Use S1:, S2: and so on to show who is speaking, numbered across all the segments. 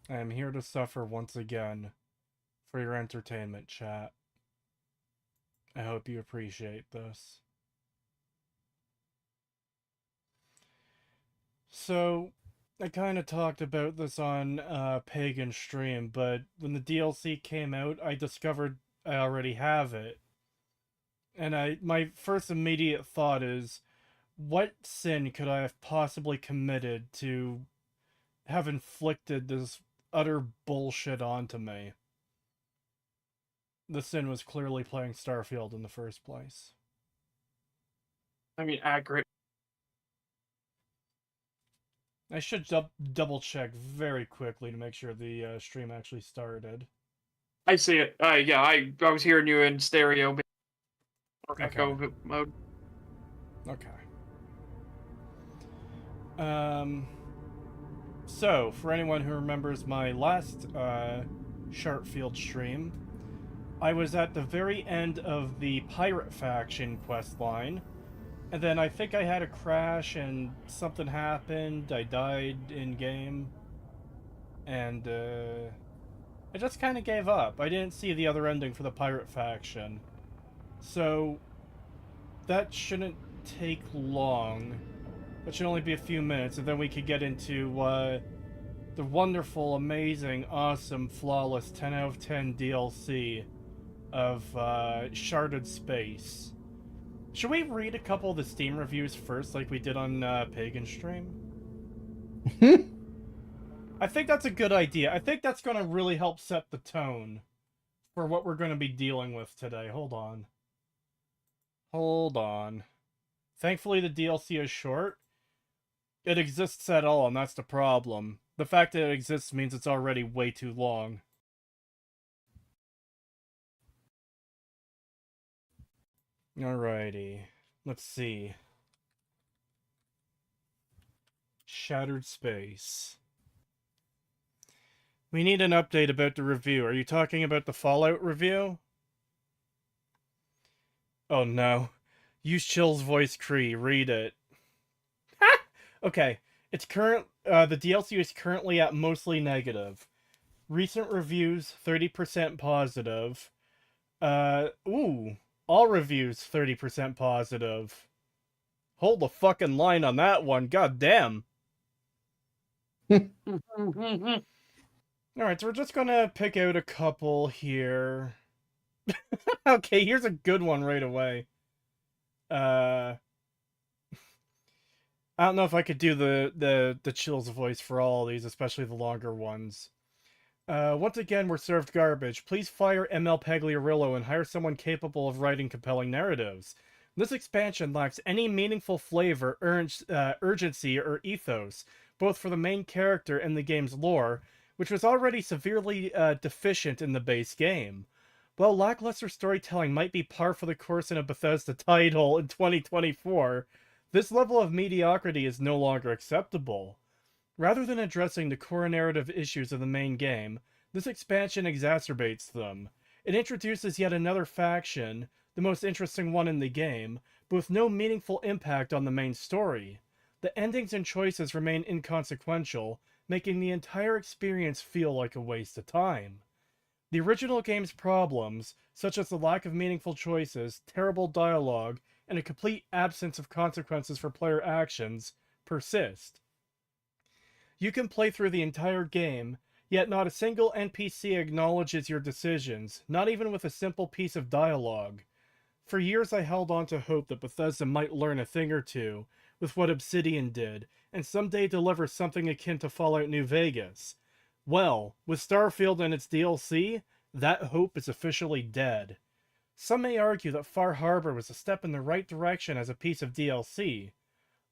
S1: I am here to suffer once again for your entertainment, chat. I hope you appreciate this. So, I kind of talked about this on Pagan Stream, but when the DLC came out, I discovered I already have it. And my first immediate thought is, what sin could I have possibly committed to have inflicted this utter bullshit onto me? The sin was clearly playing Starfield in the first place.
S2: I mean, accurate.
S1: I should double check very quickly to make sure the stream actually started.
S2: I see it. Yeah, I was hearing you in stereo or echo mode.
S1: Okay. So, for anyone who remembers my last Shartfield stream, I was at the very end of the Pirate Faction questline, and then I think I had a crash and something happened. I died in game, and I just kind of gave up. I didn't see the other ending for the Pirate Faction, so that shouldn't take long. That should only be a few minutes, and then we could get into the wonderful, amazing, awesome, flawless 10 out of 10 DLC of Sharted Space. Should we read a couple of the Steam reviews first, like we did on Pagan Stream? I think that's a good idea. I think that's going to really help set the tone for what we're going to be dealing with today. Hold on. Hold on. Thankfully, the DLC is short. It exists at all, and that's the problem. The fact that it exists means it's already way too long. Alrighty. Let's see. Shattered Space. We need an update about the review. Are you talking about the Fallout review? Oh no. Use Chill's voice Cree. Read it. Okay. The DLC is currently at mostly negative. Recent reviews, 30% positive. All reviews, 30% positive. Hold the fucking line on that one. God damn. Alright, so we're just gonna pick out a couple here. Okay, here's a good one right away. I don't know if I could do the Chills voice for all of these, especially the longer ones. Once again, we're served garbage. Please fire ML Pagliarillo and hire someone capable of writing compelling narratives. This expansion lacks any meaningful flavor, urgency, or ethos, both for the main character and the game's lore, which was already severely deficient in the base game. While lackluster storytelling might be par for the course in a Bethesda title in 2024, this level of mediocrity is no longer acceptable. Rather than addressing the core narrative issues of the main game, this expansion exacerbates them. It introduces yet another faction, the most interesting one in the game, but with no meaningful impact on the main story. The endings and choices remain inconsequential, making the entire experience feel like a waste of time. The original game's problems, such as the lack of meaningful choices, terrible dialogue, and a complete absence of consequences for player actions, persist. You can play through the entire game, yet not a single NPC acknowledges your decisions, not even with a simple piece of dialogue. For years I held on to hope that Bethesda might learn a thing or two with what Obsidian did, and someday deliver something akin to Fallout New Vegas. Well, with Starfield and its DLC, that hope is officially dead. Some may argue that Far Harbor was a step in the right direction as a piece of DLC.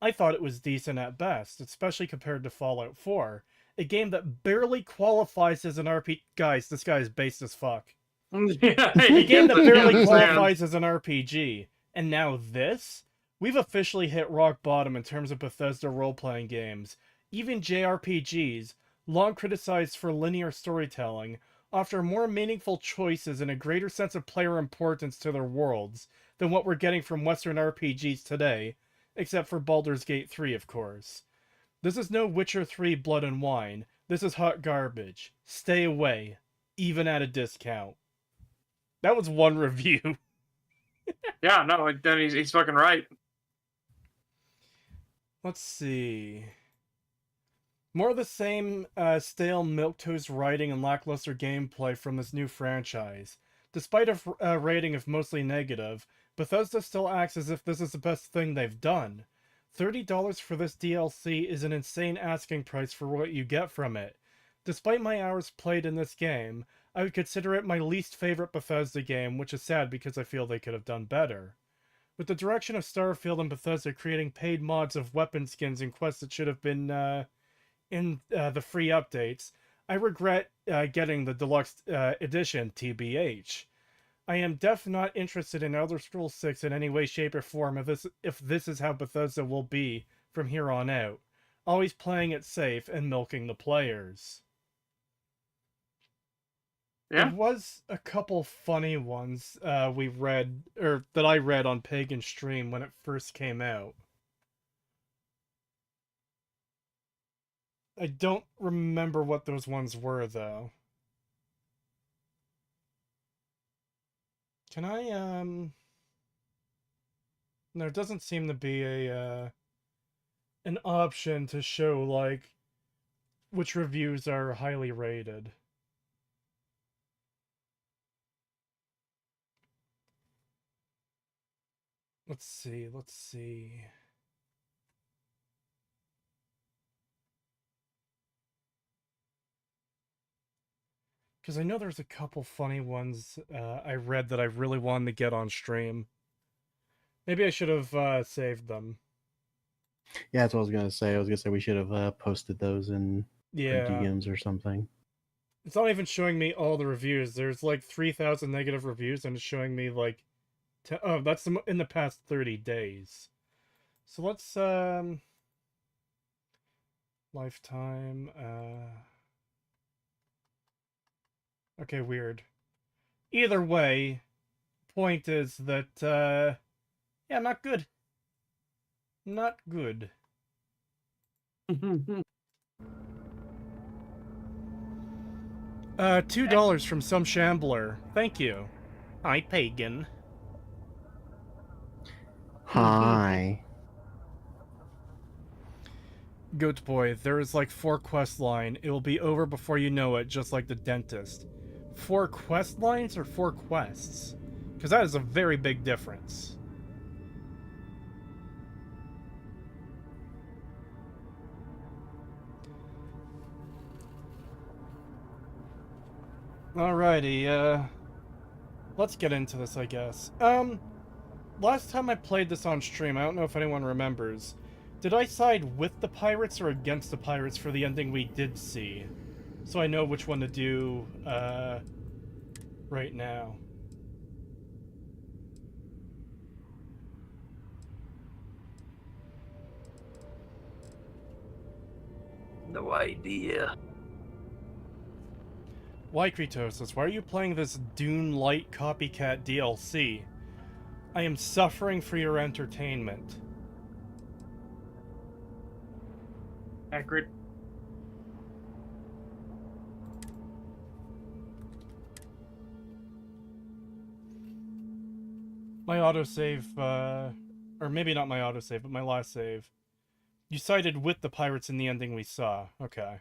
S1: I thought it was decent at best, especially compared to Fallout 4, a game that barely qualifies as an RPG. Guys, this guy is based as fuck.
S2: Yeah,
S1: A game that barely qualifies as an RPG. And now this? We've officially hit rock bottom in terms of Bethesda role-playing games. Even JRPGs, long criticized for linear storytelling, offer more meaningful choices and a greater sense of player importance to their worlds than what we're getting from Western RPGs today, except for Baldur's Gate 3, of course. This is no Witcher 3 Blood and Wine, This is hot garbage. Stay away, even at a discount. That was one review.
S2: Yeah, no, then he's fucking right.
S1: Let's see. More of the same stale milquetoast writing and lackluster gameplay from this new franchise. Despite a rating of mostly negative, Bethesda still acts as if this is the best thing they've done. $30 for this DLC is an insane asking price for what you get from it. Despite my hours played in this game, I would consider it my least favorite Bethesda game, which is sad because I feel they could have done better. With the direction of Starfield and Bethesda creating paid mods of weapon skins and quests that should have been in the free updates, I regret getting the deluxe edition, TBH. I am definitely not interested in Elder Scrolls 6 in any way, shape, or form if this is how Bethesda will be from here on out. Always playing it safe and milking the players.
S2: Yeah.
S1: There was a couple funny ones we read, or that I read on Pagan Stream when it first came out. I don't remember what those ones were, though. Can I, There doesn't seem to be an option to show, like, which reviews are highly rated. Let's see. Because I know there's a couple funny ones I read that I really wanted to get on stream. Maybe I should have saved them.
S3: Yeah, that's what I was gonna say. I was gonna say we should have posted those in
S1: Yeah.
S3: DMs or something.
S1: It's not even showing me all the reviews. There's like 3,000 negative reviews, and it's showing me like... Oh, that's in the past 30 days. So let's, Lifetime, Okay, weird. Either way, point is that, yeah, not good. Not good. $2 from some shambler. Thank you. Hi, Pagan.
S3: Hi.
S1: Goat Boy, there is like 4 quest line. It will be over before you know it, just like the dentist. 4 quest lines or 4 quests? Because that is a very big difference. Alrighty, let's get into this, I guess. Last time I played this on stream, I don't know if anyone remembers. Did I side with the pirates or against the pirates for the ending we did see? So I know which one to do, right now.
S4: No idea.
S1: Why, Kritosis, why are you playing this Dune Light copycat DLC? I am suffering for your entertainment.
S2: Accurate.
S1: My autosave, or maybe not my autosave, but my last save. You sided with the pirates in the ending we saw. Okay.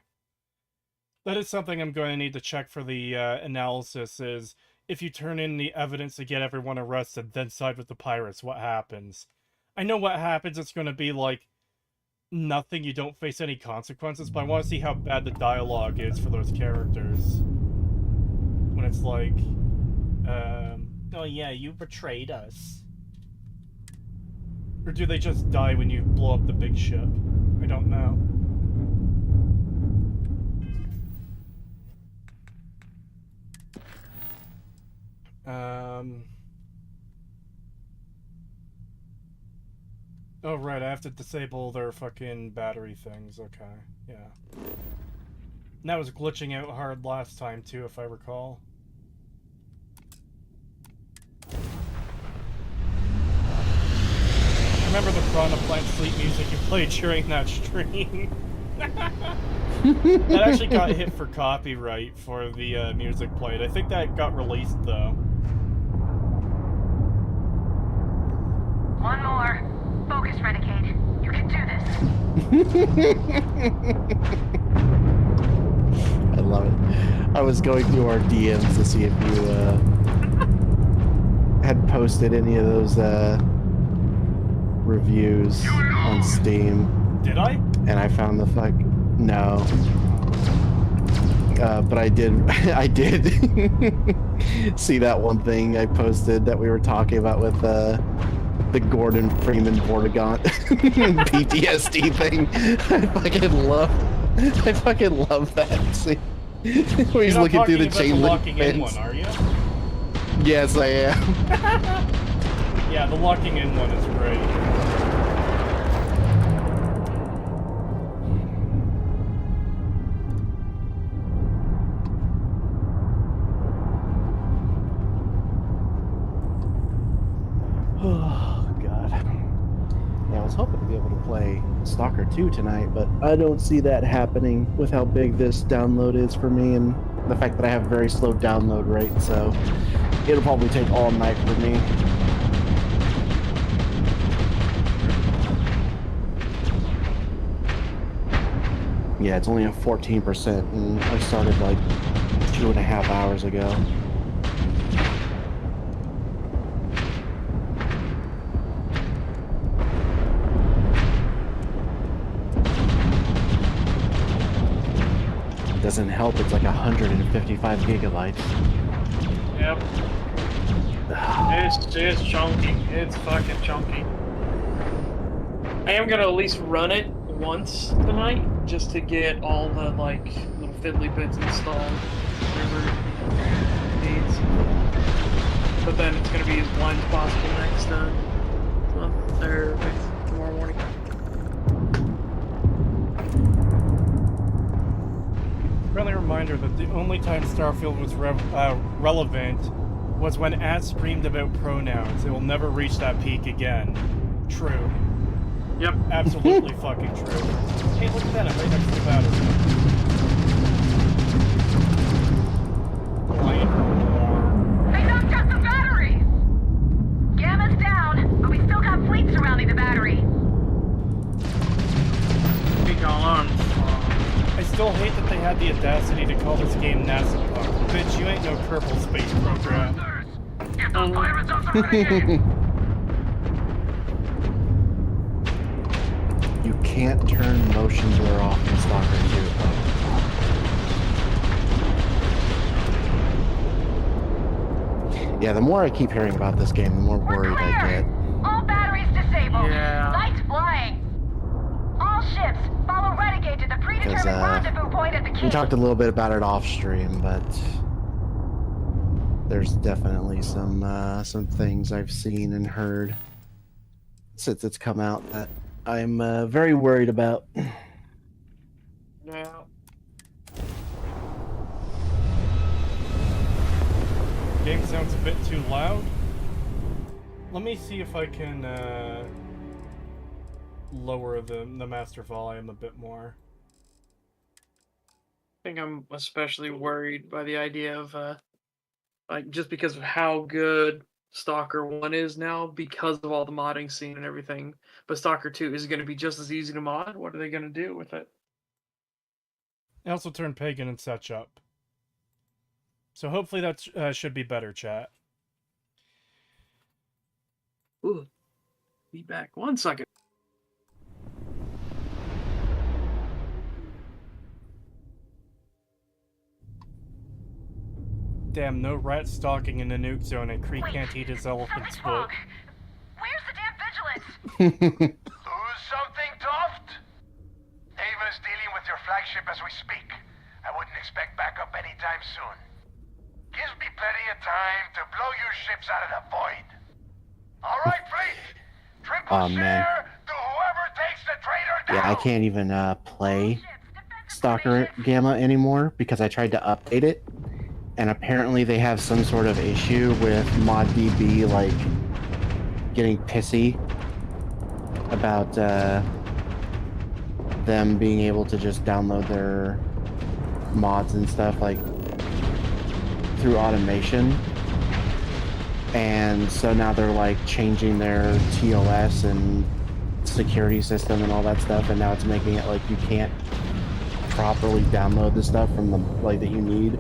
S1: That is something I'm going to need to check for the analysis, is if you turn in the evidence to get everyone arrested, then side with the pirates, what happens? I know what happens, it's going to be like nothing, you don't face any consequences, but I want to see how bad the dialogue is for those characters. When it's like, oh yeah, you betrayed us. Or do they just die when you blow up the big ship? I don't know. Oh, right, I have to disable their fucking battery things. Okay, yeah. And that was glitching out hard last time, too, if I recall. Remember the Piranha Plant sleep music you played during that stream? That actually got hit for copyright for the music played. I think that got released though.
S5: One more. Focus, Renegade. You can do this.
S3: I love it. I was going through our DMs to see if you had posted any of those reviews on Steam,
S1: Did I?
S3: and I found the fuck no. But I did. I did see that one thing I posted that we were talking about with the Gordon Freeman Vortigaunt PTSD thing. I fucking love that scene. Where he's looking through the chain link
S1: locking in
S3: fence.
S1: one, are you?
S3: Yes, I am.
S1: Yeah, the locking in one is great.
S3: Oh, God. Yeah, I was hoping to be able to play Stalker 2 tonight, but I don't see that happening with how big this download is for me and the fact that I have a very slow download rate, so it'll probably take all night for me. Yeah, it's only at 14%, and I started like 2.5 hours ago. Doesn't help, it's like 155 gigabytes.
S2: Yep. It's chunky. It's fucking chunky. I am gonna at least run it once tonight, just to get all the like little fiddly bits installed, whatever it needs. But then it's gonna be as blind as possible next month or tomorrow morning.
S1: Friendly reminder that the only time Starfield was relevant was when ads screamed about pronouns. It will never reach that peak again. True.
S2: Yep.
S1: Absolutely fucking true. Hey, look at that, I'm right next to the battery. Lion more.
S5: They knocked out the battery! Gamma's down, but we still got fleet surrounding the battery.
S2: Be gone.
S1: I still hate that they had the audacity to call this game NASA Punk. Bitch, you ain't no Kerbal Space Program.
S5: Get those pirates off the Renegade!
S3: You can't turn motion blur off in Stalker 2. Yeah, the more I keep hearing about this game, the more worried I get.
S5: All batteries disabled.
S2: Yeah.
S5: Lights flying. All ships follow Renegade to the predetermined rendezvous point at the
S3: We
S5: Cape.
S3: talked a little bit about it off stream, but there's definitely some things I've seen and heard since it's come out that I'm very worried about.
S2: Yeah.
S1: Game sounds a bit too loud. Let me see if I can lower the master volume a bit more.
S2: I think I'm especially worried by the idea of like just because of how good Stalker 1 is now because of all the modding scene and everything. But Stalker 2 is going to be just as easy to mod. What are they going to do with it?
S1: I also turned Pagan and such up. So hopefully that should be better, chat.
S2: Ooh. Be back 1 second.
S1: Damn, no rat stalking in the nuke zone and Kree can't eat his elephant's
S5: Something's
S1: foot.
S5: wrong. Where's the damn vigilance?
S6: Lose something, Toft? Ava's dealing with your flagship as we speak. I wouldn't expect backup anytime soon. Gives me plenty of time to blow your ships out of the void. All right, fleet. Triple
S3: Oh, man.
S6: share to whoever takes the traitor down.
S3: Yeah, I can't even play Stalker Gamma anymore because I tried to update it, and apparently they have some sort of issue with ModDB like getting pissy about them being able to just download their mods and stuff like through automation. And so now they're like changing their TOS and security system and all that stuff, and now it's making it like you can't properly download the stuff from the like that you need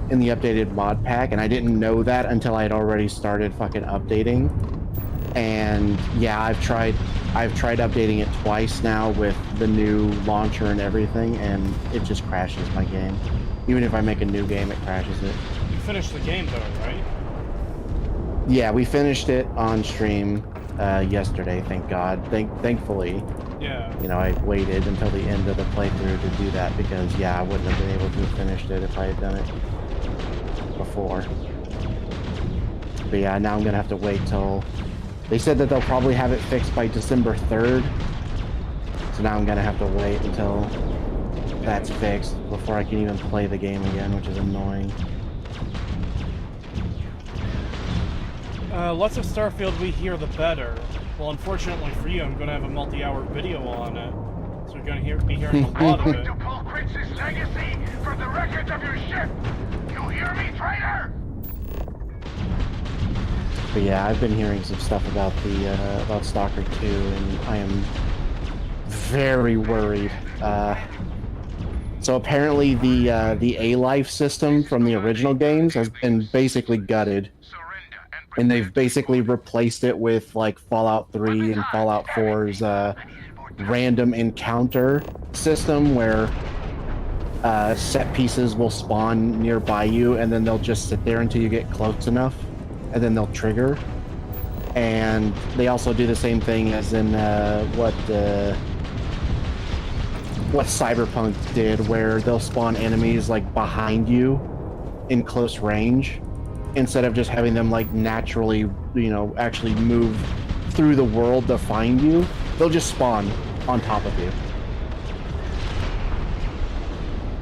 S3: in the updated mod pack. And I didn't know that until I had already started fucking updating. And yeah, I've tried updating it twice now with the new launcher and everything, and it just crashes my game. Even if I make a new game, it crashes it.
S1: You finished the game though, right?
S3: Yeah, we finished it on stream yesterday, thank God. Thankfully,
S1: Yeah.
S3: you know, I waited until the end of the playthrough to do that because, yeah, I wouldn't have been able to have finished it if I had done it before. But yeah, now I'm gonna have to wait till... They said that they'll probably have it fixed by December 3rd. So now I'm gonna have to wait until that's fixed before I can even play the game again, which is annoying.
S1: Less of Starfield we hear, the better. Well, unfortunately for you, I'm going to have a multi-hour video on it, so you're going to be hearing a lot of it.
S6: To pull Critz's legacy from the wreckage of your ship! You hear me, traitor?
S3: But yeah, I've been hearing some stuff about the about Stalker 2, and I am very worried. So apparently the A-Life system from the original games has been basically gutted. And they've basically replaced it with like Fallout 3 and Fallout 4's random encounter system where set pieces will spawn nearby you and then they'll just sit there until you get close enough and then they'll trigger. And they also do the same thing as in what Cyberpunk did, where they'll spawn enemies like behind you in close range, instead of just having them like naturally, you know, actually move through the world to find you. They'll just spawn on top of you.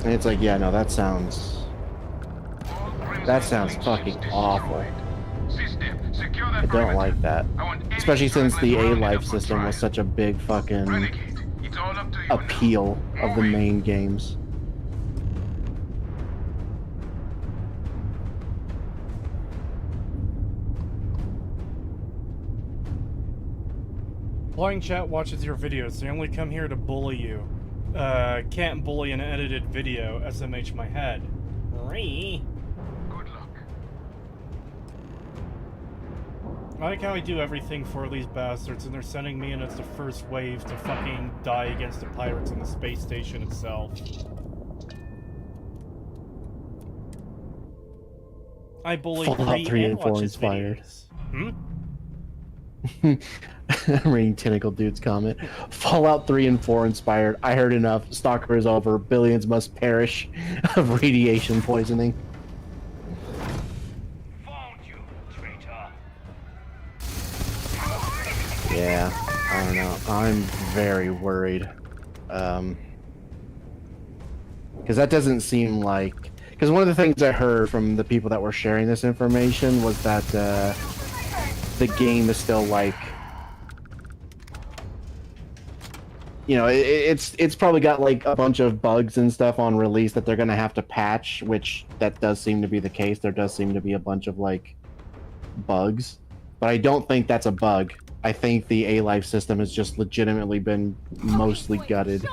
S3: And it's like, yeah, no, that sounds fucking awful. I don't like that. Especially since the A-Life system was such a big fucking appeal of the main games.
S1: Blind chat watches your videos. They only come here to bully you. Can't bully an edited video. SMH my head. Good
S6: luck.
S1: I like how I do everything for these bastards, and they're sending me in as the first wave to fucking die against the pirates on the space station itself. I bully
S3: Fallout 3 and 4
S1: watch his
S3: inspired.
S1: videos.
S3: I'm reading Tentacle Dude's comment. Fallout 3 and 4 inspired. I heard enough. Stalker is over. Billions must perish of radiation poisoning.
S6: Found you, traitor.
S3: Yeah, I don't know. I'm very worried. Because that doesn't seem like... Because one of the things I heard from the people that were sharing this information was that the game is still like... You know, it's probably got like a bunch of bugs and stuff on release that they're going to have to patch, which that does seem to be the case. There does seem to be a bunch of like bugs. But I don't think that's a bug. I think the A-Life system has just legitimately been mostly gutted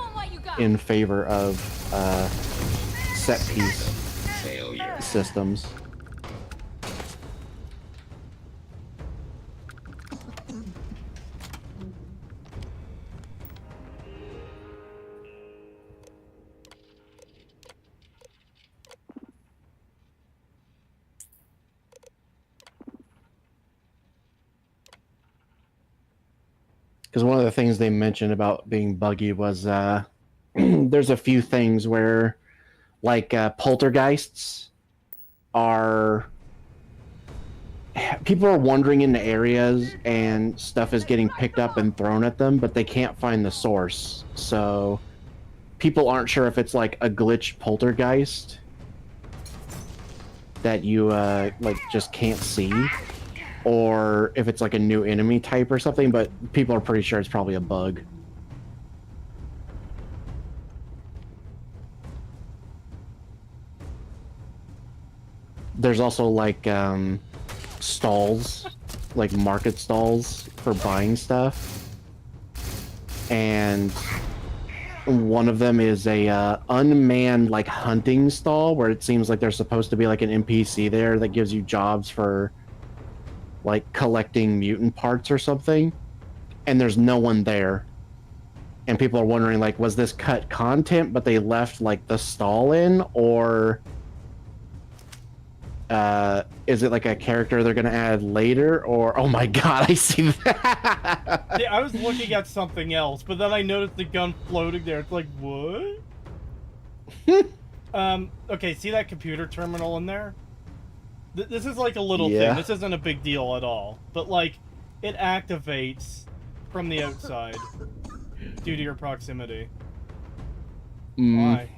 S3: in favor of set-piece systems. Because one of the things they mentioned about being buggy was there's a few things where, like, poltergeists are... People are wandering into areas and stuff is getting picked up and thrown at them, but they can't find the source. So people aren't sure if it's like a glitch poltergeist that you like just can't see, or if it's like a new enemy type or something, but people are pretty sure it's probably a bug. There's also like stalls, like market stalls for buying stuff, and one of them is a unmanned like hunting stall where it seems like there's supposed to be like an NPC there that gives you jobs for like collecting mutant parts or something, and there's no one there. And people are wondering like, was this cut content but they left like the stall in, or is it like a character they're gonna add later? Or oh my god, I see that.
S1: Yeah, I was looking at something else, but then I noticed the gun floating there. It's like, what? Okay, see that computer terminal in there? This is like a little
S3: Yeah.
S1: thing. This isn't a big deal at all. But, like, it activates from the outside due to your proximity. Why?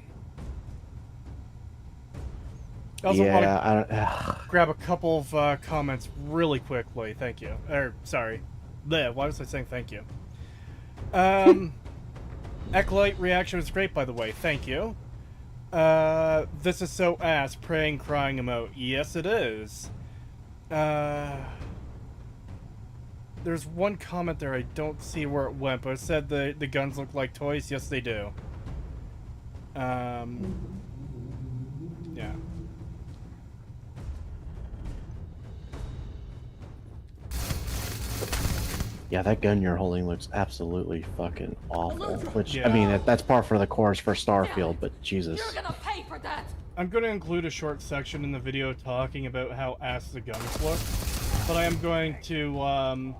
S1: I also want to grab a couple of comments really quickly. Thank you. Sorry. Why was I saying thank you? Echolite reaction was great, by the way. Thank you. This is so ass. Praying, crying emote. Yes, it is. There's one comment there. I don't see where it went, but it said the guns look like toys. Yes, they do. Yeah.
S3: Yeah, that gun you're holding looks absolutely fucking awful. Which,
S1: Yeah.
S3: I mean, that's par for the course for Starfield, but Jesus.
S7: You're gonna pay for that!
S1: I'm going to include a short section in the video talking about how ass the guns look, but I am going to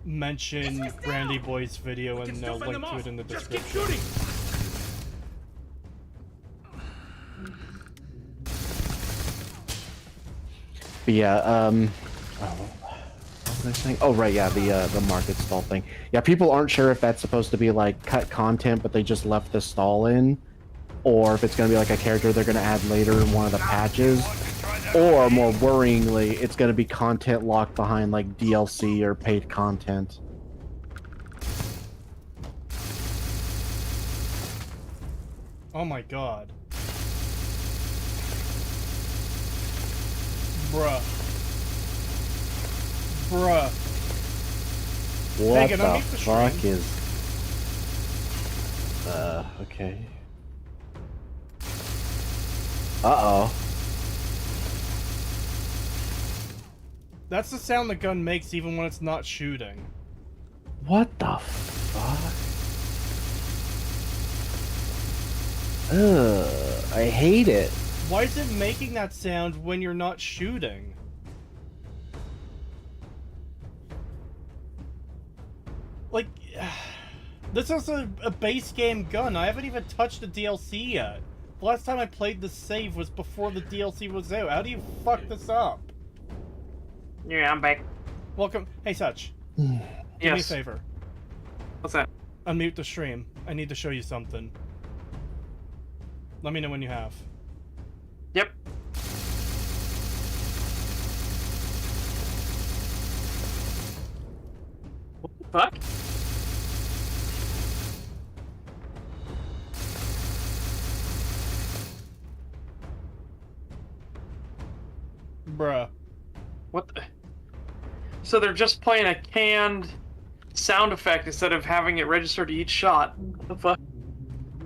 S1: mention Brandy Boy's video and link to it in the description.
S3: But yeah, what was I saying? Oh right, yeah, the market stall thing. Yeah, people aren't sure if that's supposed to be like cut content, but they just left the stall in, or if it's gonna be like a character they're gonna add later in one of the patches, or more worryingly, it's gonna be content locked behind like DLC or paid content.
S1: Oh my god. Bruh.
S3: What
S1: Megan,
S3: the
S1: unmute the
S3: fuck
S1: stream.
S3: is? Okay. Uh-oh.
S1: That's the sound the gun makes even when it's not shooting.
S3: What the fuck? Ugh, I hate it.
S1: Why is it making that sound when you're not shooting? Like, this is a base game gun. I haven't even touched the DLC yet. The last time I played the save was before the DLC was out. How do you fuck this up?
S2: Yeah, I'm back.
S1: Welcome. Hey, Such. Do me a
S2: Yes.
S1: favor.
S2: What's that?
S1: Unmute the stream. I need to show you something. Let me know when you have.
S2: Yep. What the fuck?
S1: Bruh.
S2: What the? So they're just playing a canned sound effect instead of having it register to each shot. What the fuck?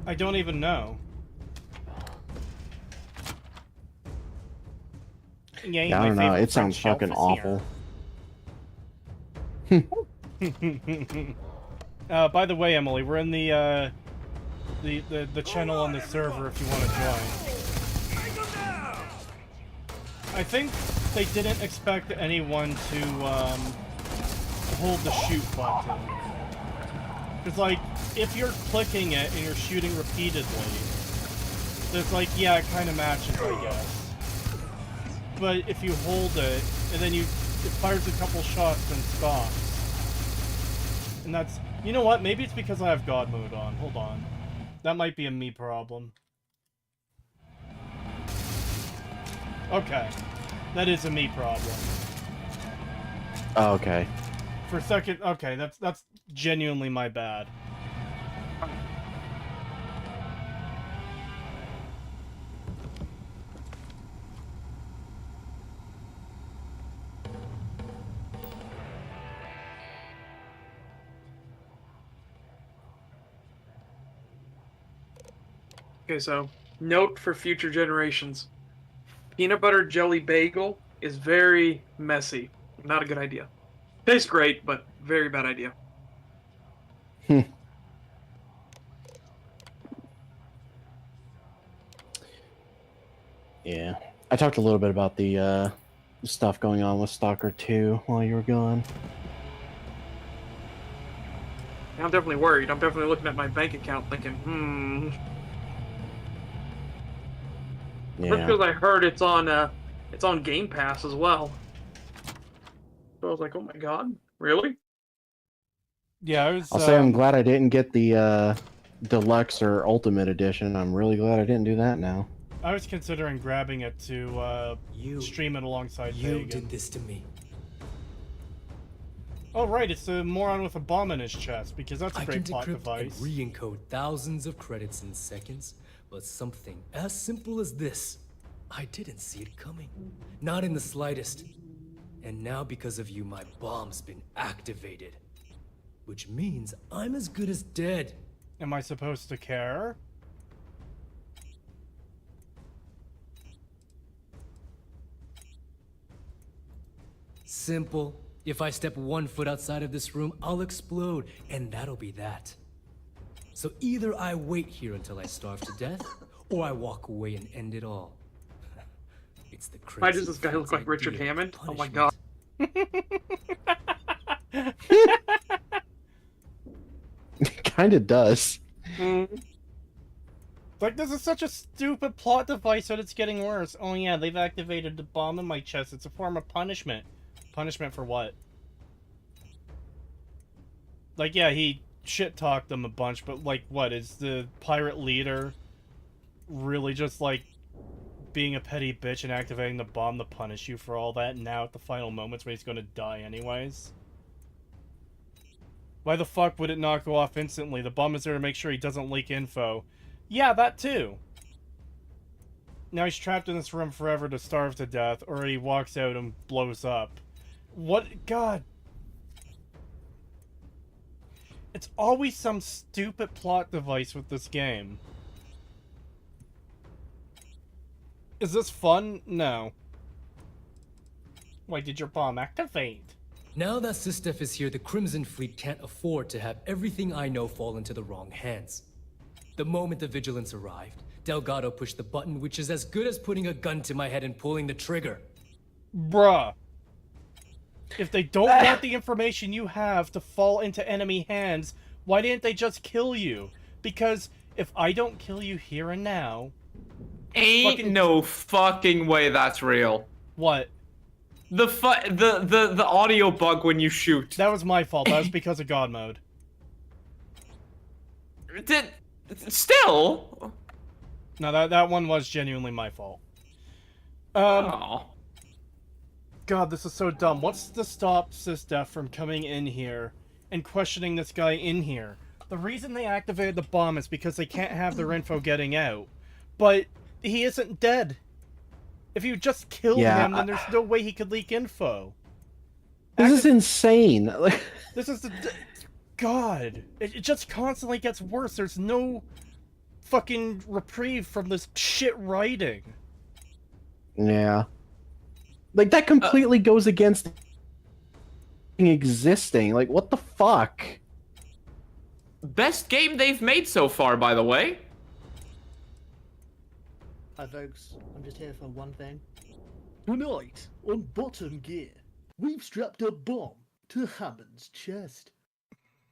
S1: I don't even know.
S3: Yeah, I don't know. It sounds fucking awful.
S1: By the way, Emily, we're in the channel on the server if you want to join. I think they didn't expect anyone to hold the shoot button. Because, like, if you're clicking it and you're shooting repeatedly, it's like, yeah, it kind of matches, I guess. But if you hold it, and then it fires a couple shots and stops. And that's... You know what? Maybe it's because I have God mode on. Hold on. That might be a me problem. Okay. That is a me problem.
S3: Oh, okay.
S1: For a second... Okay, that's genuinely my bad.
S2: Okay, so note for future generations: peanut butter jelly bagel is very messy. Not a good idea. Tastes great, but very bad idea.
S3: Yeah. I talked a little bit about the stuff going on with Stalker 2 while you were gone.
S2: I'm definitely worried. I'm definitely looking at my bank account thinking, Just
S3: Yeah.
S2: because I heard it's on Game Pass as well. So I was like, oh my god, really?
S1: Yeah, I was.
S3: I'll say I'm glad I didn't get the deluxe or ultimate edition. I'm really glad I didn't do that now.
S1: I was considering grabbing it to stream it alongside
S7: You
S1: Pagan.
S7: did this to me.
S1: Oh right, it's the moron with a bomb in his chest, because that's a
S7: I
S1: great
S7: can
S1: plot
S7: decrypt
S1: device.
S7: and re-encode thousands of credits in seconds, but something as simple as this, I didn't see it coming. Not in the slightest. And now because of you, my bomb's been activated. Which means I'm as good as dead.
S1: Am I supposed to care?
S7: Simple. If I step 1 foot outside of this room, I'll explode, and that'll be that. So either I wait here until I starve to death, or I walk away and end it all. It's the crazy.
S2: Why does this guy look like Richard
S7: idea of
S2: Hammond? Oh my
S7: punishment.
S2: god.
S3: Kind of does.
S1: Like, this is such a stupid plot device that it's getting worse. Oh yeah, they've activated the bomb in my chest. It's a form of punishment. Punishment for what? Like, yeah, he shit-talked them a bunch, but, like, what? Is the pirate leader really just, like, being a petty bitch and activating the bomb to punish you for all that, and now at the final moments when he's gonna die anyways? Why the fuck would it not go off instantly? The bomb is there to make sure he doesn't leak info. Yeah, that too. Now he's trapped in this room forever to starve to death, or he walks out and blows up. What? God. It's always some stupid plot device with this game. Is this fun? No. Why did your bomb activate?
S7: Now that Sistef is here, the Crimson Fleet can't afford to have everything I know fall into the wrong hands. The moment the Vigilance arrived, Delgado pushed the button, which is as good as putting a gun to my head and pulling the trigger.
S1: Bruh. If they don't want the information you have to fall into enemy hands, why didn't they just kill you? Because if I don't kill you here and now...
S8: Ain't no fucking way that's real.
S1: What?
S8: The audio bug when you shoot.
S1: That was my fault. That was because of God mode.
S8: Still?
S1: No, that one was genuinely my fault.
S8: Oh.
S1: God, this is so dumb. What's to stop Sistef from coming in here and questioning this guy in here? The reason they activated the bomb is because they can't have their info getting out. But he isn't dead. If you just killed him, then there's no way he could leak info.
S3: This is insane.
S1: This is the... God. It just constantly gets worse. There's no fucking reprieve from this shit writing.
S3: Yeah. Like, that completely goes against existing. Like, what the fuck?
S8: Best game they've made so far, by the way.
S9: Hi folks, I'm just here for one thing. Tonight, on Bottom Gear, we've strapped a bomb to Hammond's chest.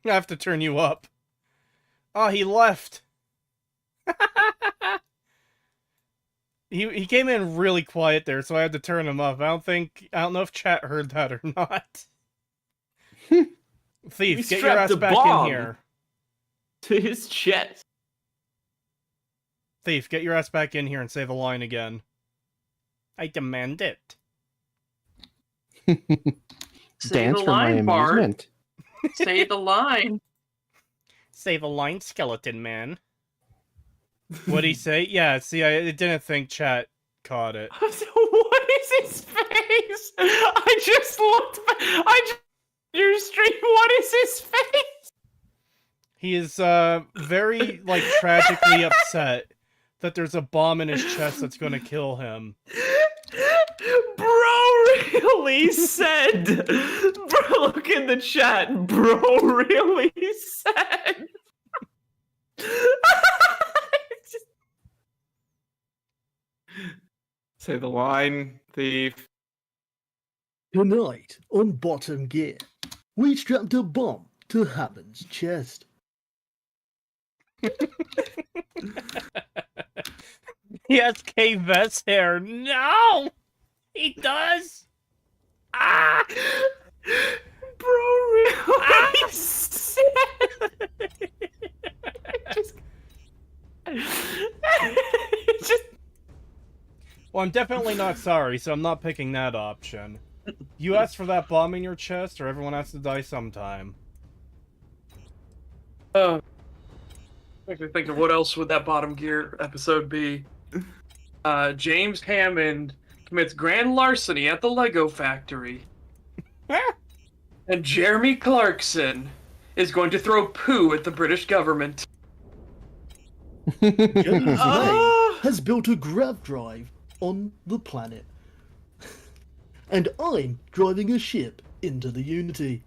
S1: I have to turn you up. Oh, he left. He came in really quiet there, so I had to turn him up. I don't know if chat heard that or not. Thief, get your ass back in here.
S8: To his chest.
S1: Thief, get your ass back in here and say the line again. I demand it.
S2: Say
S3: Dance
S2: the
S3: for my
S2: line, Bart.
S3: amusement.
S2: Say the line.
S1: Say the line, skeleton man. What'd he say? Yeah, see, I didn't think chat caught it.
S8: What is his face? I just looked back. Your stream, what is his face?
S1: He is, very, like, tragically upset that there's a bomb in his chest that's gonna kill him.
S8: Bro really said. Bro, look in the chat. Bro really said. Say the line, thief.
S9: Tonight, on Bottom Gear, we strapped a bomb to Hammond's chest.
S1: He has K-Vest hair. No! He does! Ah!
S8: Bro really said. Just...
S1: Well, I'm definitely not sorry, so I'm not picking that option. You asked for that bomb in your chest, or everyone has to die sometime.
S2: Actually thinking, what else would that Bottom Gear episode be? James Hammond commits grand larceny at the Lego factory. And Jeremy Clarkson is going to throw poo at the British government.
S9: James May has built a grav drive on the planet. And I'm driving a ship into the Unity.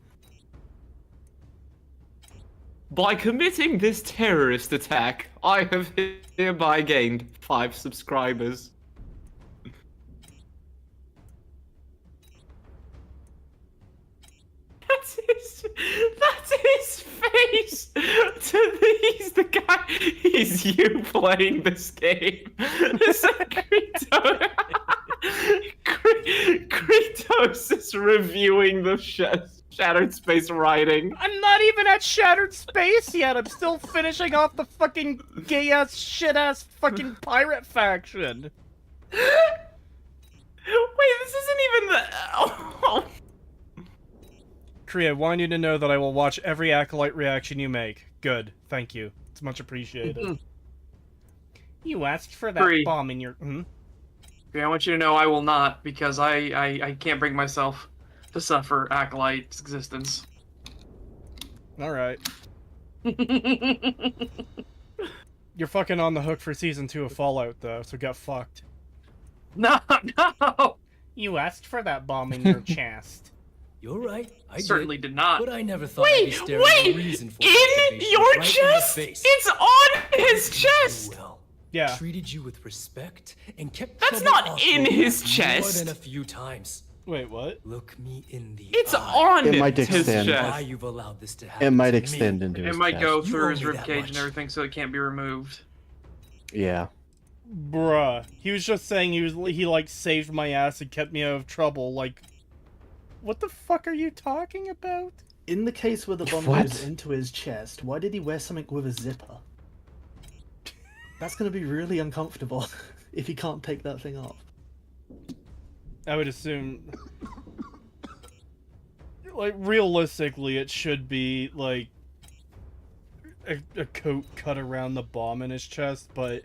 S8: By committing this terrorist attack, I have hereby gained 5 subscribers. That's his face! He's the guy. He's you playing this game. It's like Kratos is reviewing the Shattered Space writing.
S1: I'm not even at Shattered Space yet. I'm still finishing off the fucking gay-ass, shit-ass fucking pirate faction.
S8: Wait, this isn't even the... Oh.
S1: Kriya, I want you to know that I will watch every Acolyte reaction you make. Good. Thank you. It's much appreciated. You asked for that bomb in your...
S2: Okay, I want you to know I will not, because I can't bring myself to suffer Acolyte's existence.
S1: Alright. You're fucking on the hook for Season 2 of Fallout, though, so get fucked.
S2: No!
S1: You asked for that bomb in your chest.
S7: You're right. I
S2: certainly did not.
S7: But I never thought I'd be staring at a reason for
S8: in your
S7: right
S8: chest?
S7: In the face.
S8: It's on his chest!
S7: Well,
S1: yeah.
S7: Treated you with respect and kept
S8: That's
S7: trouble
S8: not
S7: off
S8: in
S7: your
S8: his
S7: back
S8: chest.
S7: More than a few times.
S1: Wait, what?
S7: Look me in the
S8: It's
S7: eye.
S8: on
S3: It might
S8: his
S3: extend.
S8: chest.
S7: Why you've allowed this to happen
S3: It might
S7: to
S3: extend
S7: me.
S3: into
S2: It
S3: his
S2: might
S3: chest.
S2: go
S7: You
S2: through
S7: owe
S2: his
S7: me that
S2: ribcage
S7: much.
S2: and everything, so it can't be removed.
S3: Yeah.
S1: Bruh. He was just saying he like saved my ass and kept me out of trouble, like... What the fuck are you talking about?
S9: In the case where the bomb
S3: What?
S9: goes into his chest, why did he wear something with a zipper? That's gonna be really uncomfortable if he can't take that thing off.
S1: I would assume... Like, realistically, it should be, like... A coat cut around the bomb in his chest, but...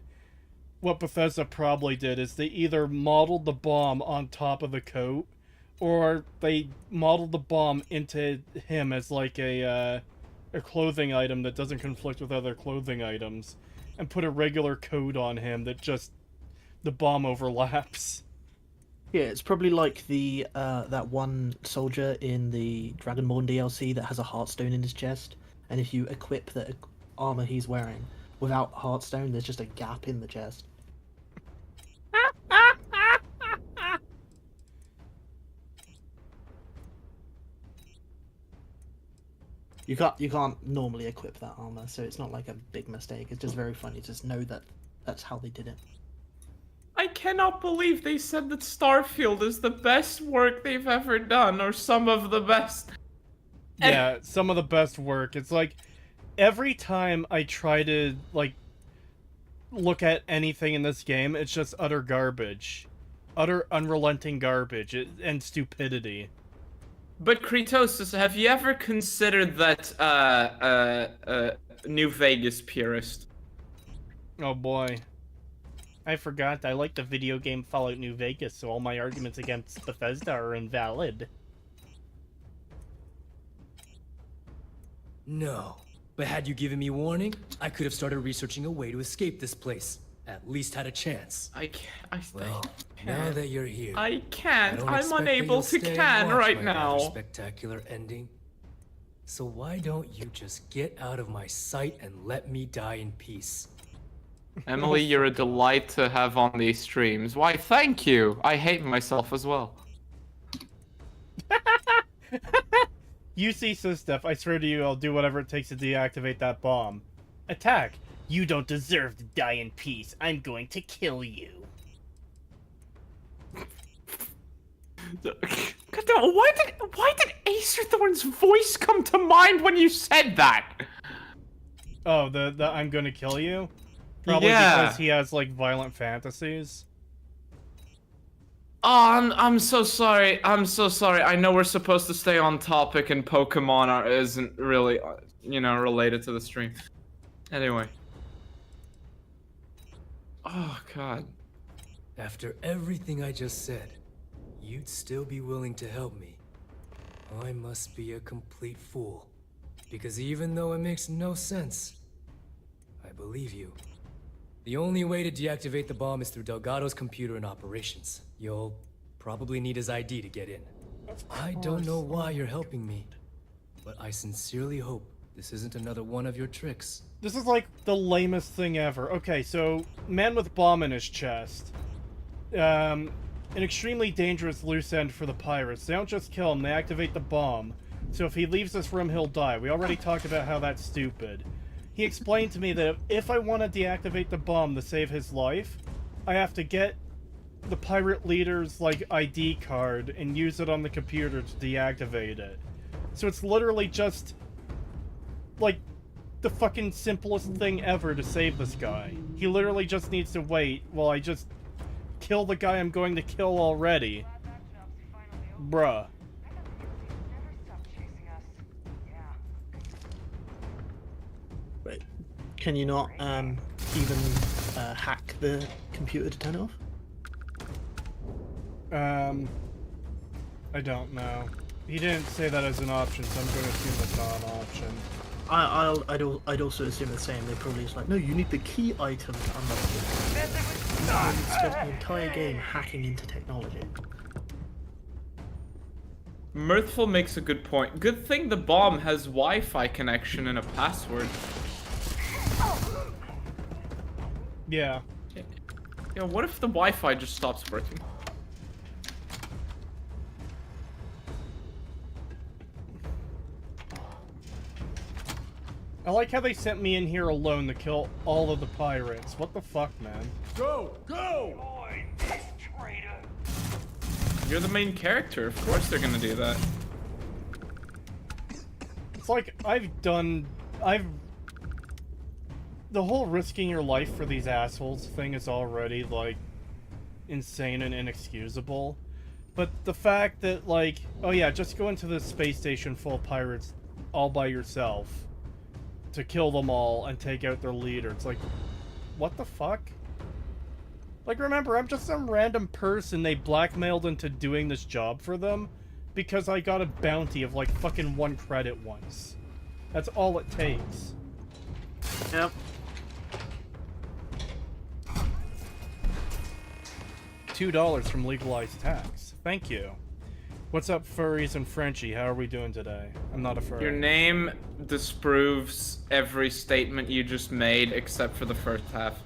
S1: What Bethesda probably did is they either modeled the bomb on top of the coat, or they modeled the bomb into him as, like, a clothing item that doesn't conflict with other clothing items, and put a regular coat on him that just... the bomb overlaps.
S9: Yeah, it's probably like the that one soldier in the Dragonborn DLC that has a heartstone in his chest, and if you equip the armor he's wearing without heartstone, there's just a gap in the chest. You can't normally equip that armor, so it's not like a big mistake. It's just very funny. Just know that that's how they did it.
S8: I cannot believe they said that Starfield is the best work they've ever done, or some of the best.
S1: Yeah, some of the best work. It's like, every time I try to, like, look at anything in this game, it's just utter garbage. Utter unrelenting garbage and stupidity.
S8: But Kratos, have you ever considered that New Vegas purist?
S1: Oh boy. I forgot I like the video game Fallout New Vegas, so all my arguments against Bethesda are invalid.
S7: No. But had you given me warning, I could have started researching a way to escape this place. at least had a chance.
S8: I can't.
S7: Well, now that you're here,
S8: I can't.
S7: don't
S8: I'm
S7: expect that
S8: unable
S7: you'll
S8: to
S7: stay and
S8: can
S7: watch
S8: right
S7: my rather
S8: now.
S7: spectacular ending. So why don't you just get out of my sight and let me die in peace?
S10: Emily, you're a delight to have on these streams. Why, thank you. I hate myself as well.
S1: UC says stuff. I swear to you, I'll do whatever it takes to deactivate that bomb. Attack! You don't deserve to die in peace. I'm going to kill you.
S10: God, why did Acerthorn's voice come to mind when you said that?
S1: Oh, the I'm gonna kill you? Probably
S10: Yeah.
S1: because he has, like, violent fantasies.
S10: Oh, I'm so sorry. I'm so sorry. I know we're supposed to stay on topic, and Pokemon isn't really, related to the stream. Anyway. Oh, God.
S7: After everything I just said, you'd still be willing to help me. I must be a complete fool. Because even though it makes no sense, I believe you. The only way to deactivate the bomb is through Delgado's computer and operations. You'll probably need his ID to get in. I don't know why you're helping me, but I sincerely hope this isn't another one of your tricks.
S1: This is like the lamest thing ever. Okay, so man with bomb in his chest. An extremely dangerous loose end for the pirates. They don't just kill him, they activate the bomb. So if he leaves this room, he'll die. We already talked about how that's stupid. He explained to me that if I want to deactivate the bomb to save his life, I have to get the pirate leader's, like, ID card and use it on the computer to deactivate it. So it's literally just, like, the fucking simplest thing ever to save this guy. He literally just needs to wait while I just kill the guy I'm going to kill already. Bruh.
S9: Wait, can you not even hack the computer to turn it off?
S1: I don't know. He didn't say that as an option, so I'm going to assume that's not an option.
S9: I'd also assume the same. They probably just like, no, you need the key item to unlock it. You spent the entire game hacking into technology.
S10: Mirthful makes a good point. Good thing the bomb has Wi-Fi connection and a password.
S1: Yeah.
S10: Yeah, what if the Wi-Fi just stops working?
S1: I like how they sent me in here alone to kill all of the pirates. What the fuck, man?
S6: Go! Go!
S10: You're the main character. Of course they're gonna do that.
S1: It's like, the whole risking your life for these assholes thing is already, like, insane and inexcusable. But the fact that, like, oh yeah, just go into this space station full of pirates all by yourself to kill them all and take out their leader. It's like, what the fuck? Like, remember, I'm just some random person they blackmailed into doing this job for them because I got a bounty of, like, fucking 1 credit once. That's all it takes.
S2: Yep.
S1: $2 from legalized tax. Thank you. What's up, furries and Frenchie? How are we doing today? I'm not a furry.
S10: Your name disproves every statement you just made except for the first half.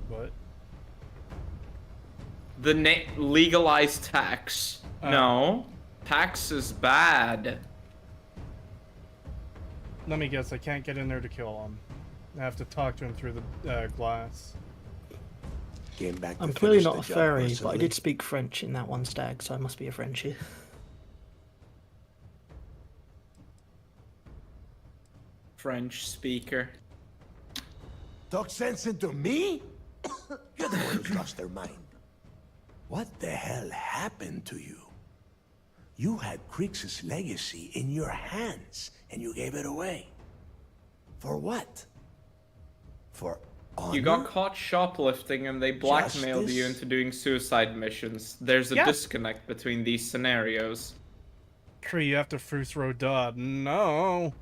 S1: What?
S10: The legalized tax. No. Tax is bad.
S1: Let me guess, I can't get in there to kill him. I have to talk to him through the glass.
S6: Came back to
S9: I'm clearly
S6: finish
S9: not
S6: the
S9: a
S6: job
S9: fairy, but I
S6: personally.
S9: did speak French in that one stag, so I must be a Frenchie.
S10: French speaker.
S6: Talk sense into me? You're the one who's lost their mind. What the hell happened to you? You had Crix's legacy in your hands, and you gave it away. For what? For honor?
S10: You got caught shoplifting and they blackmailed you
S6: Justice?
S10: into doing suicide missions. There's a
S1: Yeah.
S10: disconnect between these scenarios.
S1: Tree, you have to Fruits Row Dodd. No.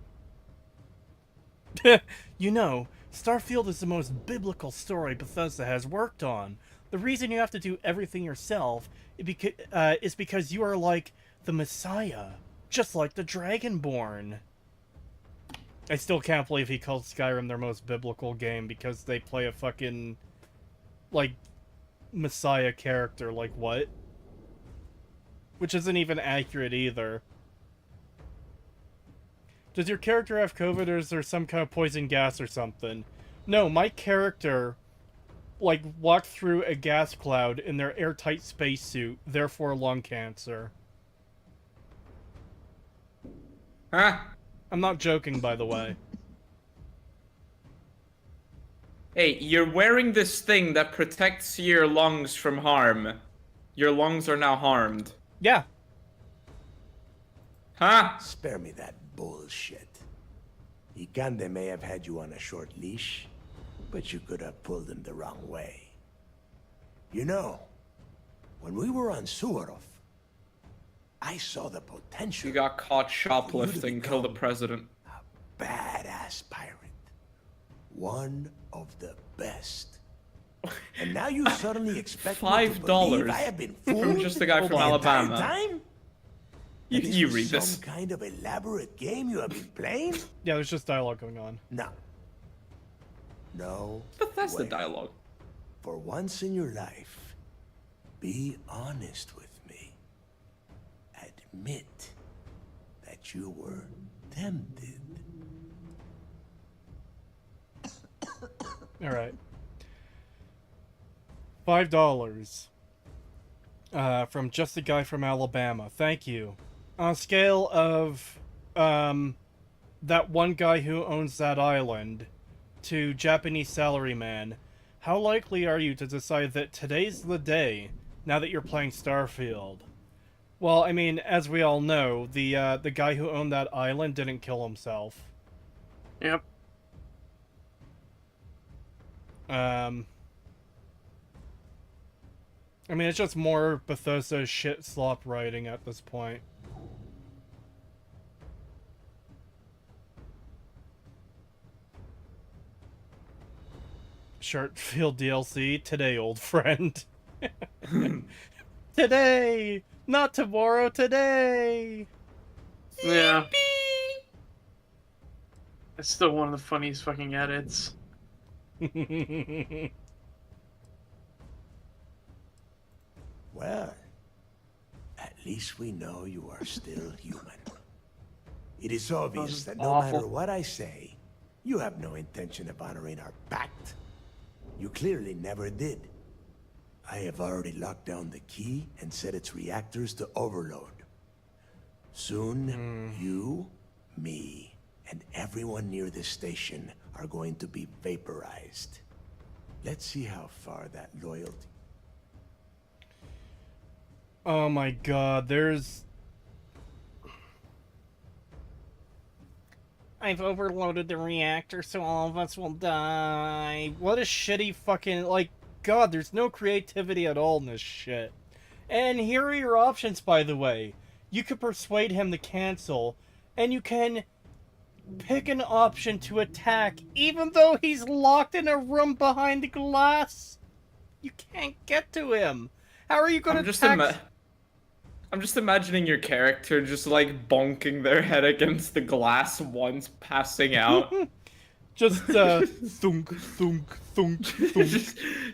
S1: You know, Starfield is the most biblical story Bethesda has worked on. The reason you have to do everything yourself is because you are like the Messiah, just like the Dragonborn. I still can't believe he called Skyrim their most biblical game because they play a fucking, like, Messiah character. Like, what? Which isn't even accurate either. Does your character have COVID, or is there some kind of poison gas or something? No, my character, like, walked through a gas cloud in their airtight spacesuit, therefore lung cancer.
S10: Huh?
S1: I'm not joking, by the way.
S10: Hey, you're wearing this thing that protects your lungs from harm. Your lungs are now harmed.
S1: Yeah.
S10: Huh?
S6: Spare me that bullshit. Ikande may have had you on a short leash, but you could have pulled him the wrong way. You know, when we were on Suvorov, I saw the potential.
S10: You got caught shoplifting, killed the president.
S6: Badass pirate. One of the best. And now you suddenly expect me to believe I have been fooled
S10: from just the guy from
S6: the entire
S10: Alabama.
S6: time?
S10: You
S6: was
S10: read this.
S6: Some kind of elaborate game you have been playing?
S1: Yeah, there's just dialogue going on.
S6: No. No.
S10: Bethesda
S6: way.
S10: dialogue.
S6: For once in your life, be honest with me. Admit that you were tempted.
S1: Alright. $5. From just a guy from Alabama. Thank you. On a scale of, that one guy who owns that island to Japanese salaryman, how likely are you to decide that today's the day, now that you're playing Starfield? Well, I mean, as we all know, the guy who owned that island didn't kill himself.
S2: Yep.
S1: I mean, it's just more Bethesda shit slop writing at this point. Sharted DLC, today, old friend. Today! Not tomorrow, today!
S2: Yeah. It's still one of the funniest fucking edits.
S6: Well, at least we know you are still human. It is obvious that no matter what I say, you have no intention of honoring our pact. You clearly never did. I have already locked down the key and set its reactors to overload. Soon, you, me, and everyone near this station are going to be vaporized. Let's see how far that loyalty...
S1: Oh my god, there's... I've overloaded the reactor so all of us will die. What a shitty fucking... Like, god, there's no creativity at all in this shit. And here are your options, by the way. You could persuade him to cancel, and you can pick an option to attack, even though he's locked in a room behind glass. You can't get to him. How are you gonna attack...
S10: I'm just imagining your character just like bonking their head against the glass once, passing out.
S1: Just thunk, thunk, thunk, thunk.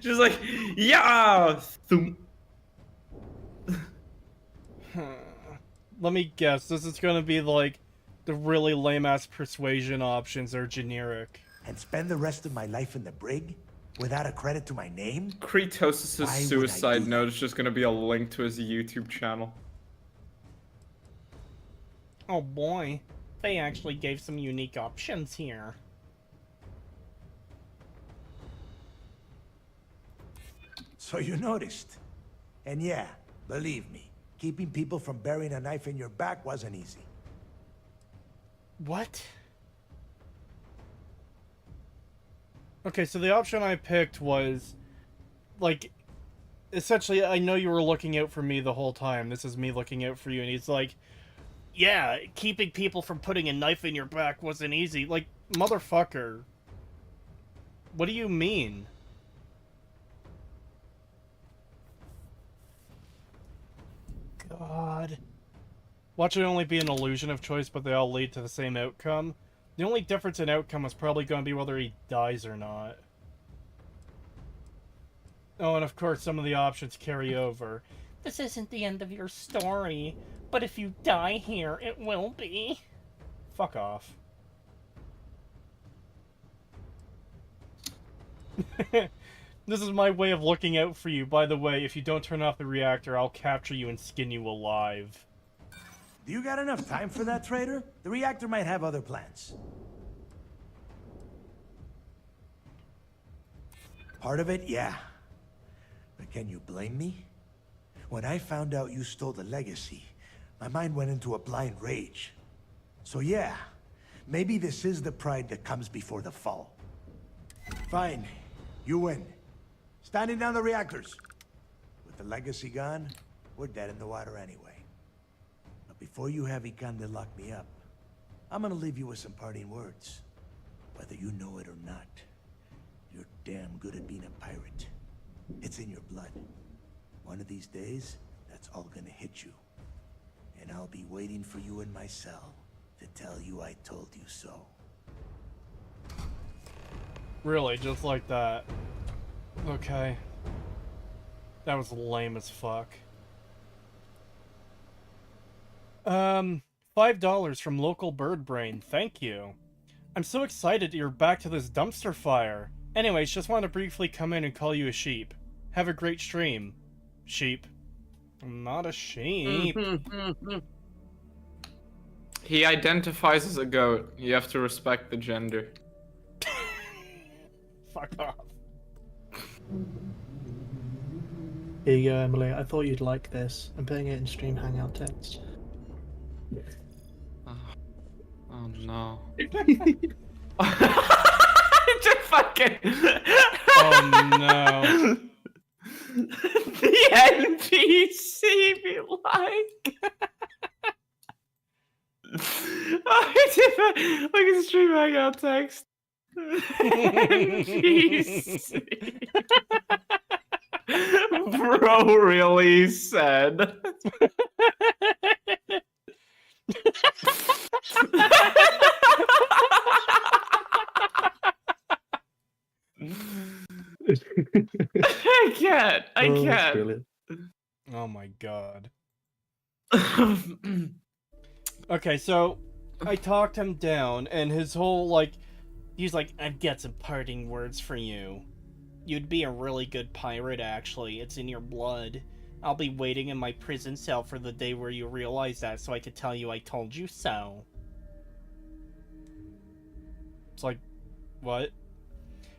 S10: just like, yeah, thunk.
S1: Let me guess, this is gonna be like the really lame-ass persuasion options are generic.
S6: And spend the rest of my life in the brig? Without a credit to my name?
S10: Kratos' suicide note is just gonna be a link to his YouTube channel.
S1: Oh boy, they actually gave some unique options here.
S6: So you noticed. And yeah, believe me, keeping people from burying a knife in your back wasn't easy.
S1: What? Okay, so the option I picked was, like, essentially, I know you were looking out for me the whole time. This is me looking out for you, and he's like, yeah, keeping people from putting a knife in your back wasn't easy. Like, motherfucker. What do you mean? God. Watch it only be an illusion of choice, but they all lead to the same outcome. The only difference in outcome is probably going to be whether he dies or not. Oh, and of course some of the options carry over. This isn't the end of your story, but if you die here, it will be. Fuck off. This is my way of looking out for you. By the way, if you don't turn off the reactor, I'll capture you and skin you alive.
S6: Do you got enough time for that, traitor? The reactor might have other plans. Part of it, yeah. But can you blame me? When I found out you stole the legacy, my mind went into a blind rage. So yeah, maybe this is the pride that comes before the fall. Fine, you win. Standing down the reactors. With the legacy gone, we're dead in the water anyway. But before you have Ikande lock me up, I'm gonna leave you with some parting words. Whether you know it or not, you're damn good at being a pirate. It's in your blood. One of these days, that's all gonna hit you. And I'll be waiting for you in my cell to tell you I told you so.
S1: Really, just like that. Okay. That was lame as fuck. $5 from local bird brain. Thank you. I'm so excited you're back to this dumpster fire. Anyways, just wanted to briefly come in and call you a sheep. Have a great stream. Sheep. I'm not a sheep.
S10: He identifies as a goat. You have to respect the gender.
S1: Fuck off.
S9: Here you go, Emily. I thought you'd like this. I'm putting it in stream hangout text.
S10: Oh no. Just fucking.
S1: Oh no.
S10: The NPC be like. Look at the stream hangout text. NPC. Bro really said. I can't. I can't.
S1: Oh my god. Okay, so I talked him down, and his whole, like, he's like, I've got some parting words for you. You'd be a really good pirate, actually. It's in your blood. I'll be waiting in my prison cell for the day where you realize that so I could tell you I told you so. It's like, what?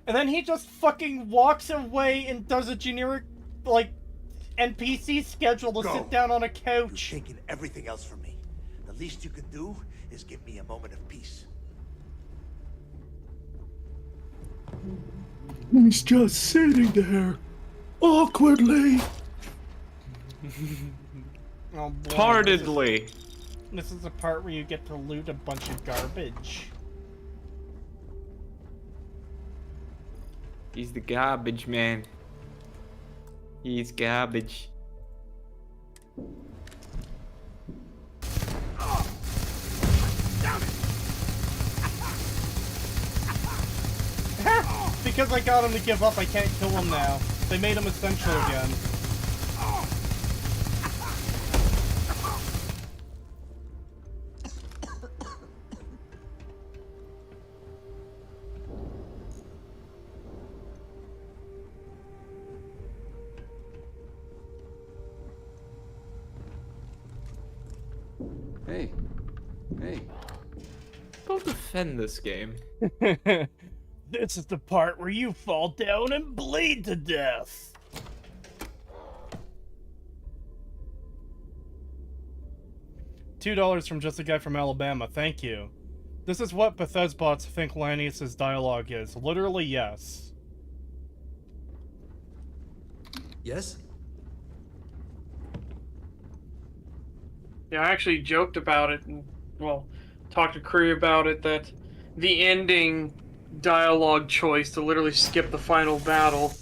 S1: And then he just fucking walks away and does a generic, like, NPC schedule to sit down on a couch.
S6: You've taken everything else from me. The least you can do is give me a moment of peace.
S3: He's just sitting there, awkwardly.
S1: Oh boy,
S10: Partedly.
S1: This is the part where you get to loot a bunch of garbage.
S10: He's the garbage man. He's garbage.
S1: Because I got him to give up, I can't kill him now. They made him essential again.
S10: Hey. Hey. Don't defend this game.
S1: This is the part where you fall down and bleed to death. $2 from just a guy from Alabama, thank you. This is what Bethesbots think Lanius' dialogue is. Literally, yes.
S4: Yes?
S2: Yeah, I actually joked about it and, well, talked to Cree about it, that the ending dialogue choice to literally skip the final battle.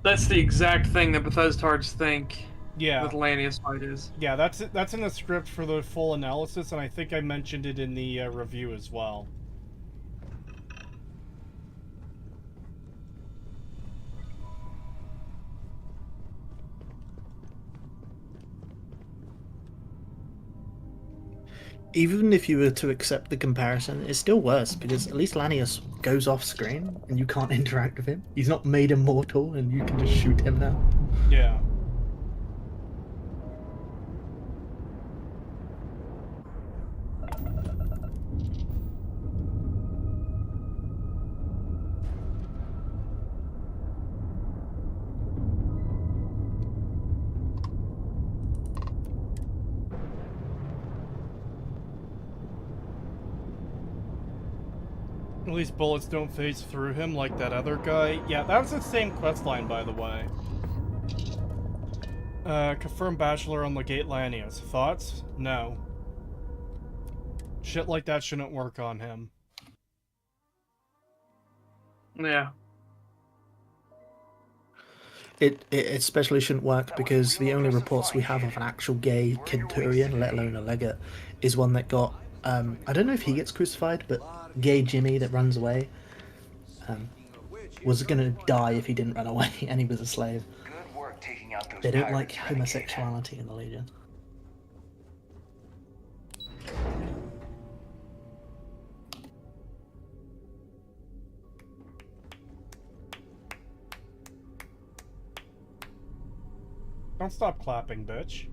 S2: That's the exact thing that Bethesdards think
S1: Yeah.
S2: that Lanius fight is.
S1: Yeah, that's in the script for the full analysis, and I think I mentioned it in the review as well.
S9: Even if you were to accept the comparison, it's still worse because at least Lanius goes off screen and you can't interact with him. He's not made immortal and you can just shoot him now.
S1: Yeah. At least bullets don't phase through him like that other guy. Yeah, that was the same questline, by the way. Confirm Bachelor on Legate Lanius. Thoughts? No. Shit like that shouldn't work on him.
S2: Yeah.
S9: It especially shouldn't work because the only reports we have of an actual gay Kenturian, let alone a legate, is one that got, I don't know if he gets crucified, but gay Jimmy that runs away was going to die if he didn't run away, and he was a slave. They don't like homosexuality in the Legion.
S1: Don't stop clapping, bitch.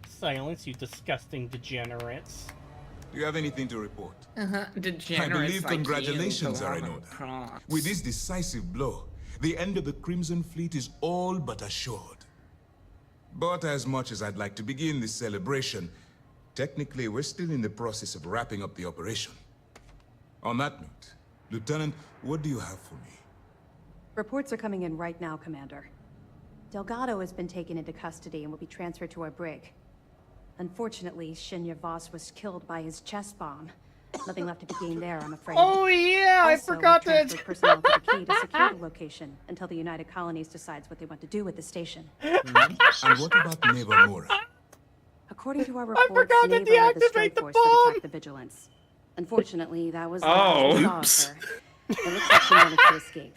S1: Silence, you disgusting degenerates.
S11: Do you have anything to report?
S8: Degenerates
S11: I believe
S8: like
S11: congratulations
S8: you,
S11: are in order. With this decisive blow, the end of the Crimson Fleet is all but assured. But as much as I'd like to begin this celebration, technically we're still in the process of wrapping up the operation. On that note, Lieutenant, what do you have for me?
S12: Reports are coming in right now, Commander. Delgado has been taken into custody and will be transferred to our brig. Unfortunately, Shinya Voss was killed by his chest bomb. Nothing left to be gained there, I'm afraid.
S1: Oh yeah, I
S12: Also,
S1: forgot
S12: we
S1: that.
S12: transferred personnel to the key to secure the location until the United Colonies decides what they want to do with the station.
S11: And what about Navarmura?
S12: According to our
S1: I
S12: reports,
S1: forgot to
S12: Neva led the
S1: deactivate
S12: strike
S1: the
S12: force
S1: bomb.
S12: that attacked the Vigilance. Unfortunately, that was the last we saw
S9: Oops.
S12: of her. It looks like she managed to escape.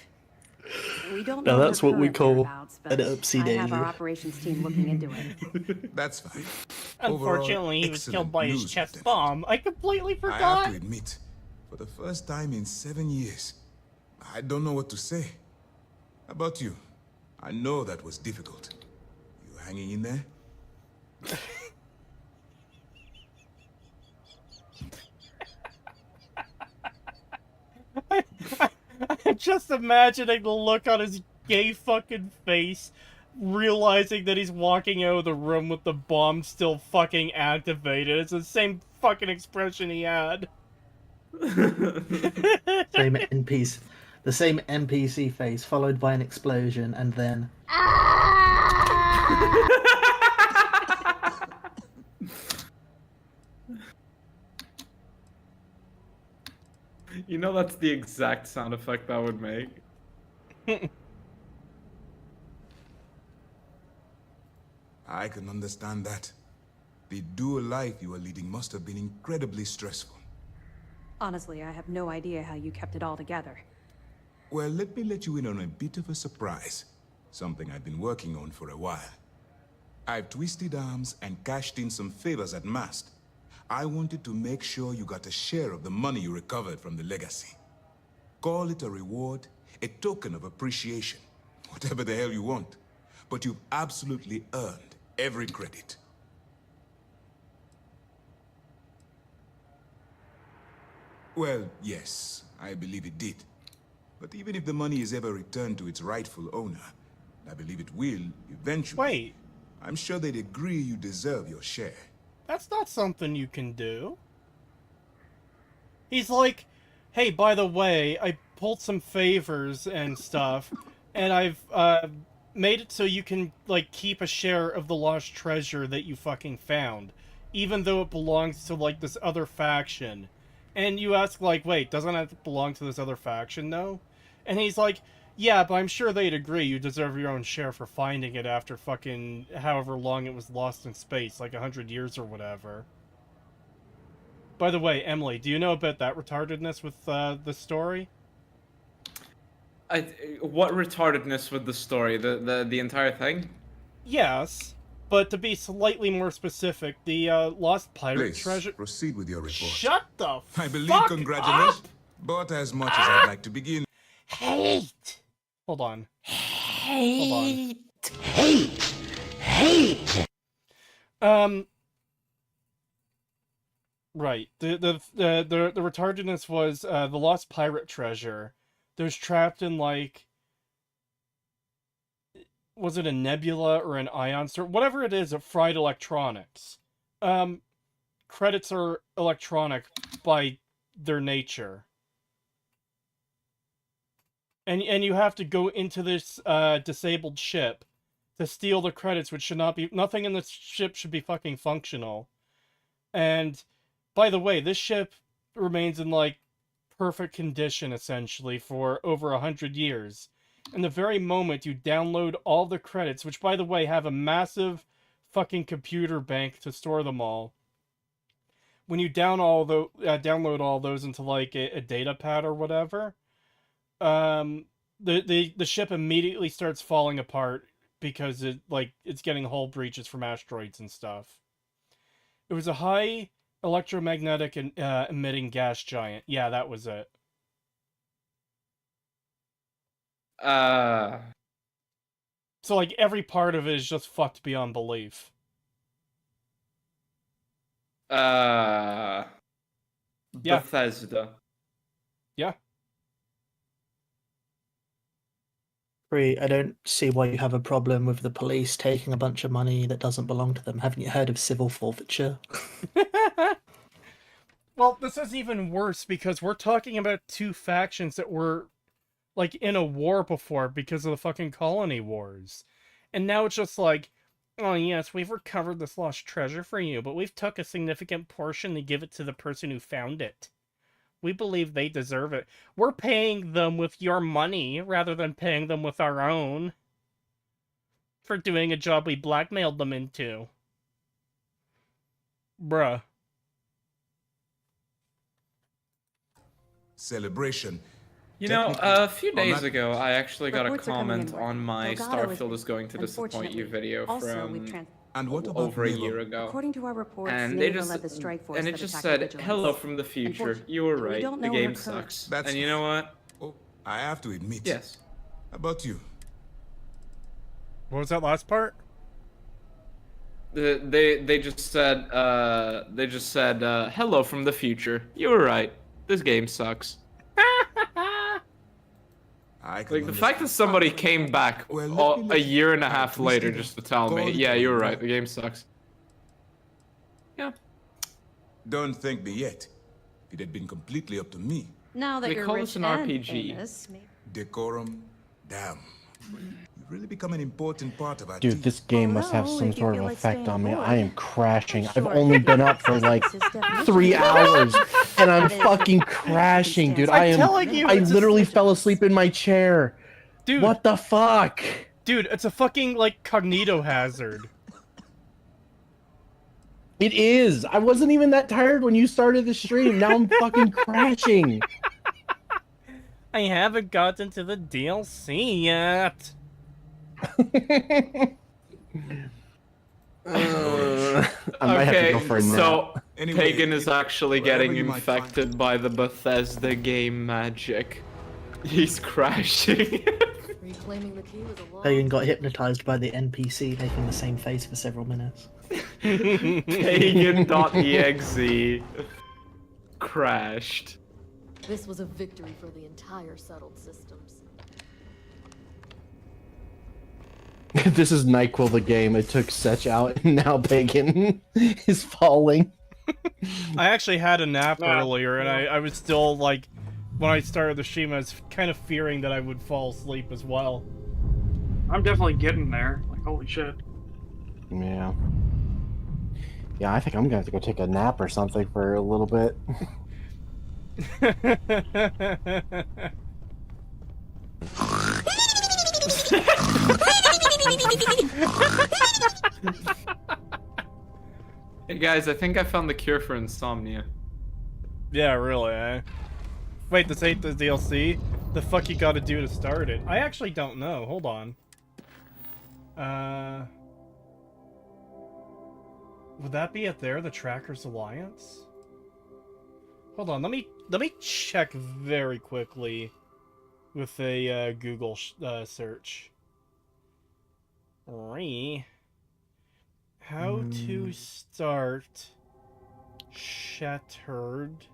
S12: We don't
S9: Now
S12: know
S9: that's
S12: her
S9: what we
S12: current
S9: call
S12: whereabouts, but
S9: an oopsie
S12: I have our
S9: daisy.
S12: operations team looking into it.
S11: That's fine.
S1: Unfortunately, he was
S11: Excellent
S1: killed by his
S11: news,
S1: chest
S11: Lieutenant.
S1: bomb. I completely
S11: I have
S1: forgot.
S11: to admit, for the first time in 7 years, I don't know what to say. How about you? I know that was difficult. You hanging in there?
S1: I'm just imagining the look on his gay fucking face, realizing that he's walking out of the room with the bomb still fucking activated. It's the same fucking expression he had.
S9: Same NPC, the same NPC face followed by an explosion and then.
S10: You know that's the exact sound effect that would make.
S11: I can understand that. The dual life you are leading must have been incredibly stressful.
S12: Honestly, I have no idea how you kept it all together.
S11: Well, let me let you in on a bit of a surprise. Something I've been working on for a while. I've twisted arms and cashed in some favors at Mast. I wanted to make sure you got a share of the money you recovered from the legacy. Call it a reward, a token of appreciation, whatever the hell you want. But you've absolutely earned every credit. Well, yes, I believe it did. But even if the money is ever returned to its rightful owner, and I believe it will eventually,
S1: Wait,
S11: I'm sure they'd agree you deserve your share.
S1: that's not something you can do. He's like, hey, by the way, I pulled some favors and stuff, and I've made it so you can, like, keep a share of the lost treasure that you fucking found, even though it belongs to, like, this other faction. And you ask, like, wait, doesn't it belong to this other faction, though? And he's like, yeah, but I'm sure they'd agree you deserve your own share for finding it after fucking however long it was lost in space, like 100 years or whatever. By the way, Emily, do you know about that retardedness with the story?
S10: What retardedness with the story? The entire thing?
S1: Yes, but to be slightly more specific, the lost pirate
S11: Please,
S1: treasure...
S11: proceed with your report.
S1: Shut the
S11: I believe
S1: fuck
S11: congratulations,
S1: up!
S11: but as much as I'd like to begin...
S1: Hate! Hold on.
S8: Hate.
S1: Hate! Right. The retardedness was the lost pirate treasure. There's trapped in, like, was it a nebula or an ion star? Whatever it is, it fried electronics. Credits are electronic by their nature. And you have to go into this disabled ship to steal the credits, which should not be... Nothing in this ship should be fucking functional. And, by the way, this ship remains in, like, perfect condition, essentially, for over 100 years. And the very moment you download all the credits, which, by the way, have a massive fucking computer bank to store them all, when you download all those into, like, a data pad or whatever, the ship immediately starts falling apart because it's getting hull breaches from asteroids and stuff. It was a high electromagnetic and emitting gas giant. Yeah, that was it. So, like, every part of it is just fucked beyond belief.
S10: Yeah. Bethesda.
S1: Yeah.
S9: I don't see why you have a problem with the police taking a bunch of money that doesn't belong to them. Haven't you heard of civil forfeiture?
S1: Well, this is even worse because we're talking about two factions that were, like, in a war before because of the fucking colony wars. And now it's just like, oh yes, we've recovered this lost treasure for you, but we've took a significant portion to give it to the person who found it. We believe they deserve it. We're paying them with your money rather than paying them with our own. For doing a job we blackmailed them into. Bruh.
S11: Celebration.
S10: You know, a few
S11: on
S10: days
S11: that-
S10: ago, I actually got a
S12: Reports are coming in
S10: comment
S12: right
S10: on
S12: now.
S10: my
S12: Delgado
S10: Starfield is going to disappoint you video
S12: Also, we've
S10: from
S11: And what about
S10: over a
S11: Milo?
S10: year ago.
S12: According to our reports,
S10: And they
S12: Neva
S10: just
S12: led the strike force
S10: and it
S12: that
S10: just
S12: attacked
S10: said,
S12: vigilance.
S10: "Hello from the future. You were
S12: we
S10: right.
S12: don't
S10: The
S12: know her
S10: game
S12: current-
S10: sucks."
S11: That's-
S10: And you know what?
S11: Oh, I have to admit.
S10: Yes.
S11: How about you?
S1: What was that last part?
S10: They just said hello from the future. You were right. This game sucks.
S11: I can
S10: Like the fact that
S11: understand.
S10: somebody came back
S11: Well, let me
S10: a year and a half later
S11: Twisted
S10: just to tell me,
S11: call it
S10: yeah,
S11: what
S10: you were
S11: you
S10: right.
S11: want.
S10: The game sucks. Yeah.
S11: Don't thank me yet. If it had been completely up to me,
S12: Now that
S10: They
S12: you're
S10: call
S12: rich
S10: this an
S12: and
S10: RPG.
S12: famous, maybe...
S11: decorum, damn. You've really become an important part of our
S3: Dude,
S11: team.
S3: this game must have
S12: Although,
S3: some
S12: if you
S3: sort
S12: feel
S3: of
S12: like
S3: effect
S12: staying
S3: on me.
S12: bored,
S3: I am crashing. I've
S12: sure.
S3: only been up for like
S12: This is definition
S3: 3
S12: of
S3: hours, and I'm
S12: That is-
S3: fucking crashing, dude.
S1: I'm telling you,
S3: I
S1: it's just-
S3: literally fell asleep in my chair.
S1: Dude,
S3: What the fuck?
S1: dude, it's a fucking, like, cognito hazard.
S3: It is. I wasn't even that tired when you started the stream. Now I'm fucking crashing.
S1: I haven't gotten to the DLC yet.
S3: I might have to go for a nap.
S10: So
S11: Anyway,
S10: Pagan is actually
S11: wherever
S10: getting
S11: you might find-
S10: infected by the Bethesda game magic. He's crashing.
S5: Reclaiming the key was a long...
S9: Pagan got hypnotized by the NPC making the same face for several minutes.
S10: Pagan.exe crashed.
S5: This was a victory for the entire settled systems.
S3: This is NyQuil the game. It took Setch out, and now Pagan is falling.
S1: I actually had a nap earlier, and I was still, like, when I started the stream, I was kind of fearing that I would fall asleep as well.
S2: I'm definitely getting there. Like, holy shit.
S3: Yeah. Yeah, I think I'm gonna have to go take a nap or something for a little bit.
S10: Hey guys, I think I found the cure for insomnia.
S1: Yeah, really, eh? Wait, this ain't the DLC? The fuck you gotta do to start it? I actually don't know. Hold on. Would that be it there, the Trackers Alliance? Hold on, let me check very quickly with a Google search. How to start Shattered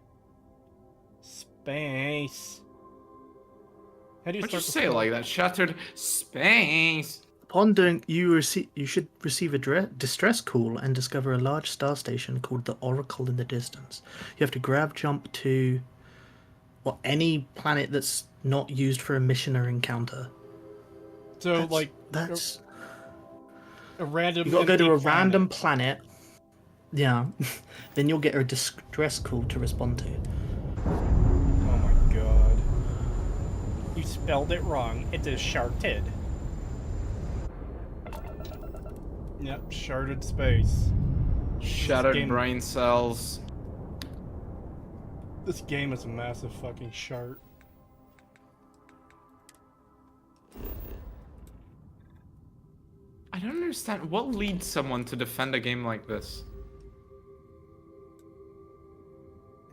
S1: Space. How do you
S10: Why'd you
S1: start the
S10: say it like that? Shattered space.
S9: Upon doing, you should receive a distress call and discover a large star station called the Oracle in the distance. You have to grab jump to any planet that's not used for a mission or encounter.
S1: So
S9: that's
S1: a random.
S9: You gotta go to a
S1: planet.
S9: random planet. Yeah, then you'll get a distress call to respond to.
S1: Oh my god! You spelled it wrong. It is Sharted. Yep, Sharted Space.
S10: Shattered brain cells.
S1: This game is a massive fucking shart.
S10: I don't understand. What leads someone to defend a game like this?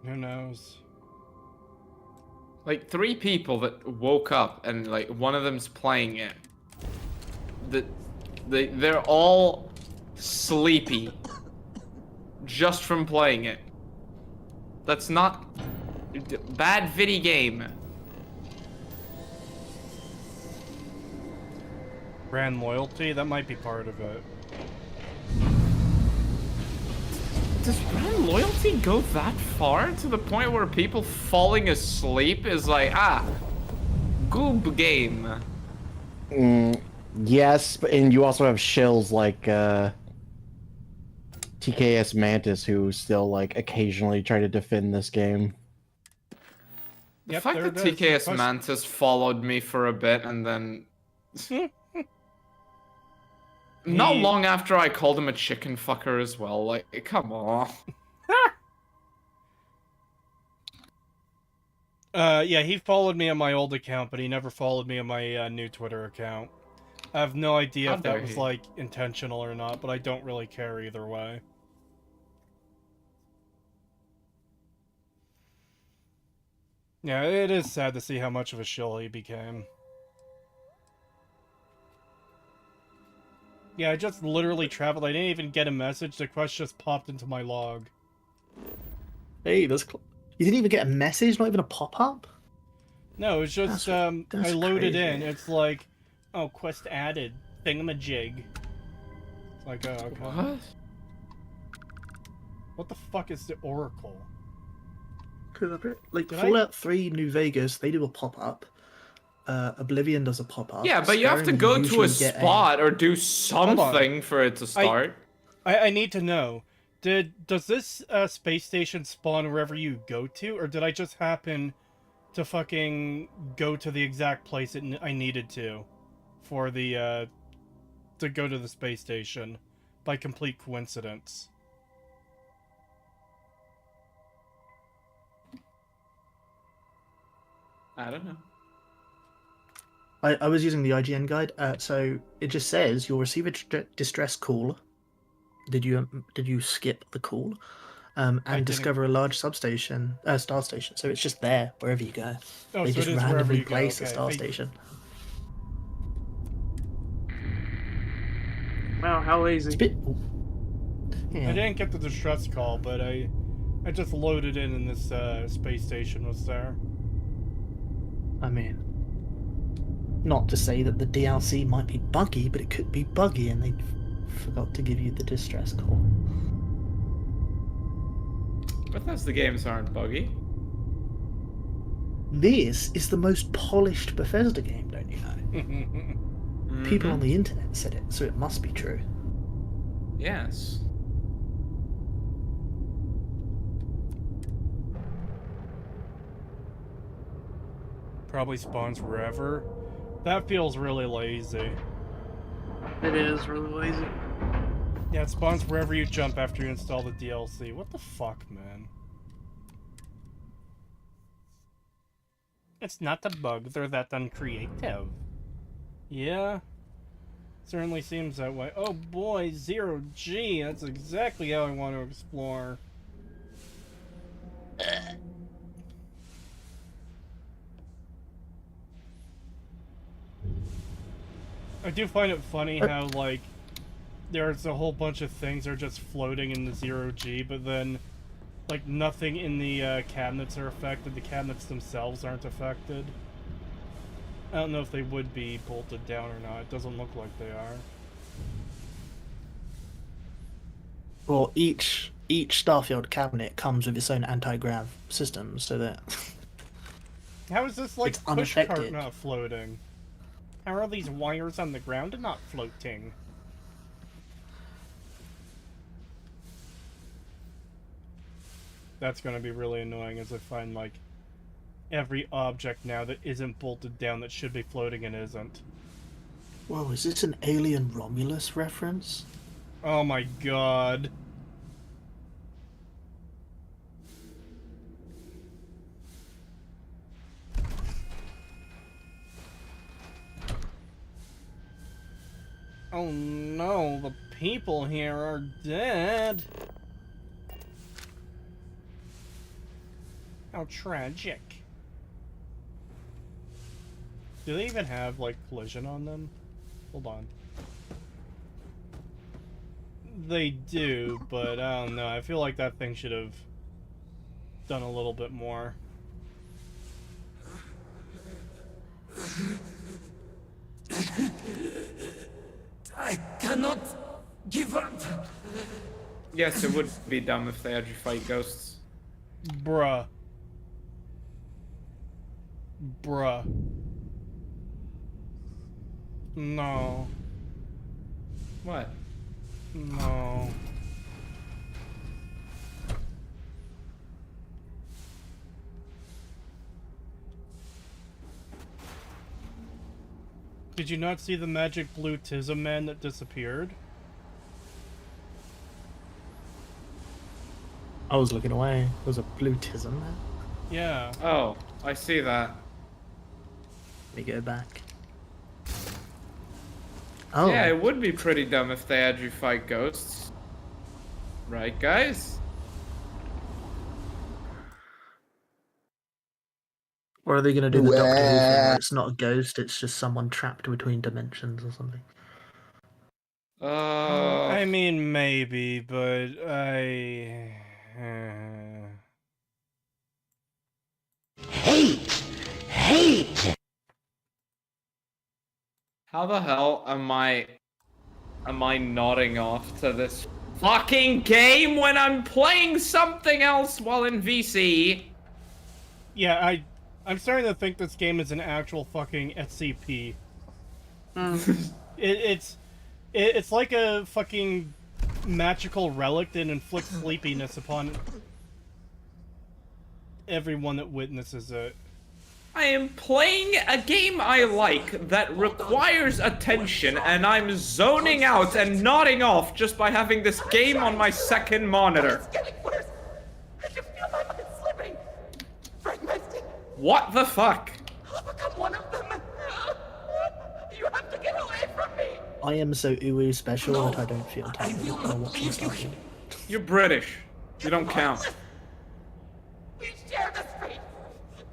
S1: Who knows?
S10: Like 3 people that woke up and like one of them's playing it. They're all sleepy just from playing it. That's not bad video game.
S1: Brand loyalty? That might be part of it.
S10: Does brand loyalty go that far to the point where people falling asleep is like, goob game?
S3: Yes, and you also have shills like TKS Mantis who still like occasionally try to defend this game.
S10: The fact that TKS Mantis followed me for a bit and then not long after I called him a chicken fucker as well, like, come on.
S1: Yeah, he followed me on my old account, but he never followed me on my new Twitter account. I have no idea if that was, like, intentional or not, but I don't really care either way. Yeah, it is sad to see how much of a shill he became. Yeah, I just literally traveled. I didn't even get a message. The quest just popped into my log.
S9: Hey, you didn't even get a message? Not even a pop-up?
S1: No, it's just, I loaded in. It's like, oh, quest added. Thingamajig. It's like, oh, okay.
S10: What?
S1: What the fuck is the Oracle?
S9: Like, Fallout 3 New Vegas, they do a pop-up. Oblivion does a pop-up.
S10: Yeah, but you have to go to a spot or do something for it to start.
S1: I need to know. Does this space station spawn wherever you go to, or did I just happen to fucking go to the exact place I needed to for the to go to the space station by complete coincidence?
S10: I don't know.
S9: I was using the IGN guide, so it just says you'll receive a distress call. Did you skip the call? And discover a large star station. So it's just there wherever you go.
S1: Oh,
S9: they
S1: so
S9: just
S1: it is
S9: randomly
S1: you go.
S9: place
S1: Okay.
S9: a star station.
S2: Wow, how lazy.
S9: It's a bit...
S1: I didn't get the distress call, but I just loaded in and this space station was there.
S9: I mean, not to say that the DLC might be buggy, but it could be buggy and they forgot to give you the distress call.
S10: Bethesda games aren't buggy.
S9: This is the most polished Bethesda game, don't you know? People on the internet said it, so it must be true.
S10: Yes.
S1: Probably spawns wherever. That feels really lazy.
S2: It is really lazy.
S1: Yeah, it spawns wherever you jump after you install the DLC. What the fuck, man? It's not a bug, they're that uncreative. Yeah. Certainly seems that way. Oh boy, 0G, that's exactly how I want to explore. I do find it funny how, like, there's a whole bunch of things that are just floating in the 0G, but then, like, nothing in the cabinets are affected. The cabinets themselves aren't affected. I don't know if they would be bolted down or not. It doesn't look like they are.
S9: Well, each Starfield cabinet comes with its own anti-grav system, so that
S1: How is this, like,
S9: it's
S1: push cart
S9: unaffected.
S1: not floating? How are these wires on the ground not floating? That's gonna be really annoying as I find, like, every object now that isn't bolted down that should be floating and isn't.
S9: Whoa, is this an Alien Romulus reference?
S1: Oh my god. Oh no, the people here are dead. How tragic. Do they even have, like, collision on them? Hold on. They do, but I don't know. I feel like that thing should have done a little bit more.
S4: I cannot give up.
S10: Yes, it would be dumb if they had you fight ghosts.
S1: Bruh. Bruh. No.
S10: What?
S1: No. Did you not see the magic blue Tism man that disappeared?
S9: I was looking away. There was a blue tism there.
S1: Yeah.
S10: Oh, I see that.
S9: Let me go back. Oh.
S10: Yeah, it would be pretty dumb if they had you fight ghosts. Right, guys?
S9: Or are they going to do the Doctor Who thing where it's not a ghost, it's just someone trapped between dimensions or something?
S1: I mean, maybe, but
S4: Hate!
S10: How the hell am I nodding off to this fucking game when I'm playing something else while in VC?
S1: Yeah, I'm starting to think this game is an actual fucking SCP. It's like a fucking magical relic that inflicts sleepiness upon everyone that witnesses it.
S10: I am playing a game I like that requires attention, and I'm zoning out and nodding off just by having this game on my second monitor.
S4: It's getting worse. I can feel my mind slipping. Fragmenting.
S10: What the fuck?
S4: I'll become one of them. You have to get away from me.
S9: I am so uwu special that I don't feel tired while watching Starfield.
S10: You're British. You don't count.
S4: We share this fate.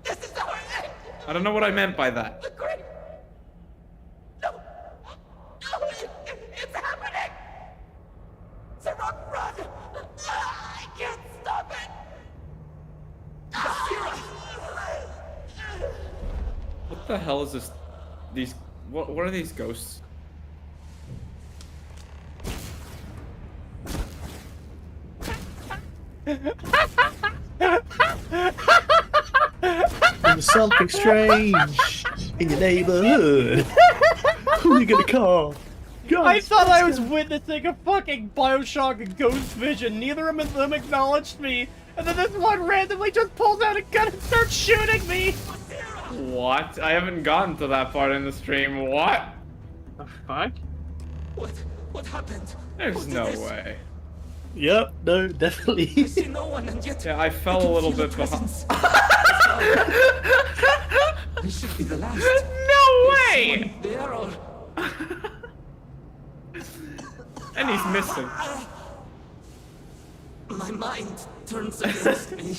S4: This is our end.
S10: I don't know what I meant by that.
S4: The great. No. No, it's happening. Sarok, run. I can't stop it.
S10: What the hell is this? What are these ghosts?
S9: There's something strange in your neighborhood. you get a car. Guys,
S1: I thought
S9: let's
S1: I was
S9: go.
S1: witnessing a fucking Bioshock ghost vision. Neither of them acknowledged me. And then this one randomly just pulls out a gun and starts shooting me.
S10: What? I haven't gotten to that part in the stream. What?
S2: The fuck?
S4: What happened?
S10: There's no way.
S9: Yep, no, definitely.
S4: I see no one, and yet
S10: Yeah, I fell a little bit behind.
S4: presence. This should be the last.
S10: No way!
S4: There or
S10: And he's missing.
S4: my mind turns against me.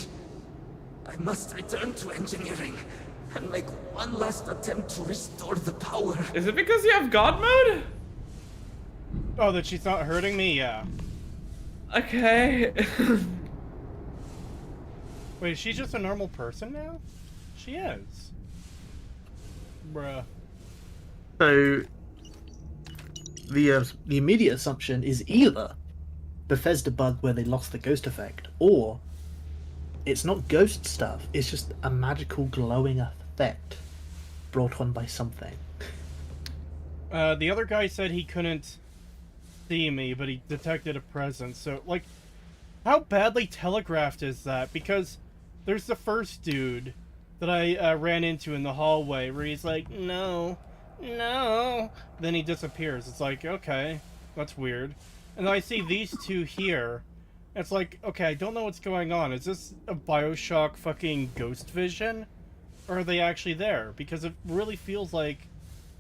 S4: I must return to engineering and make one last attempt to restore the power.
S10: Is it because you have God mode?
S1: Oh, that she's not hurting me? Yeah.
S10: Okay.
S1: Wait, is she just a normal person now? She is. Bruh.
S9: So the immediate assumption is either Bethesda bug where they lost the ghost effect, or it's not ghost stuff. It's just a magical glowing effect brought on by something.
S1: The other guy said he couldn't see me, but he detected a presence. So, like, how badly telegraphed is that? Because there's the first dude that I ran into in the hallway where he's like, no, no. Then he disappears. It's like, okay, that's weird. And then I see these two here. It's like, okay, I don't know what's going on. Is this a Bioshock fucking ghost vision? Or are they actually there? Because it really feels like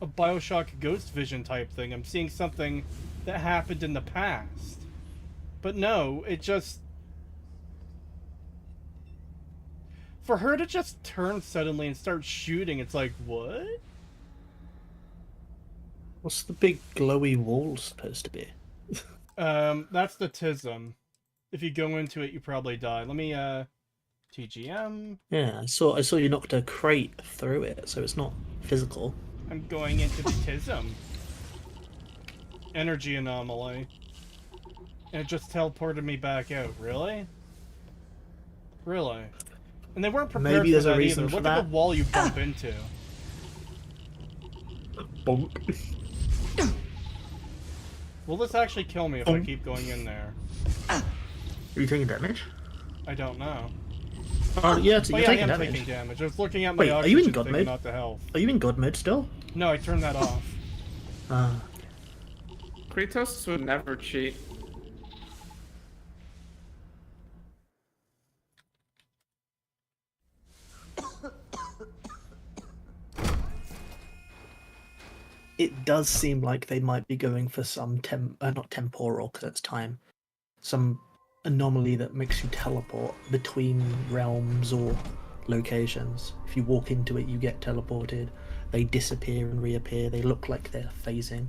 S1: a Bioshock ghost vision type thing. I'm seeing something that happened in the past. But no, it just... For her to just turn suddenly and start shooting, it's like, what?
S9: What's the big glowy wall supposed to be?
S1: That's the TISM. If you go into it, you probably die. Let me, TGM.
S9: Yeah, I saw you knocked a crate through it, so it's not physical.
S1: I'm going into the TISM. Energy anomaly. And it just teleported me back out. Really? Really? And they weren't prepared
S9: Maybe
S1: for
S9: there's a
S1: that
S9: reason
S1: either.
S9: for
S1: Look
S9: that.
S1: at the wall you bump into.
S9: Bonk.
S1: Will this actually kill me if I keep going in there?
S9: Are you taking damage?
S1: I don't know.
S9: Yeah,
S1: But
S9: you're
S1: yeah, I
S9: taking
S1: am
S9: damage.
S1: taking damage. I was looking at my
S9: Wait, are
S1: oxygen
S9: you in God
S1: thing,
S9: mode?
S1: not the health.
S9: Are you in God mode still?
S1: No, I turned that off.
S10: Kratos would never cheat.
S9: It does seem like they might be going for some not temporal, because it's time. Some anomaly that makes you teleport between realms or locations. If you walk into it, you get teleported. They disappear and reappear. They look like they're phasing.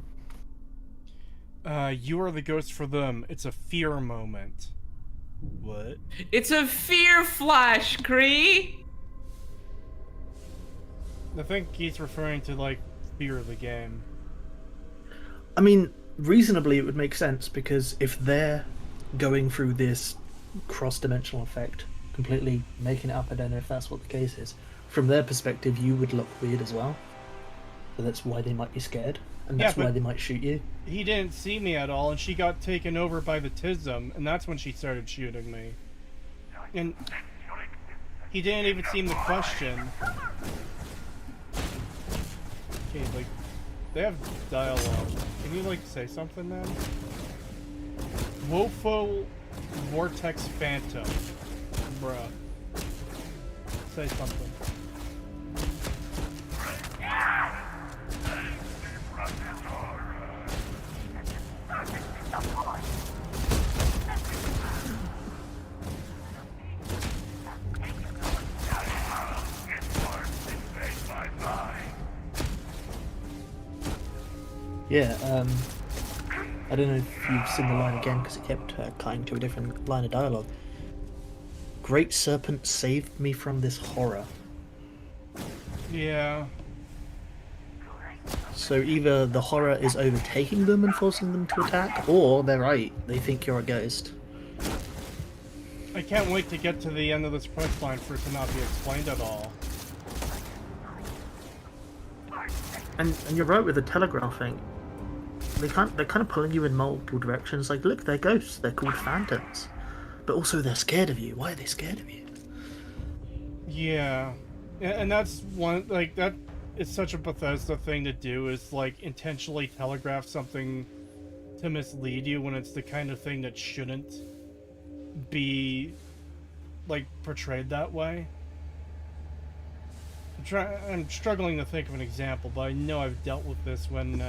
S1: You are the ghost for them. It's a fear moment. What?
S10: It's a fear flash, Kree!
S1: I think he's referring to, like, fear of the game.
S9: I mean, reasonably it would make sense, because if they're going through this cross-dimensional effect, completely making it up, I don't know if that's what the case is, from their perspective you would look weird as well. So that's why they might be scared, and that's why they might shoot you.
S1: He didn't see me at all, and she got taken over by the TISM, and that's when she started shooting me. And he didn't even seem to question. Okay, like, they have dialogue. Can you, like, say something, man? Woeful Vortex Phantom. Bruh. Say something.
S9: Yeah, I don't know if you've seen the line again, because it kept cutting to a different line of dialogue. Great Serpent saved me from this horror.
S1: Yeah.
S9: So either the horror is overtaking them and forcing them to attack, or they're right, they think you're a ghost.
S1: I can't wait to get to the end of this questline for it to not be explained at all.
S9: And you're right with the telegraph thing. They're kind of pulling you in multiple directions. Like, look, they're ghosts. They're called phantoms, but also they're scared of you. Why are they scared of you?
S1: Yeah, and that's one like that. It's such a Bethesda thing to do, is like intentionally telegraph something to mislead you when it's the kind of thing that shouldn't be like portrayed that way. I'm struggling to think of an example, but I know I've dealt with this when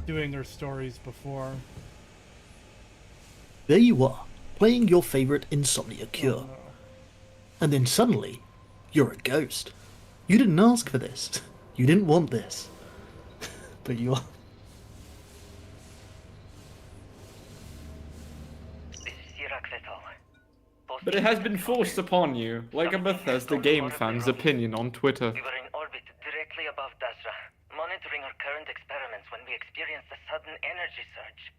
S1: doing their stories before.
S9: There you are, playing your favorite insomnia cure.
S1: Oh, no.
S9: And then suddenly, you're a ghost. You didn't ask for this. You didn't want this. But you are.
S10: But it has been forced upon you, like a Bethesda game fan's opinion on Twitter.
S4: We were in orbit directly above Dasra, monitoring our current experiments when we experienced a sudden energy surge.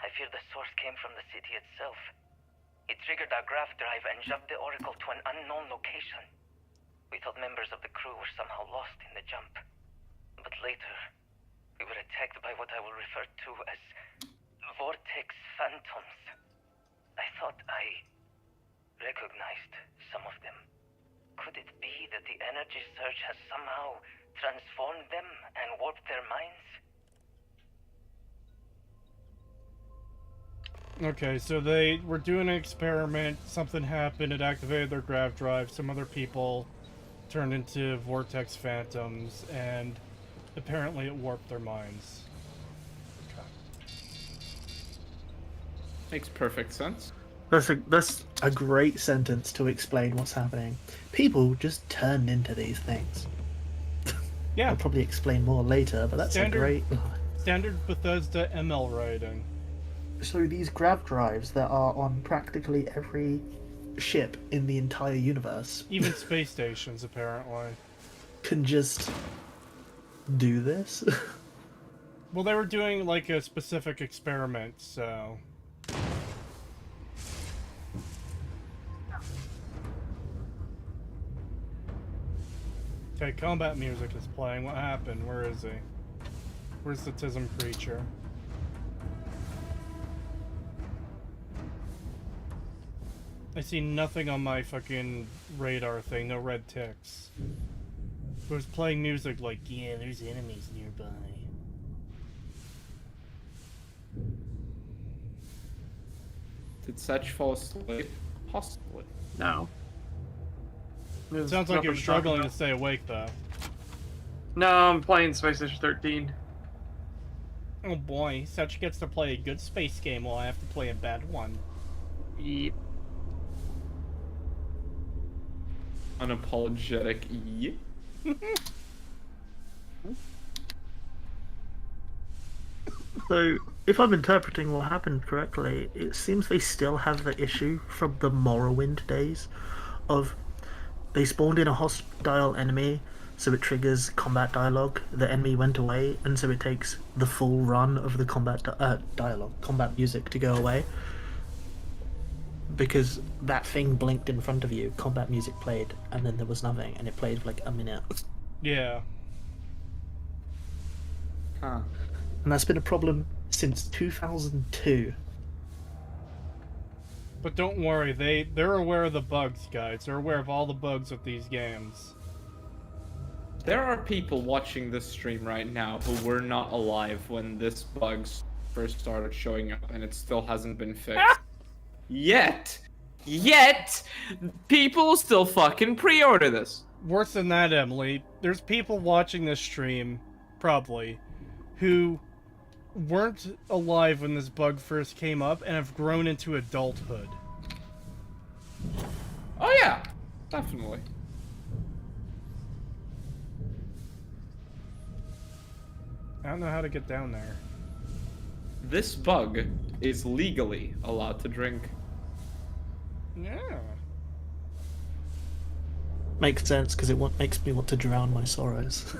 S4: I fear the source came from the city itself. It triggered our grav drive and jumped the Oracle to an unknown location. We thought members of the crew were somehow lost in the jump. But later, we were attacked by what I will refer to as vortex phantoms. I thought I recognized some of them. Could it be that the energy surge has somehow transformed them and warped their minds?
S1: Okay, so they were doing an experiment, something happened, it activated their grav drive, some other people turned into vortex phantoms, and apparently it warped their minds. Okay.
S10: Makes perfect sense.
S9: That's a great sentence to explain what's happening. People just turned into these things.
S1: Yeah.
S9: I'll probably explain more later, but that's a great...
S1: Standard Bethesda ML writing.
S9: So these grav drives that are on practically every ship in the entire universe...
S1: Even space stations, apparently.
S9: ...can just do this?
S1: Well, they were doing, like, a specific experiment, so... Okay, combat music is playing. What happened? Where is he? Where's the Tism creature? I see nothing on my fucking radar thing. No red ticks. It was playing music like, yeah, there's enemies nearby.
S10: Did Setch fall asleep? Possibly.
S2: No.
S1: It sounds like you're struggling to stay awake, though.
S2: No, I'm playing Space Station 13.
S1: Oh boy, Setch gets to play a good space game while I have to play a bad one.
S2: Yep.
S10: Unapologetic yep.
S9: So, if I'm interpreting what happened correctly, it seems they still have the issue from the Morrowind days of they spawned in a hostile enemy, so it triggers combat dialogue. The enemy went away, and so it takes the full run of the combat combat music to go away. Because that thing blinked in front of you, combat music played, and then there was nothing, and it played for like a minute.
S1: Yeah.
S10: Huh.
S9: And that's been a problem since 2002.
S1: But don't worry, they're aware of the bugs, guys. They're aware of all the bugs with these games.
S10: There are people watching this stream right now who were not alive when this bug first started showing up, and it still hasn't been fixed. Yet, people still fucking pre-order this.
S1: Worse than that, Emily, there's people watching this stream, probably, who weren't alive when this bug first came up and have grown into adulthood.
S10: Oh yeah, definitely.
S1: I don't know how to get down there.
S10: This bug is legally allowed to drink.
S1: Yeah.
S9: Makes sense, because it makes me want to drown my sorrows.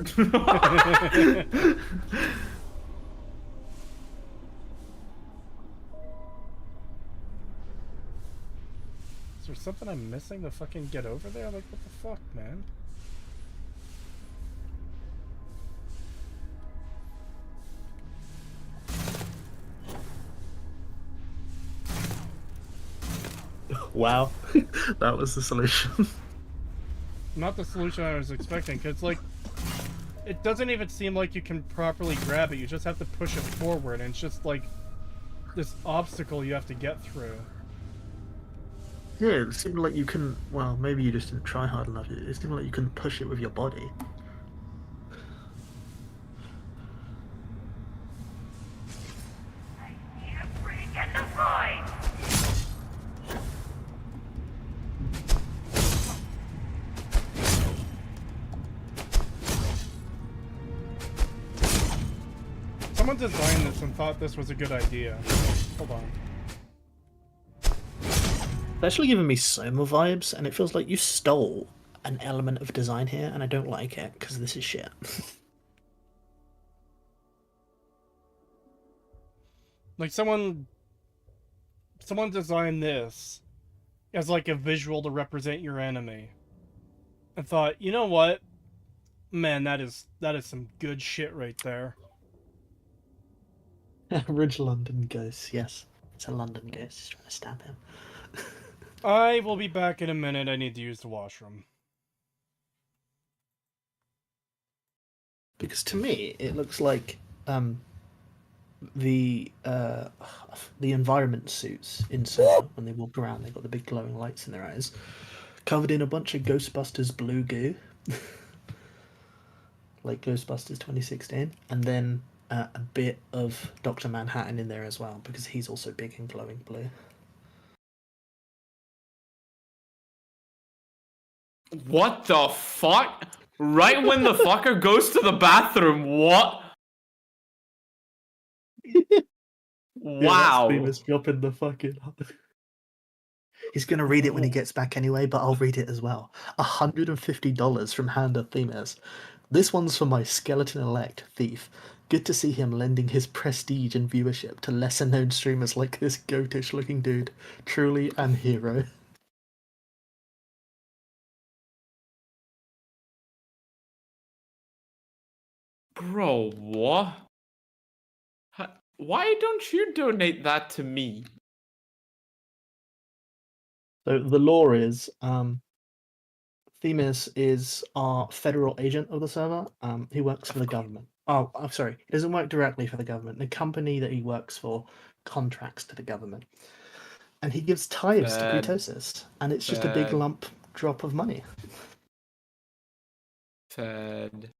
S1: Is there something I'm missing to fucking get over there? Like, what the fuck, man?
S9: Wow, that was the solution.
S1: Not the solution I was expecting, because, like, it doesn't even seem like you can properly grab it. You just have to push it forward, and it's just, like, this obstacle you have to get through.
S9: Yeah, it seemed like you couldn't. Well, maybe you just didn't try hard enough. It seemed like you couldn't push it with your body.
S1: Someone designed this and thought this was a good idea. Hold on.
S9: It's actually giving me Soma vibes, and it feels like you stole an element of design here, and I don't like it because this is shit.
S1: Like, someone designed this as, like, a visual to represent your enemy. And thought, you know what? Man, that is some good shit right there.
S9: Ridge London ghost, yes. It's a London ghost. He's trying to stab him.
S1: I will be back in a minute. I need to use the washroom.
S9: Because to me, it looks like the environment suits in Soma when they walk around. They've got the big glowing lights in their eyes, covered in a bunch of Ghostbusters blue goo, like Ghostbusters 2016, and then a bit of Dr. Manhattan in there as well, because he's also big and glowing blue.
S10: What the fuck? Right when the fucker goes to the bathroom, what? Wow.
S9: Themis dropping the fucking. He's gonna read it when he gets back anyway, but I'll read it as well. $150 from Hand of Themis. This one's for my skeleton elect thief. Good to see him lending his prestige and viewership to lesser known streamers like this goatish looking dude. Truly an hero.
S10: Bro, what? Why don't you donate that to me?
S9: So the lore is, Themis is our federal agent of the server. He works for the government. Oh, I'm sorry. He doesn't work directly for the government. The company that he works for contracts to the government. And he gives tithes to Kurtosis. And it's just a big lump drop of money.
S10: Fed.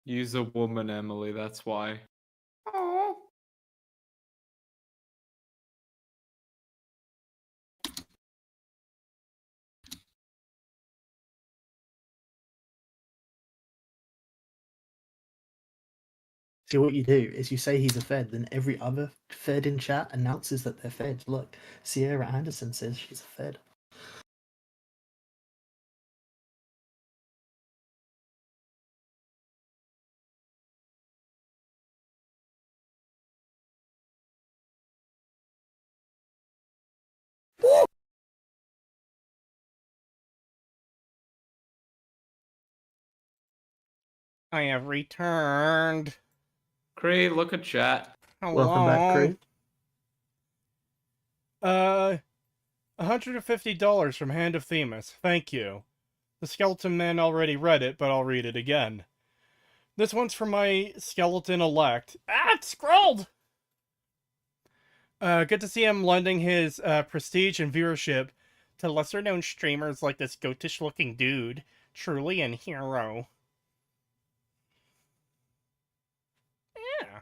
S10: Use a woman, Emily, that's why. Oh.
S9: See, what you do is you say he's a Fed, then every other Fed in chat announces that they're Feds. Look, Sierra Anderson says she's a Fed.
S1: I have returned.
S10: Cree, look at chat.
S1: Hello.
S9: Welcome back, Cree.
S1: $150 from Hand of Themis. Thank you. The Skeleton Man already read it, but I'll read it again. This one's for my skeleton elect. Ah, it's scrolled! Good to see him lending his prestige and viewership to lesser-known streamers like this goatish-looking dude. Truly an hero. Yeah.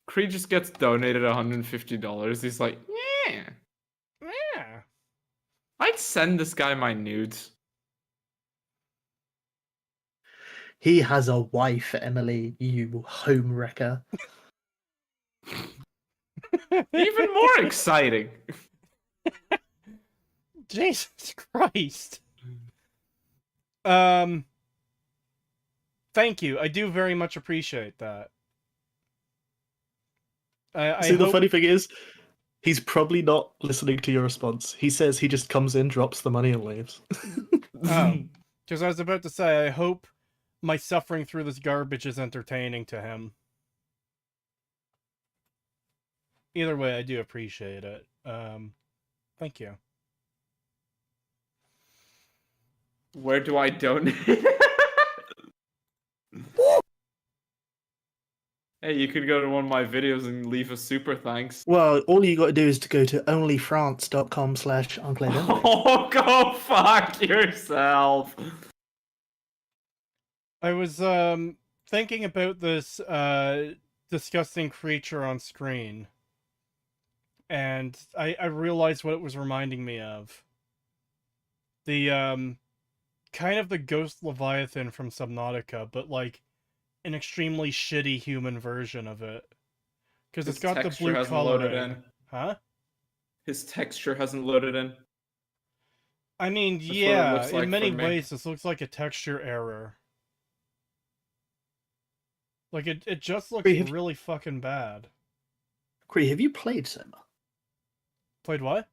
S10: Cree just gets donated $150. He's like, yeah.
S1: Yeah.
S10: I'd send this guy my nudes.
S9: He has a wife, Emily, you home wrecker.
S10: Even more exciting.
S1: Jesus Christ. Thank you. I do very much appreciate that.
S9: The funny thing is, he's probably not listening to your response. He says he just comes in, drops the money, and leaves.
S1: Because I was about to say, I hope my suffering through this garbage is entertaining to him. Either way, I do appreciate it. Thank you.
S10: Where do I donate? Hey, you could go to one of my videos and leave a super thanks.
S9: Well, all you got to do is to go to onlyfrance.com/enclave.
S10: Oh, go fuck yourself.
S1: I was thinking about this disgusting creature on screen, and I realized what it was reminding me of. The kind of the ghost Leviathan from Subnautica, but like an extremely shitty human version of it. Because it's got the blue coloring. Huh?
S10: His texture hasn't loaded in.
S1: I mean,
S10: That's what it
S1: yeah,
S10: looks like
S1: in many
S10: for me.
S1: ways this looks like a texture error. Like, it just looks really fucking bad.
S9: Cree, have you played Soma?
S1: Played what?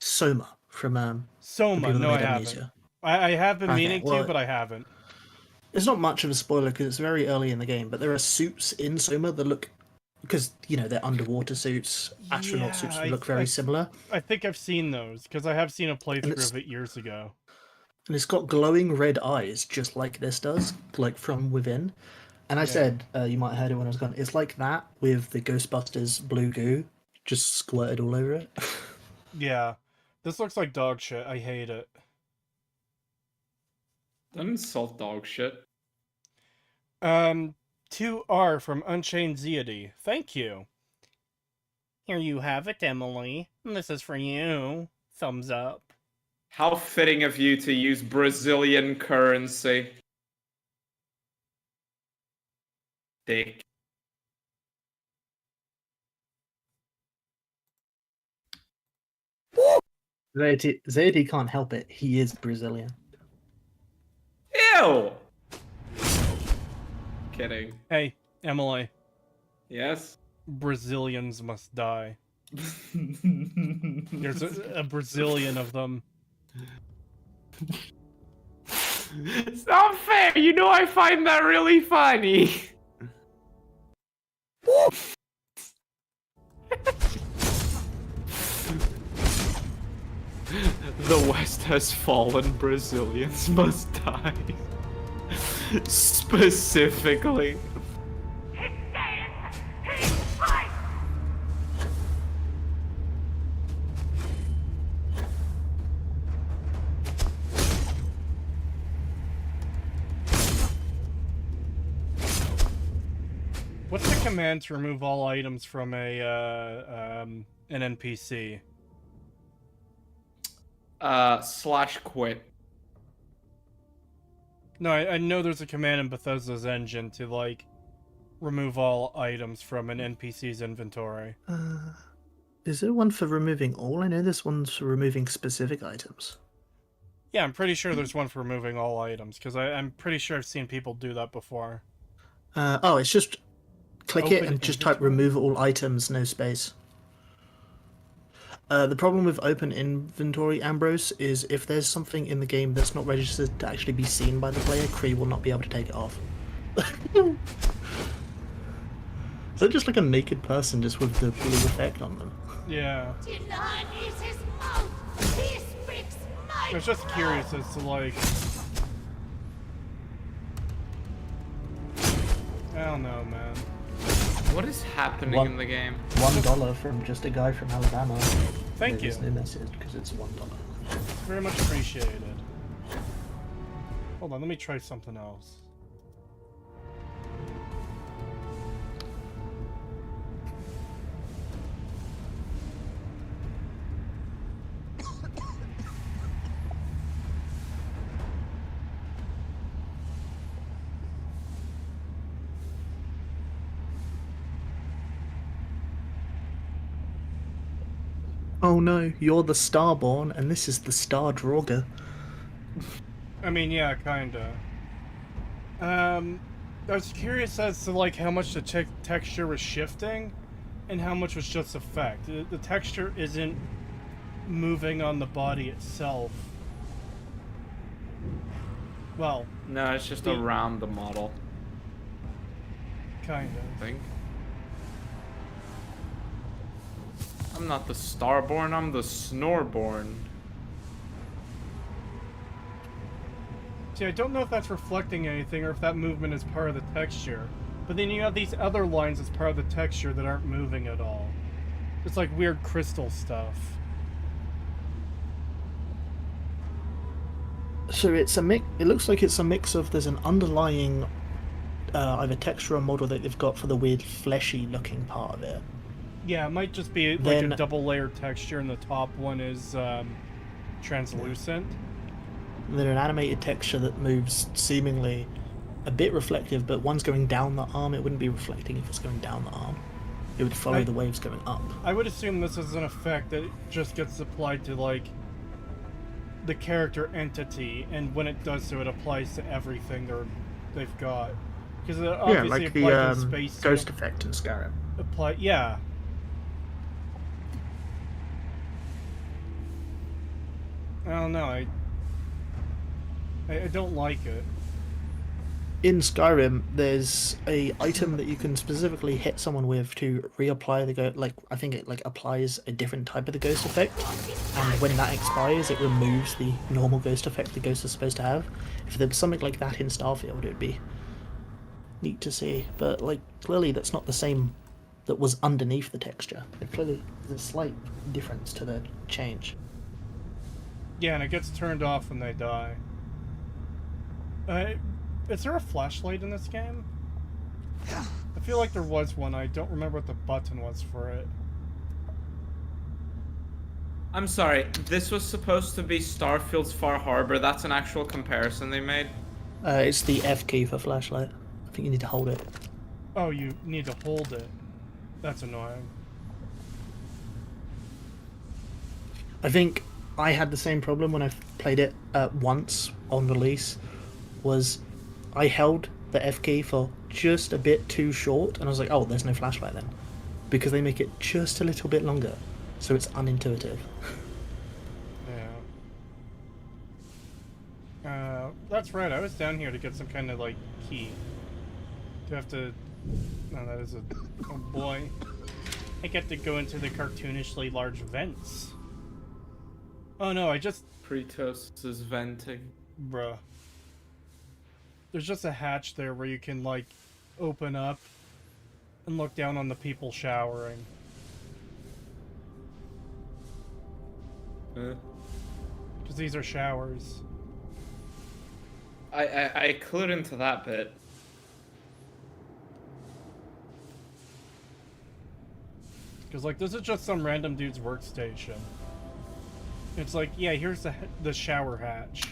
S9: Soma from
S1: Soma, no I haven't.
S9: Amnesia.
S1: I have been
S9: Okay,
S1: meaning
S9: well,
S1: to, but I haven't.
S9: It's not much of a spoiler because it's very early in the game, but there are suits in Soma that look, because, you know, they're underwater suits, astronaut suits that look very similar.
S1: I think I've seen those, because I have seen a playthrough of it years ago.
S9: And it's got glowing red eyes, just like this does, like from within. And I said, you might have heard it when I was gone, it's like that with the Ghostbusters blue goo, just squirted all over it.
S1: Yeah. This looks like dog shit. I hate it.
S10: Don't insult dog shit.
S1: 2R from Unchained Deity. Thank you. Here you have it, Emily. This is for you. Thumbs up.
S10: How fitting of you to use Brazilian currency. Dick.
S9: Zaidi can't help it. He is Brazilian.
S10: Ew! Kidding.
S1: Hey, Emily.
S10: Yes?
S1: Brazilians must die. There's a Brazilian of them.
S8: It's not fair. You know I find that really funny.
S10: The West has fallen. Brazilians must die. Specifically.
S1: What's the command to remove all items from a an NPC?
S10: /quit.
S1: No, I know there's a command in Bethesda's engine to, like, remove all items from an NPC's inventory.
S9: Is there one for removing all? I know this one's for removing specific items.
S1: Yeah, I'm pretty sure there's one for removing all items, because I'm pretty sure I've seen people do that before.
S9: Oh, it's just click it
S1: Open
S9: and just type remove all items, no space. The problem with open inventory, Ambrose, is if there's something in the game that's not registered to actually be seen by the player, Kree will not be able to take it off. Is that just like a naked person just with the blue effect on them?
S1: Yeah. I was just curious as to, like... I don't know, man.
S10: What is happening in the game?
S9: $1 from just a guy from Alabama.
S1: Thank you.
S9: There's no message because it's $1.
S1: Very much appreciated. Hold on, let me try something else.
S9: Oh no, you're the Starborn, and this is the Star Draugr.
S1: I mean, yeah, kinda. I was curious as to, like, how much the texture was shifting, and how much was just effect. The texture isn't moving on the body itself. Well,
S10: No, it's just around the model.
S1: kind of.
S10: I think. I'm not the Starborn, I'm the Snoreborn.
S1: See, I don't know if that's reflecting anything or if that movement is part of the texture. But then you have these other lines as part of the texture that aren't moving at all. It's like weird crystal stuff.
S9: So it's a mix. It looks like it's a mix of there's an underlying either texture or model that they've got for the weird fleshy looking part of it.
S1: Yeah, it might just be like
S9: Then-
S1: a double layer texture and the top one is translucent.
S9: And then an animated texture that moves seemingly a bit reflective, but one's going down the arm. It wouldn't be reflecting if it's going down the arm. It would follow the waves going up.
S1: I would assume this is an effect that just gets applied to like the character entity, and when it does so, it applies to everything they've got. Because it obviously
S9: like
S1: applied to
S9: the
S1: the space
S9: ghost effect in Skyrim.
S1: Yeah. I don't know. I don't like it.
S9: In Skyrim, there's a item that you can specifically hit someone with to reapply the ghost. Like I think it like applies a different type of the ghost effect, and when that expires, it removes the normal ghost effect the ghost is supposed to have. If there was something like that in Starfield, it would be neat to see. But like clearly, that's not the same that was underneath the texture. Clearly, there's a slight difference to the change.
S1: Yeah, and it gets turned off when they die. Is there a flashlight in this game? I feel like there was one. I don't remember what the button was for it.
S10: I'm sorry, this was supposed to be Starfield's Far Harbor. That's an actual comparison they made.
S9: It's the F key for flashlight. I think you need to hold it.
S1: Oh, you need to hold it. That's annoying.
S9: I think I had the same problem when I played it once on release. Was I held the F key for just a bit too short, and I was like, oh, there's no flashlight then. Because they make it just a little bit longer, so it's unintuitive.
S1: Yeah. That's right, I was down here to get some kind of, like, key. Do I have to... No, that is a... Oh boy. I get to go into the cartoonishly large vents. Oh no, I just...
S10: Pretos is venting.
S1: Bruh. There's just a hatch there where you can, like, open up and look down on the people showering. Because these are showers.
S10: I clued into that bit.
S1: Because, like, this is just some random dude's workstation. It's like, yeah, here's the shower hatch.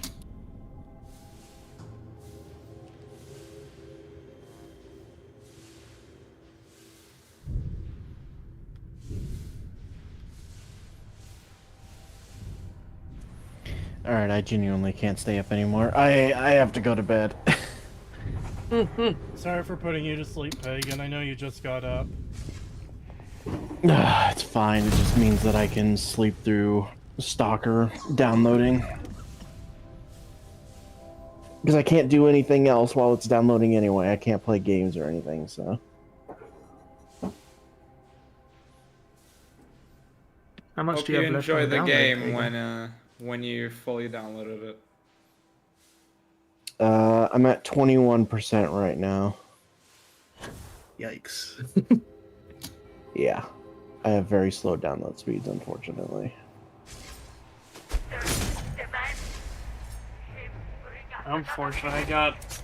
S3: Alright, I genuinely can't stay up anymore. I have to go to bed.
S1: Sorry for putting you to sleep, Pagan. I know you just got up.
S3: It's fine. It just means that I can sleep through Stalker downloading. Because I can't do anything else while it's downloading anyway. I can't play games or anything, so...
S9: How much
S10: Hope
S9: do you have left
S10: enjoy
S9: on
S10: the
S9: download,
S10: game
S9: Pagan?
S10: when you fully downloaded it.
S3: I'm at 21% right now.
S9: Yikes.
S3: Yeah. I have very slow download speeds, unfortunately.
S2: Unfortunately, I got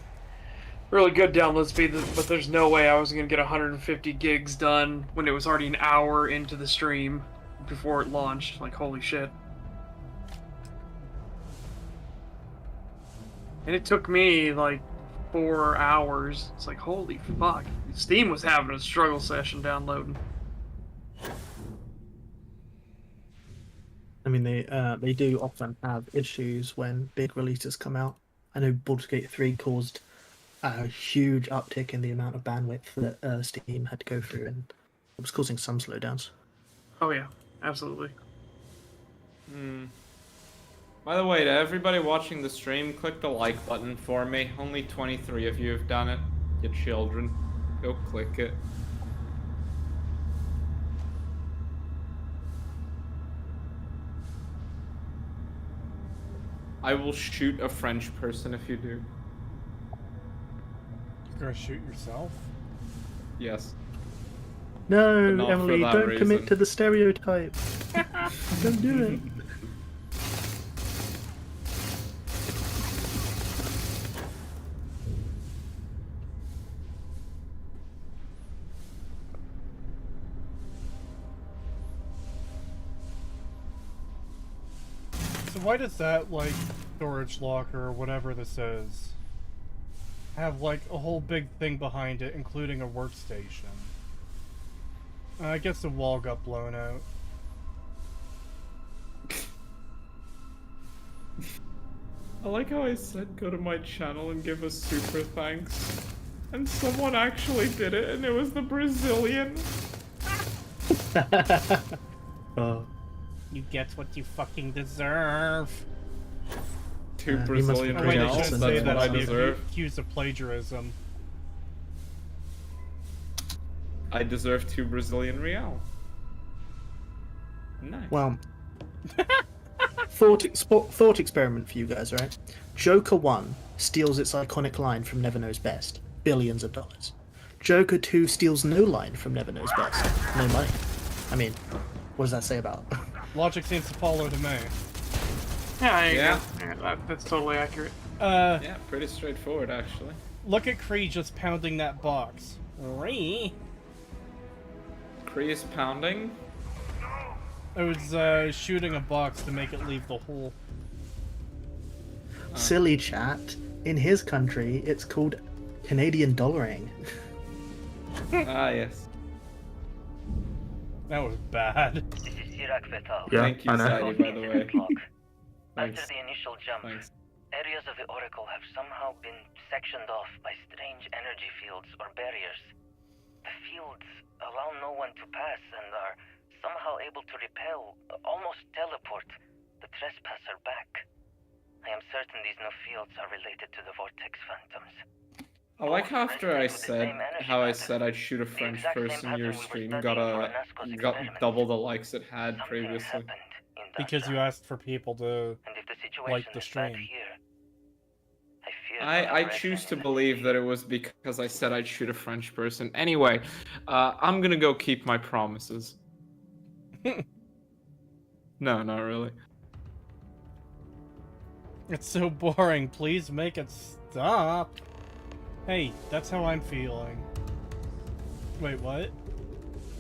S2: really good download speed, but there's no way I was going to get 150 gigs done when it was already an hour into the stream before it launched. Like, holy shit. And it took me, like, 4 hours. It's like, holy fuck. Steam was having a struggle session downloading.
S9: I mean, they do often have issues when big releases come out. I know Baldur's Gate 3 caused a huge uptick in the amount of bandwidth that Steam had to go through, and it was causing some slowdowns.
S2: Oh yeah, absolutely.
S10: By the way, to everybody watching the stream, click the like button for me. Only 23 of you have done it. You children. Go click it. I will shoot a French person if you do.
S1: You're gonna shoot yourself?
S10: Yes.
S9: No,
S10: But not for
S9: Emily,
S10: that
S9: don't
S10: reason.
S9: commit to the stereotype. Don't do it.
S1: So why does that, like, storage locker or whatever this is, have, like, a whole big thing behind it, including a workstation? I guess the wall got blown out.
S8: I like how I said go to my channel and give a super thanks. And someone actually did it, and it was the Brazilian.
S9: Oh.
S1: You get what you fucking deserve.
S10: Two
S9: he
S10: Brazilian
S9: must
S1: Oh, wait, I
S10: reals,
S1: shouldn't
S10: that's
S1: say
S10: what
S1: that.
S10: I
S1: I'll be
S10: deserve.
S1: accused of plagiarism.
S10: I deserve 2 Brazilian real. Nice.
S9: Well, thought experiment for you guys, right? Joker 1 steals its iconic line from Never Knows Best, billions of dollars. Joker 2 steals no line from Never Knows Best, no money. I mean, what does that say about?
S1: Logic seems to follow to me.
S2: Yeah, there you
S10: Yeah.
S2: go. Yeah, that's totally accurate.
S10: Yeah, pretty straightforward actually.
S1: Look at Kree just pounding that box. Kree?
S10: Kree is pounding.
S1: I was shooting a box to make it leave the hole.
S9: Silly chat. In his country, it's called Canadian dollaring.
S10: Ah, yes.
S1: That was bad.
S4: This is Sirac Vital.
S9: Yeah,
S10: Thank you,
S9: I know.
S10: Sadie, by the way.
S4: After
S10: Thanks.
S4: the initial jump,
S10: Thanks.
S4: areas of the Oracle have somehow been sectioned off by strange energy fields or barriers. The fields allow no one to pass and are somehow able to repel, almost teleport, the trespasser back. I am certain these new fields are related to the Vortex Phantoms.
S10: I like how after I said how I said I'd shoot a French person, your stream got double the likes it had previously.
S1: Because you asked for people to
S4: And if the situation
S1: like the
S4: is bad
S1: stream.
S4: here, I fear
S10: I choose to believe that it was because I said I'd shoot a French person. Anyway, I'm gonna go keep my promises. No, not really.
S1: It's so boring. Please make it stop. Hey, that's how I'm feeling. Wait, what?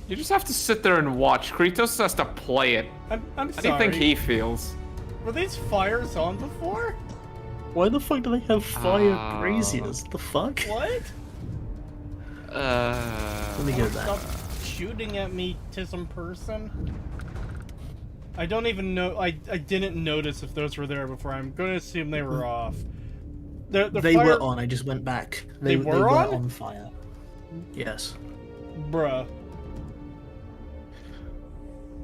S10: You just have to sit there and watch. Kratos has to play it.
S1: I'm
S10: How do you
S1: sorry.
S10: think he feels?
S1: Were these fires on before?
S9: Why the fuck do they have fire
S10: Oh.
S9: braziers? The fuck?
S1: What?
S9: Let me go
S1: Stop
S9: back.
S1: shooting at me, tism person. I don't even know. I didn't notice if those were there before. I'm going to assume they were off. The
S9: They
S1: fire...
S9: were on, I just went back.
S1: They were on?
S9: on fire. Yes.
S1: Bruh.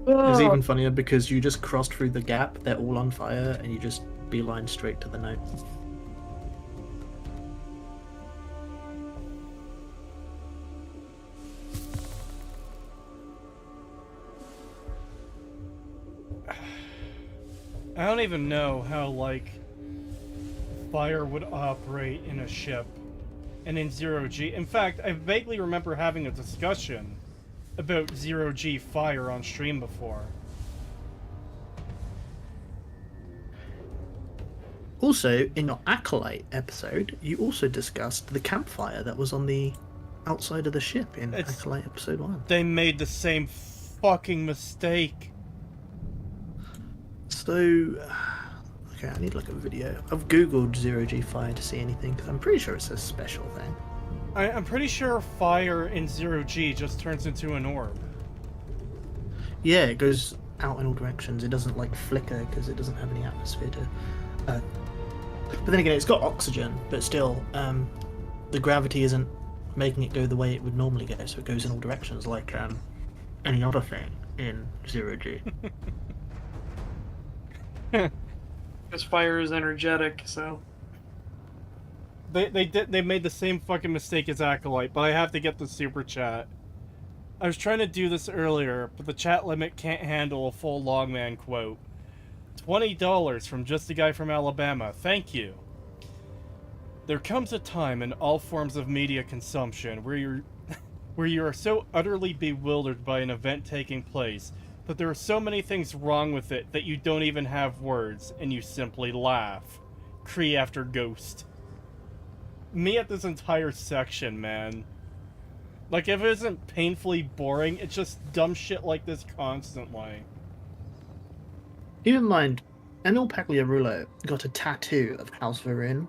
S9: It's even funnier because you just crossed through the gap, they're all on fire, and you just beeline straight to the note.
S1: I don't even know how, like, fire would operate in a ship and in zero-G. In fact, I vaguely remember having a discussion about zero-G fire on stream before.
S9: Also, in your Acolyte episode, you also discussed the campfire that was on the outside of the ship in Acolyte episode 1.
S1: They made the same fucking mistake.
S9: So, okay, I need like a video. I've googled zero-G fire to see anything, because I'm pretty sure it's a special thing.
S1: I'm pretty sure fire in zero-G just turns into an orb.
S9: Yeah, it goes out in all directions. It doesn't like flicker because it doesn't have any atmosphere to. But then again, it's got oxygen, but still, the gravity isn't making it go the way it would normally go, so it goes in all directions like any other thing in zero-G.
S2: Because fire is energetic, so.
S1: They made the same fucking mistake as Acolyte, but I have to get the super chat. I was trying to do this earlier, but the chat limit can't handle a full longman quote. $20 from just a guy from Alabama. Thank you. There comes a time in all forms of media consumption where you are so utterly bewildered by an event taking place that there are so many things wrong with it that you don't even have words, and you simply laugh. Cree after Ghost. Me at this entire section, man. Like, if it isn't painfully boring, it's just dumb shit like this constantly.
S9: Keep in mind, Emil Pagliarulo got a tattoo of House Varun,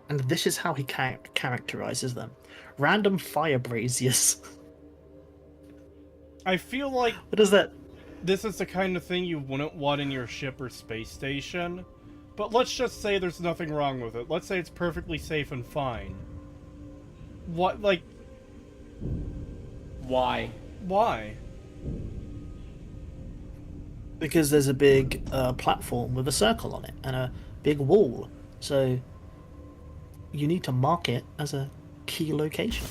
S9: and this is how he characterizes them. Random fire braziers.
S1: I feel like...
S9: What is that?
S1: This is the kind of thing you wouldn't want in your ship or space station. But let's just say there's nothing wrong with it. Let's say it's perfectly safe and fine. What, like...
S10: Why?
S1: Why?
S9: Because there's a big platform with a circle on it and a big wall. So you need to mark it as a key location.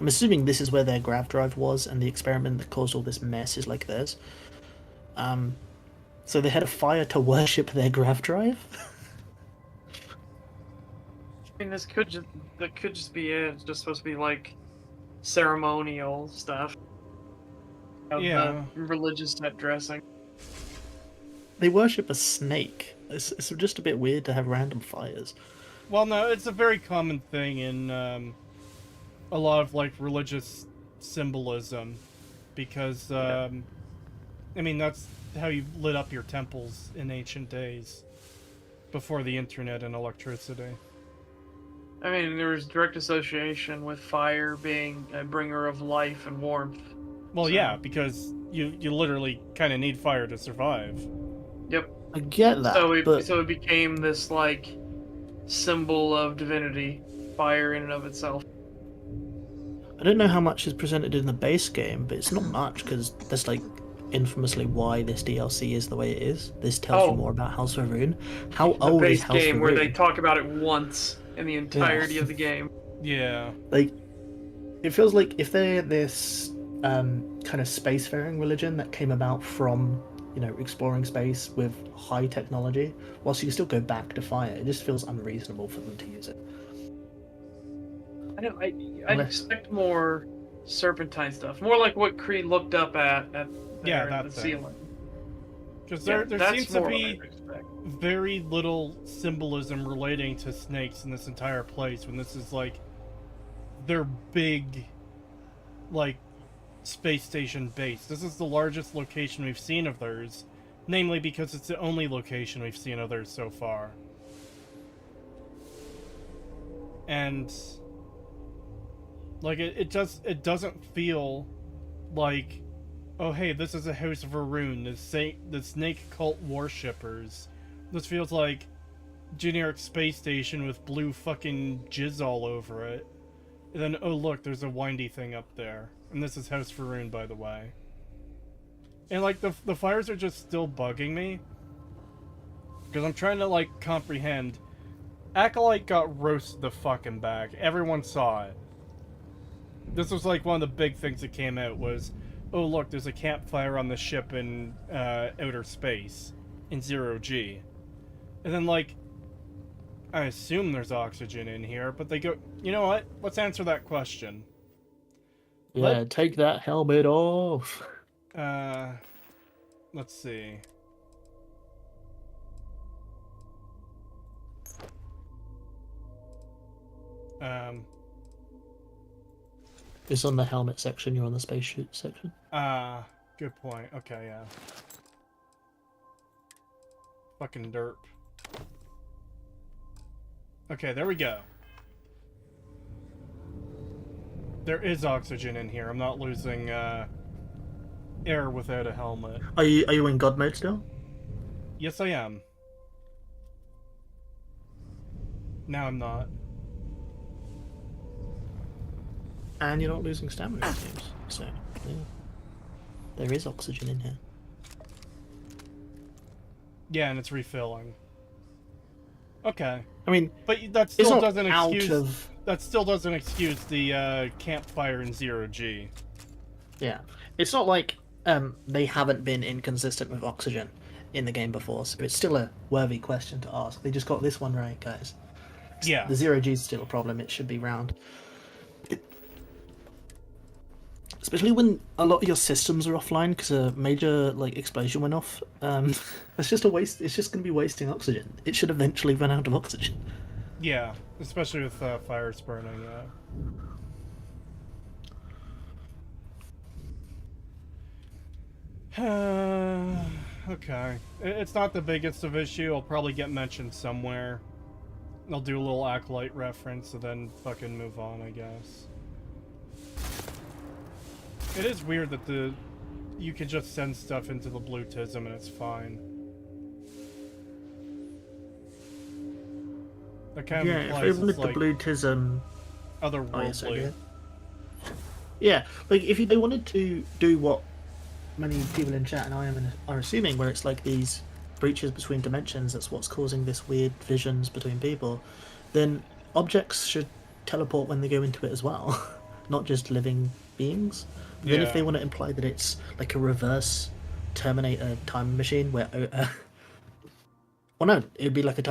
S9: I'm assuming this is where their grav drive was, and the experiment that caused all this mess is like theirs. So they had a fire to worship their grav drive?
S2: I mean, that could just be it. It's just supposed to be like ceremonial stuff. Of
S1: Yeah.
S2: the religious set dressing.
S9: They worship a snake. It's just a bit weird to have random fires.
S1: Well, no, it's a very common thing in a lot of, like, religious symbolism. Because, I mean, that's how you lit up your temples in ancient days. Before the internet and electricity.
S2: I mean, there was direct association with fire being a bringer of life and warmth.
S1: Well, yeah, because you literally kind of need fire to survive.
S2: Yep.
S9: I get that,
S2: So it became this, like, symbol of divinity, fire in and of itself.
S9: I don't know how much is presented in the base game, but it's not much, because that's, like, infamously why this DLC is the way it is. This tells you more about House of Varun. How
S2: The
S9: old is
S2: base
S9: House of
S2: game
S9: Varun?
S2: where they talk about it once in the entirety of the game.
S1: Yeah.
S9: Like, it feels like if they're this kind of spacefaring religion that came about from, you know, exploring space with high technology, whilst you can still go back to fire, it just feels unreasonable for them to use it.
S2: I expect more serpentine stuff, more like what Creed looked up at
S1: Yeah,
S2: there
S1: that
S2: in the
S1: thing.
S2: ceiling.
S1: Because
S2: Yeah,
S1: there
S2: that's
S1: seems to
S2: more what
S1: be
S2: I expect.
S1: very little symbolism relating to snakes in this entire place, when this is, like, their big, like, space station base. This is the largest location we've seen of theirs, namely because it's the only location we've seen of theirs so far. And, like, it doesn't feel like, oh hey, this is a House of Varun, the snake cult worshippers. This feels like generic space station with blue fucking jizz all over it. And then, oh look, there's a windy thing up there. And this is House Varun, by the way. And, like, the fires are just still bugging me. Because I'm trying to, like, comprehend. Acolyte got roasted the fucking bag. Everyone saw it. This was, like, one of the big things that came out was, oh look, there's a campfire on the ship in outer space. In 0G. And then, like, I assume there's oxygen in here, but they go, you know what? Let's answer that question.
S9: Yeah, take that helmet off.
S1: Let's see.
S9: It's on the helmet section, you're on the spacesuit section.
S1: Good point. Okay, yeah. Fucking derp. Okay, there we go. There is oxygen in here. I'm not losing, air without a helmet.
S9: Are you in God mode still?
S1: Yes, I am. Now I'm not.
S9: And you're not losing stamina, it seems. So, yeah. There is oxygen in here.
S1: Yeah, and it's refilling. Okay.
S9: I mean,
S1: But that
S9: it's
S1: still
S9: not
S1: doesn't
S9: out
S1: excuse
S9: of...
S1: the campfire in 0G.
S9: Yeah. It's not like they haven't been inconsistent with oxygen in the game before, so it's still a worthy question to ask. They just got this one right, guys.
S1: Yeah.
S9: The 0G is still a problem, it should be round. Especially when a lot of your systems are offline because a major explosion went off. It's just a waste. It's just going to be wasting oxygen. It should eventually run out of oxygen.
S1: Yeah, especially with fires burning. Okay. It's not the biggest of issue. I'll probably get mentioned somewhere. I'll do a little Acolyte reference and then fucking move on, I guess. It is weird that you can just send stuff into the Blue Tism and it's fine. That kind of implies
S9: if they wanted
S1: it's
S9: the Blue Tism
S1: otherworldly.
S9: Yeah, if they wanted to do what many people in chat and I are assuming, where it's like these breaches between dimensions, that's what's causing this weird visions between people, then objects should teleport when they go into it as well, not just living beings. Then if they want to imply that it's like a reverse Terminator time machine where well no, it would be like a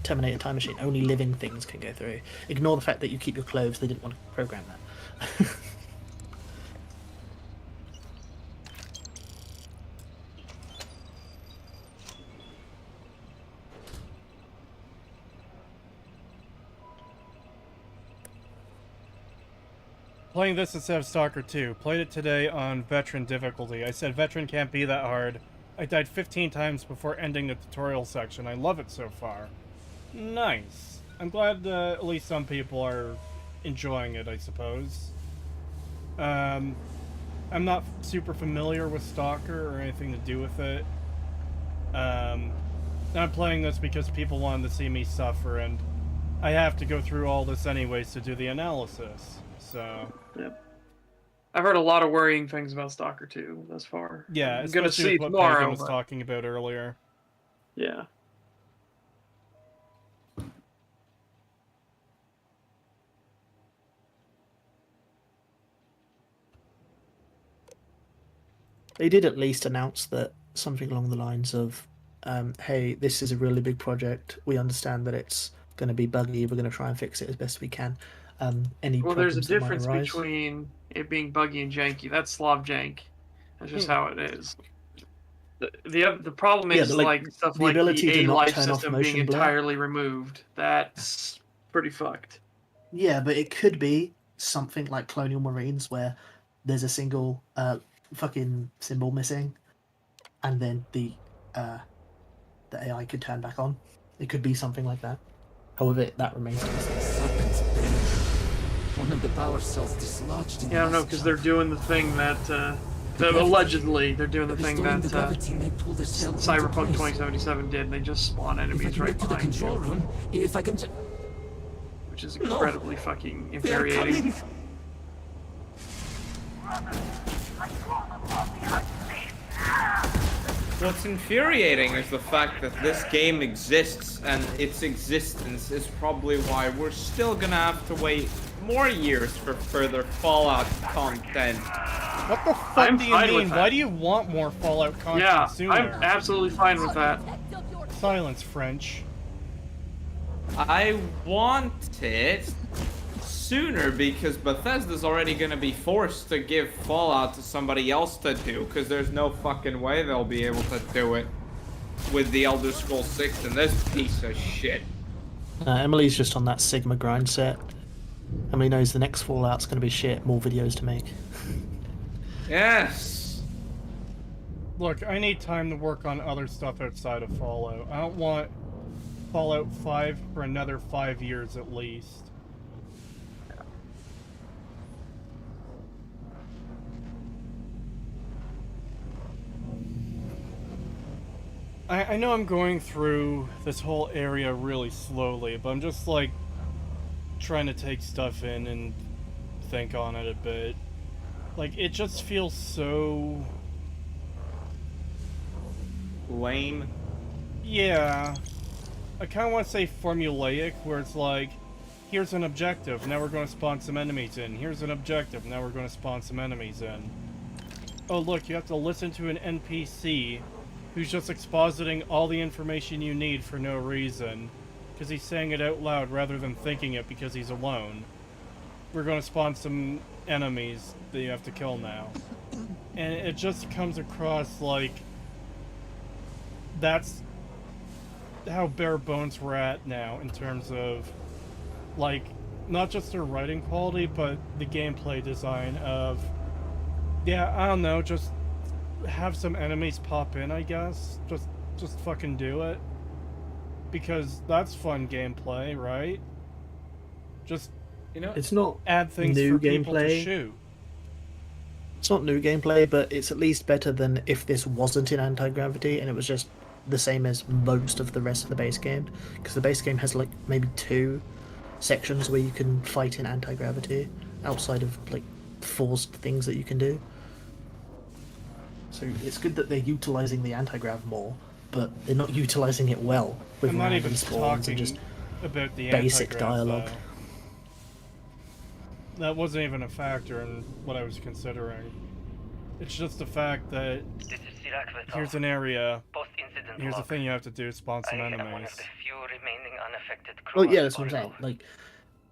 S9: Terminator time machine, only living things can go through. Ignore the fact that you keep your clothes, they didn't want to program that.
S1: Playing this instead of Stalker 2. Played it today on Veteran difficulty. I said Veteran can't be that hard. I died 15 times before ending the tutorial section. I love it so far. Nice. I'm glad at least some people are enjoying it, I suppose. I'm not super familiar with Stalker or anything to do with it. I'm playing this because people wanted to see me suffer, and I have to go through all this anyways to do the analysis. So...
S2: Yep. I've heard a lot of worrying things about Stalker 2 thus far.
S1: Yeah,
S2: I'm
S1: especially
S2: gonna see
S1: with what
S2: tomorrow.
S1: Pagan was talking about earlier.
S2: Yeah.
S9: They did at least announce that something along the lines of, hey, this is a really big project. We understand that it's going to be buggy. We're going to try and fix it as best we can.
S2: Well, there's a difference between it being buggy and janky. That's Slav jank. That's just how it is. The problem is stuff like the A life system being entirely removed. That's pretty fucked.
S9: Yeah, but it could be something like Colonial Marines where there's a single fucking symbol missing, and then the AI could turn back on. It could be something like that. However, that remains to be seen.
S7: One of the power cells dislodged.
S2: Yeah, I don't know, because they're doing the thing that allegedly they're doing the thing that Cyberpunk 2077 did. They just spawn enemies right behind you,
S7: if I can,
S2: which is incredibly fucking infuriating.
S10: What's infuriating is the fact that this game exists, and its existence is probably why we're still gonna have to wait more years for further Fallout content.
S1: What the fuck do you mean? Why do you want more Fallout content sooner?
S2: I'm absolutely fine with that.
S1: Silence, French.
S10: I want it sooner because Bethesda's already gonna be forced to give Fallout to somebody else to do, because there's no fucking way they'll be able to do it with the Elder Scrolls 6 and this piece of shit.
S9: Emily's just on that Sigma grind set. Emily knows the next Fallout's gonna be shit, more videos to make.
S10: Yes.
S1: Look, I need time to work on other stuff outside of Fallout. I don't want Fallout 5 for another 5 years at least. I know I'm going through this whole area really slowly, but I'm just like trying to take stuff in and think on it a bit. Like, it just feels so
S10: lame.
S1: Yeah. I kind of want to say formulaic, where it's like, here's an objective, now we're going to spawn some enemies in. Here's an objective, now we're going to spawn some enemies in. Oh look, you have to listen to an NPC who's just expositing all the information you need for no reason, because he's saying it out loud rather than thinking it because he's alone. We're going to spawn some enemies that you have to kill now. And it just comes across like that's how bare bones we're at now in terms of, like, not just their writing quality, but the gameplay design of, yeah, I don't know, just have some enemies pop in, I guess. Just fucking do it. Because that's fun gameplay, right? Just,
S10: You know,
S9: It's not
S1: add things
S9: new
S1: for people to
S9: gameplay.
S1: shoot.
S9: It's not new gameplay, but it's at least better than if this wasn't in anti-gravity and it was just the same as most of the rest of the base game. Because the base game has like maybe 2 sections where you can fight in anti-gravity outside of like forced things that you can do. So it's good that they're utilizing the anti-grav more, but they're not utilizing it well with
S1: I'm not
S9: random
S1: even
S9: spawns
S1: talking
S9: and just
S1: about the
S9: basic
S1: anti-grav,
S9: dialogue.
S1: though. That wasn't even a factor in what I was considering. It's just the fact that
S4: This is Sirach Vettel.
S1: here's an area,
S4: Post-incident
S1: here's the
S4: log.
S1: thing you have to do, spawn some
S4: I am one
S1: enemies.
S4: of the few remaining unaffected
S9: Well,
S4: crew
S9: yeah,
S4: on
S9: that's what I'm saying.
S4: Starfield.
S9: Like,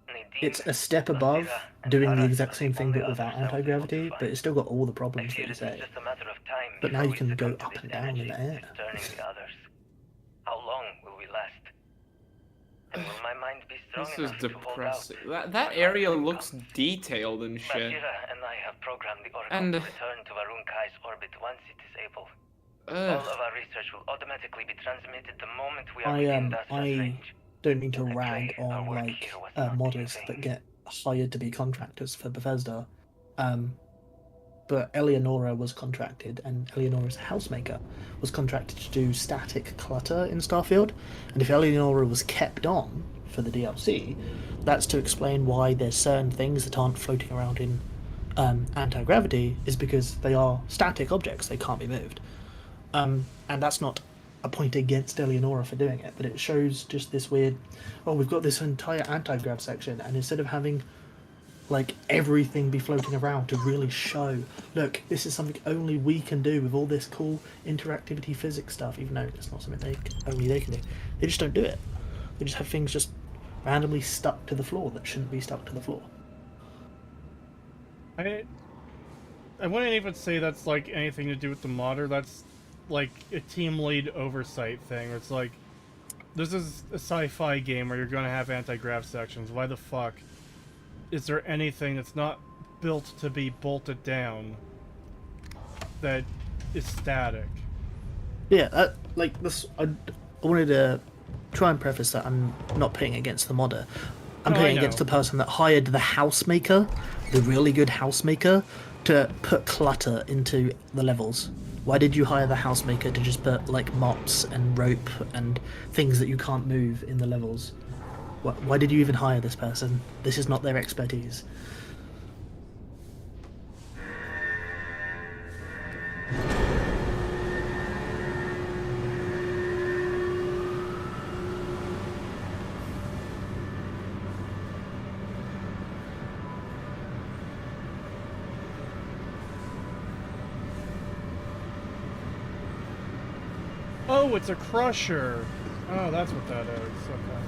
S4: Nadine,
S9: it's a step above doing the exact same thing but without anti-gravity, but it's still got all the
S4: I
S9: problems
S4: fear
S9: that you
S4: it is
S9: say.
S4: just a matter of time
S9: But now
S4: before
S9: you can
S4: we
S9: go
S4: succumb to
S9: up
S4: this
S9: and down in
S4: energy
S9: the air.
S4: discerning the others. How long will we last? And will my mind be strong
S10: This is
S4: enough to hold out?
S10: depressing. That area looks detailed and shit.
S4: Masira and I have programmed the Oracle
S10: And-
S4: to return to Varun Kai's orbit once it is able. All
S10: Ugh.
S4: of our research will automatically be transmitted the moment we are
S9: I
S4: within Dastra's
S9: I
S4: range.
S9: don't mean to
S4: I
S9: rag
S4: pray our
S9: on
S4: work
S9: like
S4: here was not in
S9: modders
S4: vain.
S9: that get hired to be contractors for Bethesda, but Eleonora was contracted, and Eleonora's housemaker was contracted to do static clutter in Starfield. And if Eleonora was kept on for the DLC, that's to explain why there's certain things that aren't floating around in anti-gravity, is because they are static objects; they can't be moved. And that's not a point against Eleonora for doing it, but it shows just this weird, oh, we've got this entire anti-grav section, and instead of having like everything be floating around to really show, look, this is something only we can do with all this cool interactivity physics stuff, even though it's not something only they can do. They just don't do it. They just have things just randomly stuck to the floor that shouldn't be stuck to the floor.
S1: I wouldn't even say that's like anything to do with the modder. That's like a team lead oversight thing. Where it's like, this is a sci-fi game where you're going to have anti-grav sections. Why the fuck is there anything that's not built to be bolted down that is static?
S9: Yeah, like this. I wanted to try and preface that I'm not pitting against the modder. I'm
S1: No, I
S9: pitting
S1: know.
S9: against the person that hired the housemaker, the really good housemaker, to put clutter into the levels. Why did you hire the housemaker to just put like mops and rope and things that you can't move in the levels? Why did you even hire this person? This is not their expertise.
S1: Oh, it's a crusher. Oh, that's what that is. Okay.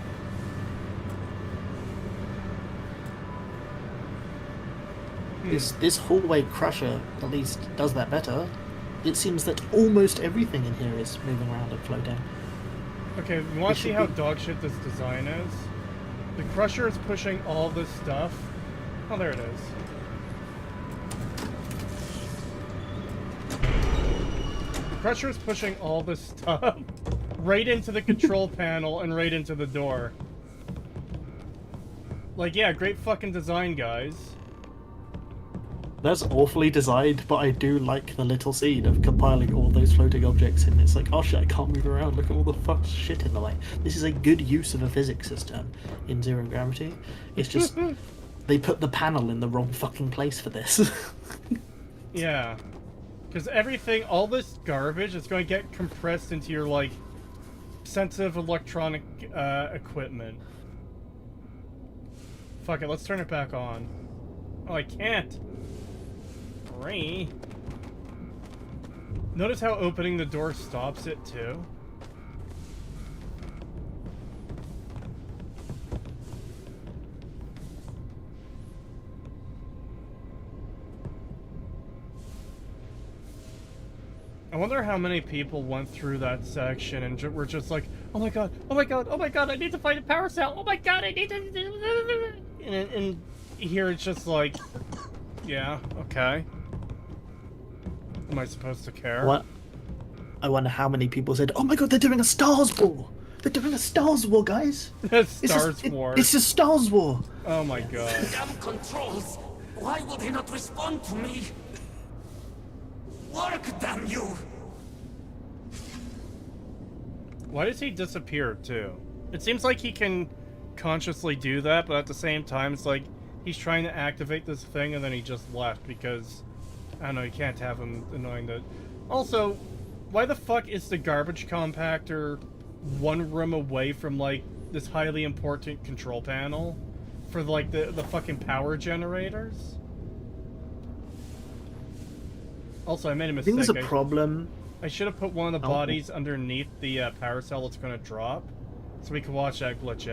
S9: This hallway crusher at least does that better. It seems that almost everything in here is moving around and floating.
S1: Okay, you want
S9: It
S1: to see
S9: should
S1: how
S9: be-
S1: dogshit this design is? The crusher is pushing all this stuff. Oh, there it is. The crusher is pushing all this stuff right into the control panel and right into the door. Like, yeah, great fucking design, guys.
S9: That's awfully designed, but I do like the little scene of compiling all those floating objects, and it's like, oh shit, I can't move around, look at all the fuck shit in the way. This is a good use of a physics system in Zero Gravity. It's just, they put the panel in the wrong fucking place for this.
S1: Yeah. Because everything, all this garbage is going to get compressed into your, like, sensitive electronic equipment. Fuck it, let's turn it back on. Oh, I can't. Great. Notice how opening the door stops it, too? I wonder how many people went through that section and were just like, oh my god, oh my god, oh my god, I need to find a power cell, oh my god, I need to... And here it's just like, yeah, okay. Am I supposed to care?
S9: What? I wonder how many people said, oh my god, they're doing a Stars War! They're doing a Stars War, guys!
S1: Stars War.
S9: It's a Stars War!
S1: Oh my god.
S13: Damn controls! Why would he not respond to me? Work, damn you!
S1: Why does he disappear, too? It seems like he can consciously do that, but at the same time, it's like he's trying to activate this thing and then he just left because, I don't know, you can't have him annoying the... Also, why the fuck is the garbage compactor one room away from, like, this highly important control panel for, like, the fucking power generators? Also, I made a mistake.
S9: I think there's a problem.
S1: I should have put one of the bodies underneath the power cell that's going to drop, so we can watch that glitch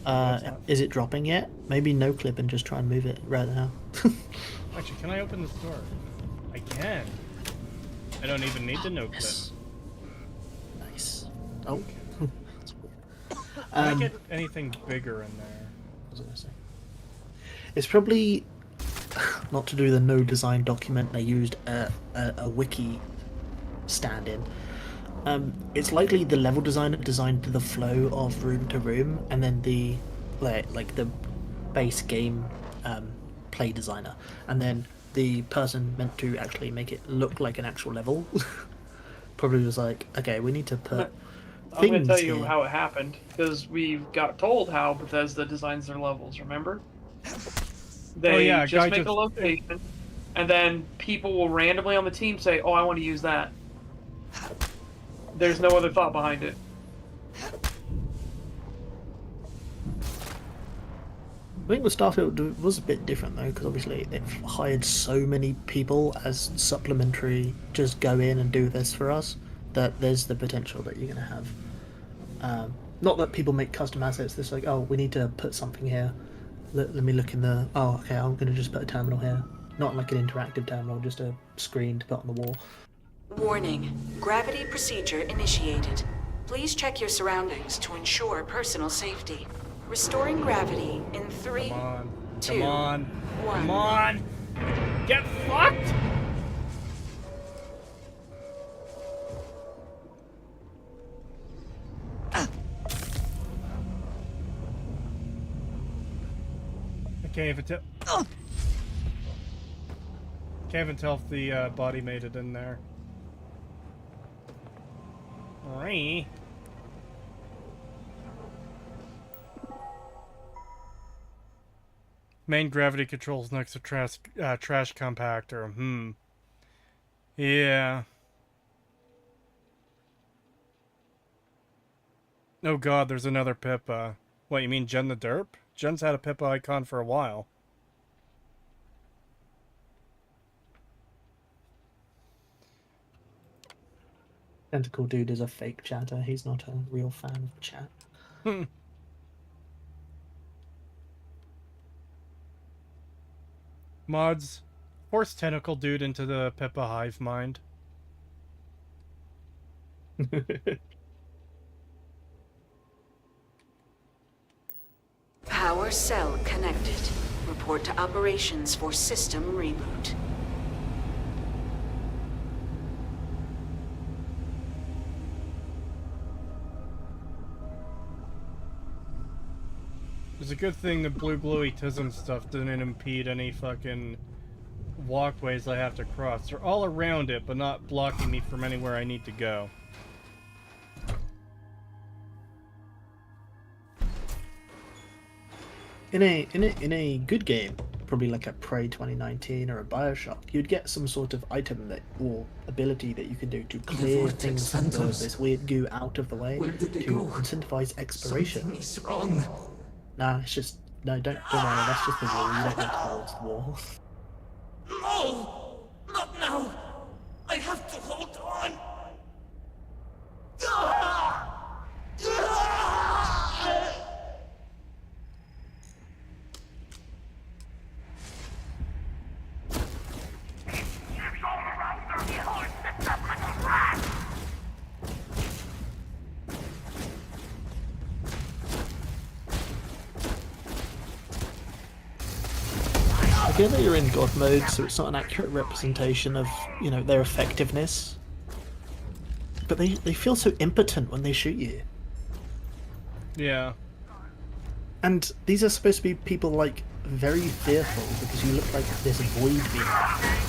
S1: out.
S9: Is it dropping yet? Maybe no clip and just try and move it right now.
S1: Actually, can I open this door? I can. I don't even need the no clip.
S9: Nice. Oh. That's weird.
S1: Can I get anything bigger in there?
S9: What was I gonna say? It's probably not to do the no design document. They used a wiki stand-in. It's likely the level designer designed the flow of room to room, and then the like the base game play designer, and then the person meant to actually make it look like an actual level probably was like, okay, we need to put.
S2: I'm going to tell you
S9: here.
S2: how it happened, because we got told how Bethesda designs their levels, remember? They just make a location, and then people will randomly on the team say, oh, I want to use that. There's no other thought behind it.
S9: I think with Starfield was a bit different though, because obviously they've hired so many people as supplementary, just go in and do this for us, that there's the potential that you're going to have. Not that people make custom assets, it's like, oh, we need to put something here. Let me look in the... Oh, okay, I'm going to just put a terminal here. Not like an interactive terminal, just a screen to put on the wall.
S14: Warning. Gravity procedure initiated. Please check your surroundings to ensure personal safety. Restoring gravity in 3, 2,
S1: Come on.
S14: 1.
S1: Come on! Get fucked! I can't even tell. Can't even tell if the body made it in there. Alright. Main gravity controls next to trash compactor. Yeah. Oh god, there's another Pippa. What, you mean Jen the Derp? Jen's had a Pippa icon for a while.
S9: Tentacle Dude is a fake chatter. He's not a real fan of the chat.
S1: Mods, force Tentacle Dude into the Pippa hive mind.
S14: Power cell connected. Report to operations for system reboot.
S1: It's a good thing the blue gluey tism stuff didn't impede any fucking walkways I have to cross. They're all around it, but not blocking me from anywhere I need to go.
S9: In a good game, probably like a Prey 2019 or a Bioshock, you'd get some sort of item that or ability that you can do to clear
S13: vortex
S9: things from
S13: phantoms.
S9: this weird goo out of the way
S13: Where did they
S9: to
S13: go?
S9: incentivize exploration.
S13: Something is wrong.
S9: Nah, it's just no, don't worry. That's just the wall. You don't go towards the wall.
S13: No! Not now! I have to hold on!
S9: I get that you're in God mode, so it's not an accurate representation of, you know, their effectiveness. But they feel so impotent when they shoot you.
S1: Yeah.
S9: And these are supposed to be people, like, very fearful because you look like this void being.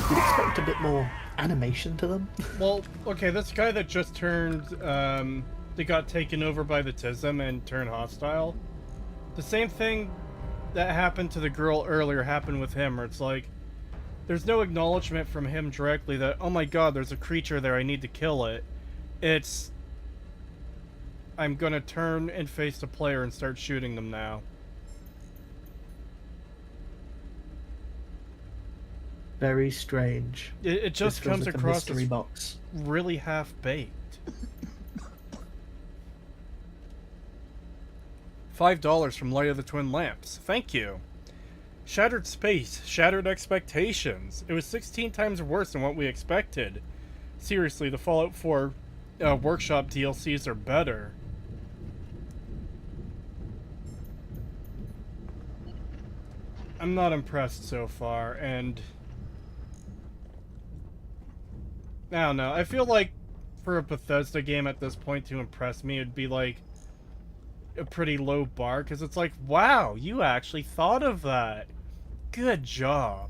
S9: You'd expect a bit more animation to them.
S1: Well, okay, this guy that just turned, they got taken over by the Tism and turned hostile. The same thing that happened to the girl earlier happened with him, where it's like, there's no acknowledgement from him directly that, oh my god, there's a creature there, I need to kill it. It's, I'm gonna turn and face the player and start shooting them now.
S9: Very strange.
S1: It just comes
S9: like
S1: across
S9: a mystery
S1: as
S9: box.
S1: really half-baked. $5 from Light of the Twin Lamps. Thank you. Shattered Space. Shattered Expectations. It was 16 times worse than what we expected. Seriously, the Fallout 4 Workshop DLCs are better. I'm not impressed so far, and I don't know. I feel like for a Bethesda game at this point to impress me, it'd be like a pretty low bar, because it's like, wow, you actually thought of that. Good job.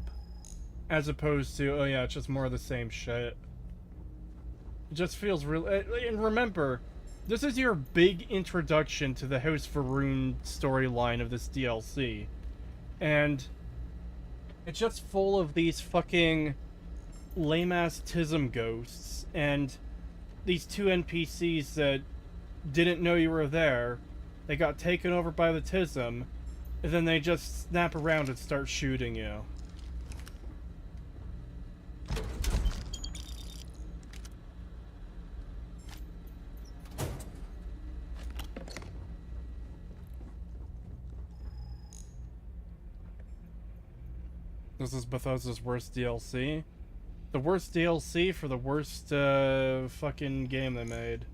S1: As opposed to, oh yeah, it's just more of the same shit. It just feels real. And remember, this is your big introduction to the House Varun storyline of this DLC. And it's just full of these fucking lame-ass Tism ghosts and these two NPCs that didn't know you were there. They got taken over by the Tism, and then they just snap around and start shooting you. This is Bethesda's worst DLC. The worst DLC for the worst fucking game they made.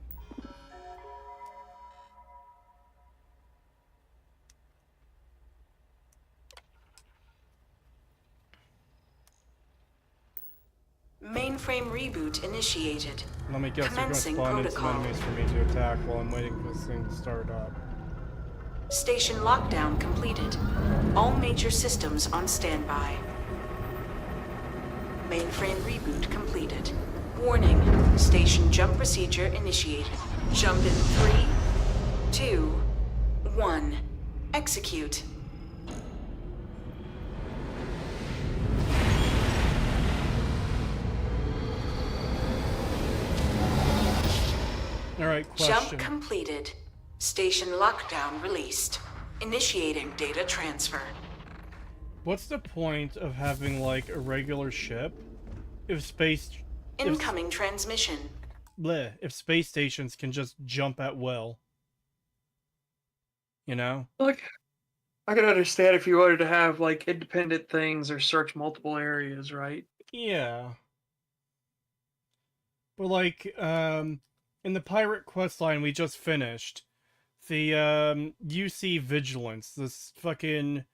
S14: Mainframe reboot initiated.
S1: Let me guess, they're going to
S14: Commencing
S1: spawn in some
S14: protocol.
S1: enemies for me to attack while I'm waiting for this thing to start up.
S14: Station lockdown completed. All major systems on standby. Mainframe reboot completed. Warning, station jump procedure initiated. Jump in 3, 2, 1. Execute.
S1: Alright, question.
S14: Jump completed. Station lockdown released. Initiating data transfer.
S1: What's the point of having, like, a regular ship if space...
S14: Incoming transmission.
S1: If space stations can just jump at will? You know?
S2: Look, I could understand if you wanted to have, like, independent things or search multiple areas, right?
S1: Yeah. But, like, in the pirate questline we just finished, the, UC Vigilance, this fucking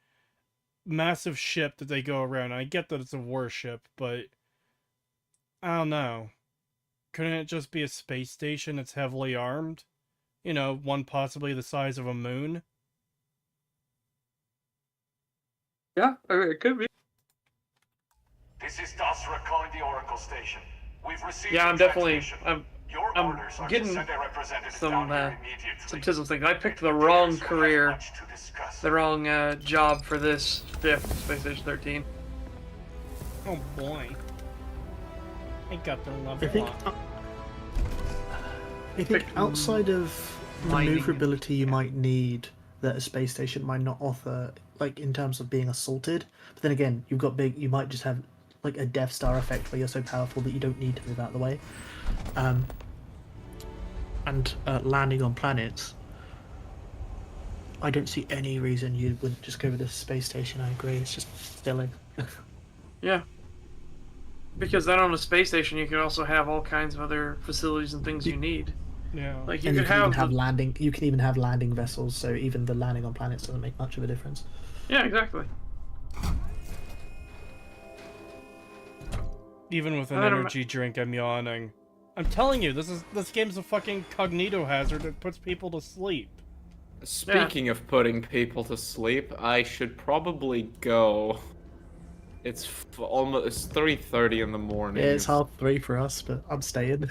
S1: massive ship that they go around. I get that it's a warship, but I don't know. Couldn't it just be a space station that's heavily armed? You know, one possibly the size of a moon?
S2: Yeah, it could be.
S15: This is Dasra calling the Oracle Station. We've received
S2: Yeah,
S15: a
S2: I'm definitely.
S15: transmission.
S2: I'm getting some tizzle things. I picked the wrong career, the wrong job for this shift, Space Station 13.
S1: Oh boy. I got the love
S9: I think, I think outside of
S2: mining.
S9: maneuverability you might need that a space station might not offer, like in terms of being assaulted. But then again, you've got big. You might just have like a Death Star effect where you're so powerful that you don't need to move out of the way. And landing on planets. I don't see any reason you wouldn't just go with this space station. I agree. It's just silly.
S2: Yeah. Because then on a space station, you can also have all kinds of other facilities and things you need.
S1: Yeah.
S2: Like you
S9: And
S2: could
S9: even have
S2: the...
S9: landing. You can even have landing vessels. So even the landing on planets doesn't make much of a difference.
S2: Yeah, exactly.
S1: Even with an energy drink, I'm yawning. I'm telling you, this game's a fucking cognito hazard that puts people to sleep.
S10: Speaking of putting people to sleep, I should probably go. It's almost 3:30 in the morning.
S9: Yeah, it's 3:30 for us, but I'm staying.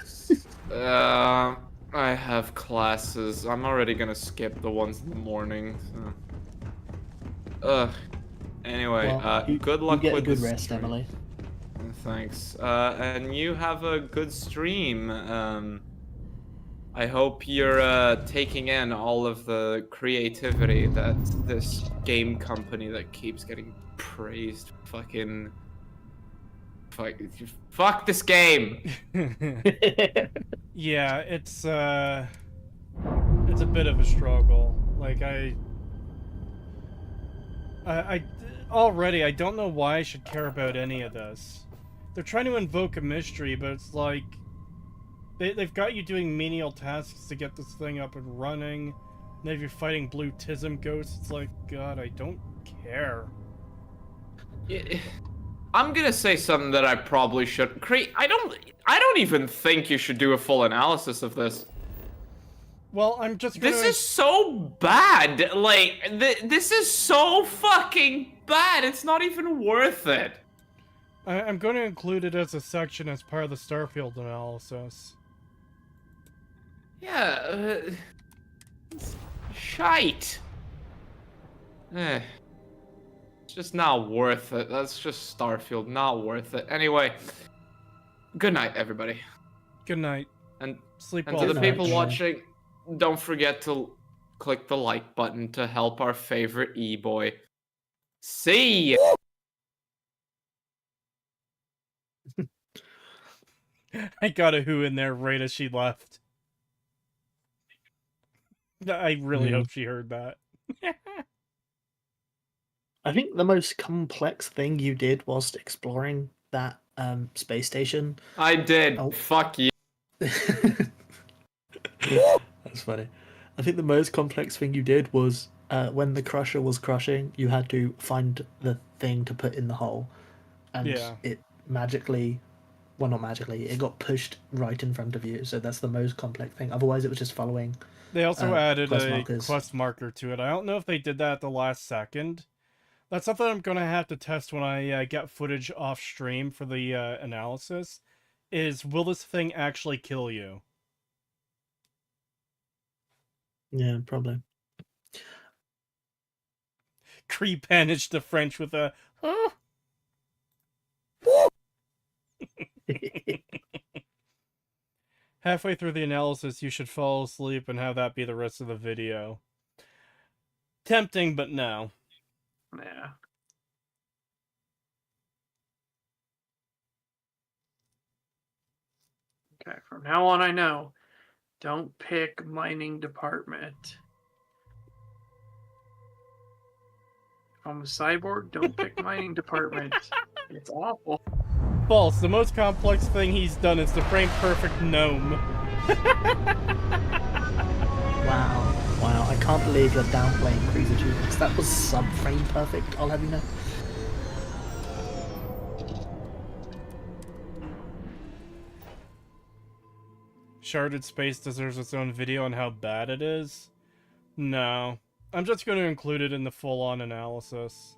S10: I have classes. I'm already gonna skip the ones in the morning. So. Anyway,
S9: Well,
S10: good luck
S9: you get
S10: with
S9: a good
S10: the
S9: rest,
S10: stream.
S9: Emily.
S10: Thanks. And you have a good stream. I hope you're taking in all of the creativity that this game company that keeps getting praised fucking... Fuck this game!
S1: Yeah, it's a bit of a struggle. Like, I already, I don't know why I should care about any of this. They're trying to invoke a mystery, but it's like... They've got you doing menial tasks to get this thing up and running. And if you're fighting blue Tism ghosts, it's like, God, I don't care.
S10: I'm gonna say something that I probably shouldn't. I don't even think you should do a full analysis of this.
S1: Well, I'm just gonna...
S10: This is so bad. Like, this is so fucking bad. It's not even worth it.
S1: I'm going to include it as a section as part of the Starfield analysis.
S10: Yeah, shite. It's just not worth it. That's just Starfield, not worth it. Anyway, good night, everybody.
S1: Good night.
S10: And
S1: sleep
S10: and
S1: well.
S10: to the people watching, don't forget to click the like button to help our favorite e-boy. See ya!
S1: I got a who in there right as she left. I really hope she heard that.
S9: I think the most complex thing you did whilst exploring that space station.
S10: I did. Oh. Fuck you.
S9: That's funny. I think the most complex thing you did was when the crusher was crushing, you had to find the thing to put in the hole. And it magically... Well, not magically. It got pushed right in front of you. So that's the most complex thing. Otherwise, it was just following.
S1: They also added
S9: quest
S1: a
S9: markers.
S1: quest marker to it. I don't know if they did that at the last second. That's something I'm going to have to test when I get footage off stream for the analysis. Is, will this thing actually kill you?
S9: Yeah, probably.
S1: Cree managed the French with a... Oh. Halfway through the analysis, you should fall asleep and have that be the rest of the video. Tempting, but no.
S2: Yeah. Okay, from now on I know. Don't pick mining department. If I'm a cyborg, don't pick mining department. It's awful.
S1: False. The most complex thing he's done is the frame perfect gnome.
S9: Wow. Wow, I can't believe you're downplaying Cree's achievements. That was sub-frame perfect, I'll have you know.
S1: Sharted Space deserves its own video on how bad it is? No. I'm just going to include it in the full-on analysis.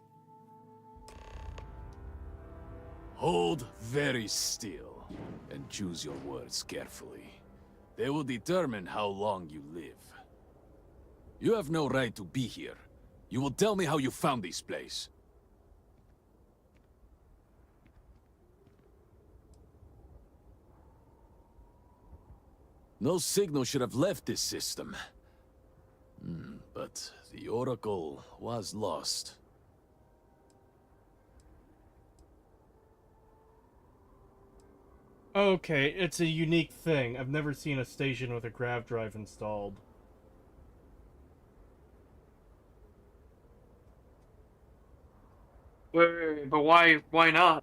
S15: Hold very still and choose your words carefully. They will determine how long you live. You have no right to be here. You will tell me how you found this place. No signal should have left this system. But the Oracle was lost.
S1: Okay, it's a unique thing. I've never seen a station with a grav drive installed.
S2: Wait, but why not?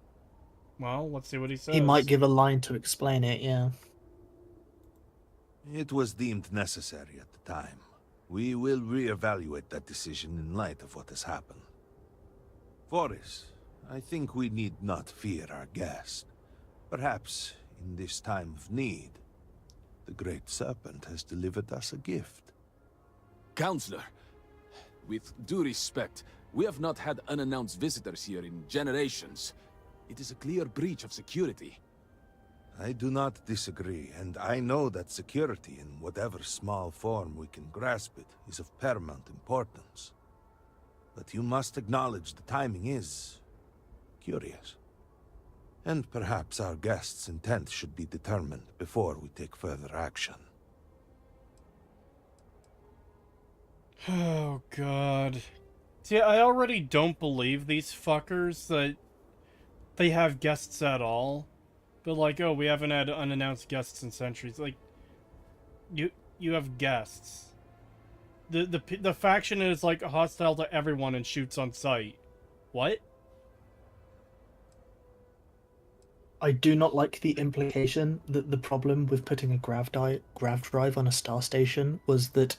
S1: Well, let's see what he says.
S9: He might give a line to explain it, yeah.
S16: It was deemed necessary at the time. We will reevaluate that decision in light of what has happened. Forrest, I think we need not fear our guest. Perhaps, in this time of need, the Great Serpent has delivered us a gift.
S15: Counselor, with due respect, we have not had unannounced visitors here in generations. It is a clear breach of security.
S16: I do not disagree, and I know that security, in whatever small form we can grasp it, is of paramount importance. But you must acknowledge the timing is curious. And perhaps our guest's intent should be determined before we take further action.
S1: Oh, God. See, I already don't believe these fuckers that they have guests at all. But like, oh, we haven't had unannounced guests in centuries. Like, you have guests. The faction is like hostile to everyone and shoots on sight. What?
S9: I do not like the implication that the problem with putting a grav drive on a star station was that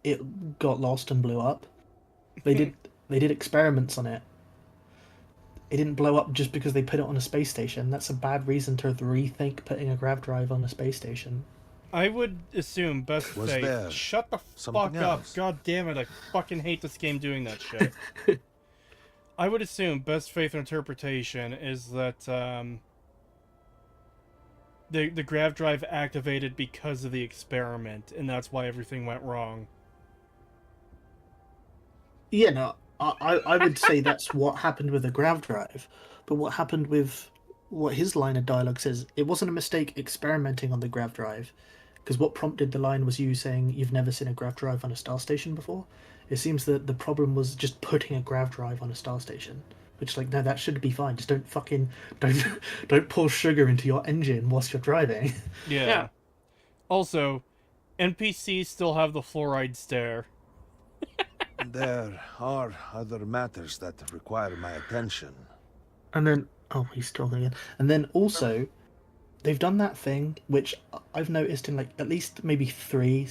S9: it got lost and blew up. They did experiments on it. It didn't blow up just because they put it on a space station. That's a bad reason to rethink putting a grav drive on a space station.
S1: I would assume best faith. Shut the fuck up. God damn it, I fucking hate this game doing that shit. I would assume best faith interpretation is that the grav drive activated because of the experiment, and that's why everything went wrong.
S9: Yeah, no, I would say that's what happened with the grav drive, but what happened with what his line of dialogue says, it wasn't a mistake experimenting on the grav drive, because what prompted the line was you saying you've never seen a grav drive on a star station before. It seems that the problem was just putting a grav drive on a star station, which, like, no, that should be fine. Just don't pour sugar into your engine whilst you're driving.
S1: Yeah. Also, NPCs still have the fluoride stare.
S16: There are other matters that require my attention.
S9: And then, oh, he's talking again. And then also, they've done that thing which I've noticed in like at least maybe 3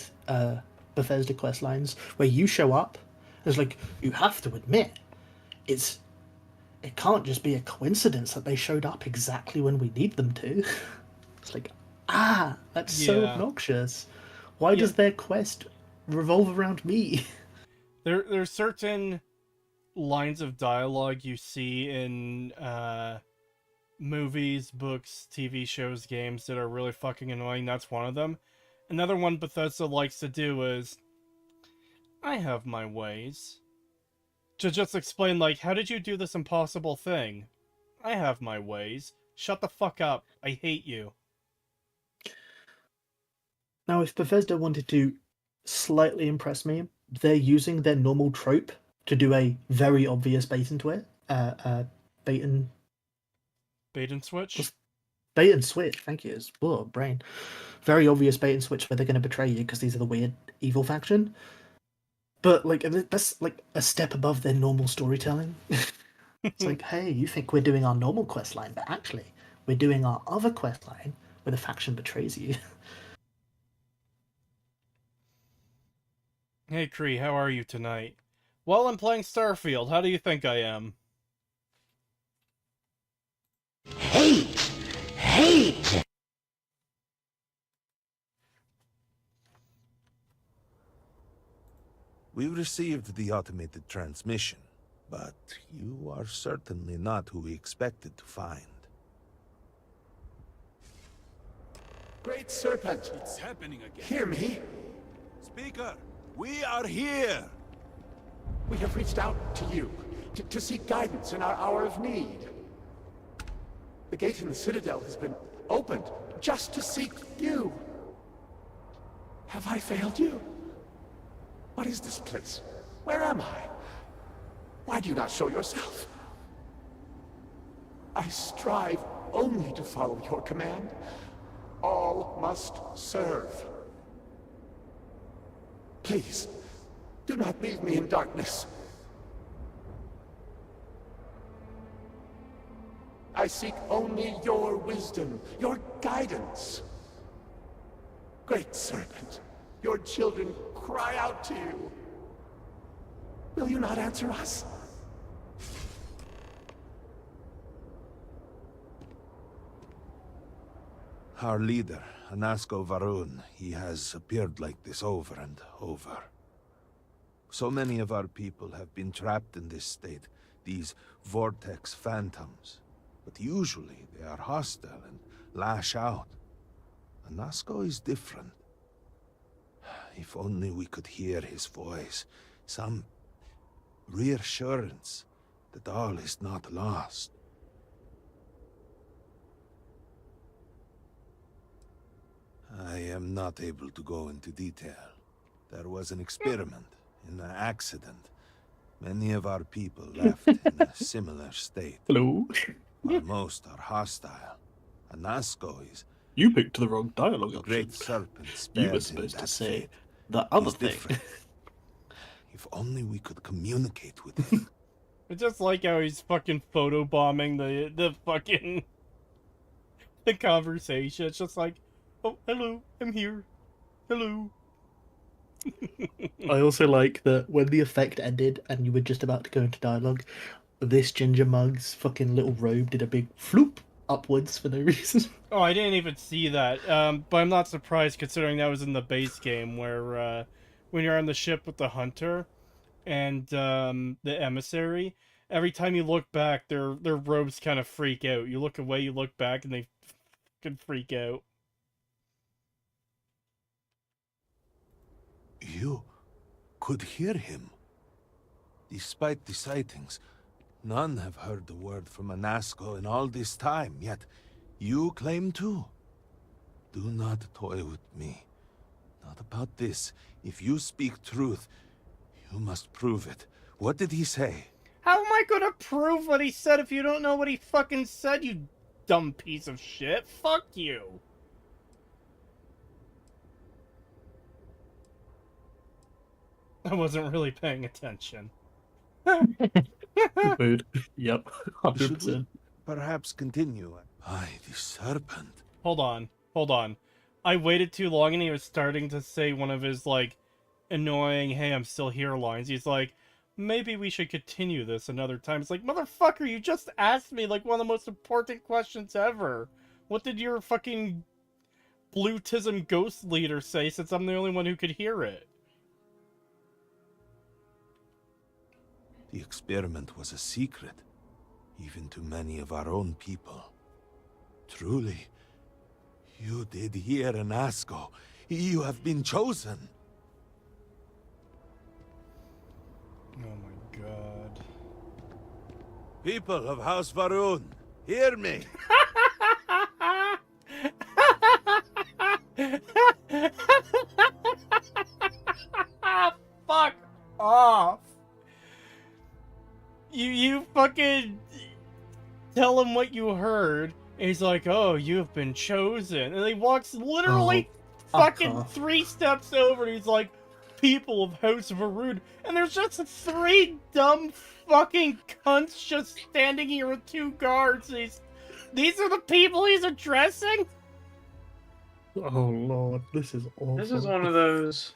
S9: Bethesda quest lines where you show up. It's like, you have to admit, it can't just be a coincidence that they showed up exactly when we need them to. It's like, that's so obnoxious. Why does their quest revolve around me?
S1: There's certain lines of dialogue you see in movies, books, TV shows, games that are really fucking annoying. That's one of them. Another one Bethesda likes to do is, I have my ways. To just explain, like, how did you do this impossible thing? I have my ways. Shut the fuck up. I hate you.
S9: Now, if Bethesda wanted to slightly impress me, they're using their normal trope to do a very obvious bait and switch.
S1: Bait and switch?
S9: Bait and switch, thank you. It's brain. Very obvious bait and switch where they're going to betray you because these are the weird evil faction. But, like, that's like a step above their normal storytelling. It's like, hey, you think we're doing our normal quest line, but actually, we're doing our other quest line where the faction betrays you.
S1: Hey, Kree, how are you tonight? Well, I'm playing Starfield. How do you think I am?
S13: Hate!
S16: We received the automated transmission, but you are certainly not who we expected to find.
S6: Great Serpent,
S15: It's happening again.
S6: hear me.
S16: Speaker, we are here.
S6: We have reached out to you to seek guidance in our hour of need. The gate in the Citadel has been opened just to seek you. Have I failed you? What is this place? Where am I? Why do you not show yourself? I strive only to follow your command. All must serve. Please, do not leave me in darkness. I seek only your wisdom, your guidance. Great Serpent, your children cry out to you. Will you not answer us?
S16: Our leader, Anasko Varun, he has appeared like this over and over. So many of our people have been trapped in this state, these vortex phantoms. But usually they are hostile and lash out. Anasko is different. If only we could hear his voice, some reassurance that all is not lost. I am not able to go into detail. There was an experiment, an accident. Many of our people left in a similar state.
S9: Hello.
S16: While most are hostile. Anasko is...
S9: You picked the wrong dialogue
S16: The
S9: option.
S16: great serpent spared
S9: You were
S16: him
S9: supposed to
S16: that
S9: say
S16: fate.
S9: the other
S16: He's
S9: thing.
S16: different. If only we could communicate with him.
S1: It's just like how he's fucking photobombing the fucking the conversation. It's just like, oh, hello, I'm here. Hello.
S9: I also like that when the effect ended and you were just about to go into dialogue, this ginger mug's fucking little robe did a big floop upwards for no reason.
S1: Oh, I didn't even see that. But I'm not surprised considering that was in the base game where when you're on the ship with the hunter and the emissary, every time you look back, their robes kind of freak out. You look away, you look back, and they can freak out.
S16: You could hear him. Despite the sightings, none have heard the word from Anasko in all this time, yet you claim to. Do not toy with me. Not about this. If you speak truth, you must prove it. What did he say?
S1: How am I gonna prove what he said if you don't know what he fucking said, you dumb piece of shit? Fuck you. I wasn't really paying attention.
S9: Mood. Yep,
S16: Should we
S9: 100%.
S16: perhaps continue? By the serpent.
S1: Hold on. I waited too long and he was starting to say one of his, like, annoying, hey, I'm still here lines. He's like, maybe we should continue this another time. It's like, motherfucker, you just asked me, like, one of the most important questions ever. What did your fucking Bluetism ghost leader say, since I'm the only one who could hear it?
S16: The experiment was a secret, even to many of our own people. Truly, you did hear Anasko. You have been chosen.
S1: Oh my god.
S16: People of House Varun, hear me.
S1: Fuck off. You fucking tell him what you heard, and he's like, oh, you have been chosen. And he walks literally fucking
S9: off.
S1: 3 steps over, and he's like, people of House Varun. And there's just 3 dumb fucking cunts just standing here with 2 guards. These are the people he's addressing?
S9: Oh lord, this is awful.
S2: This is one of those,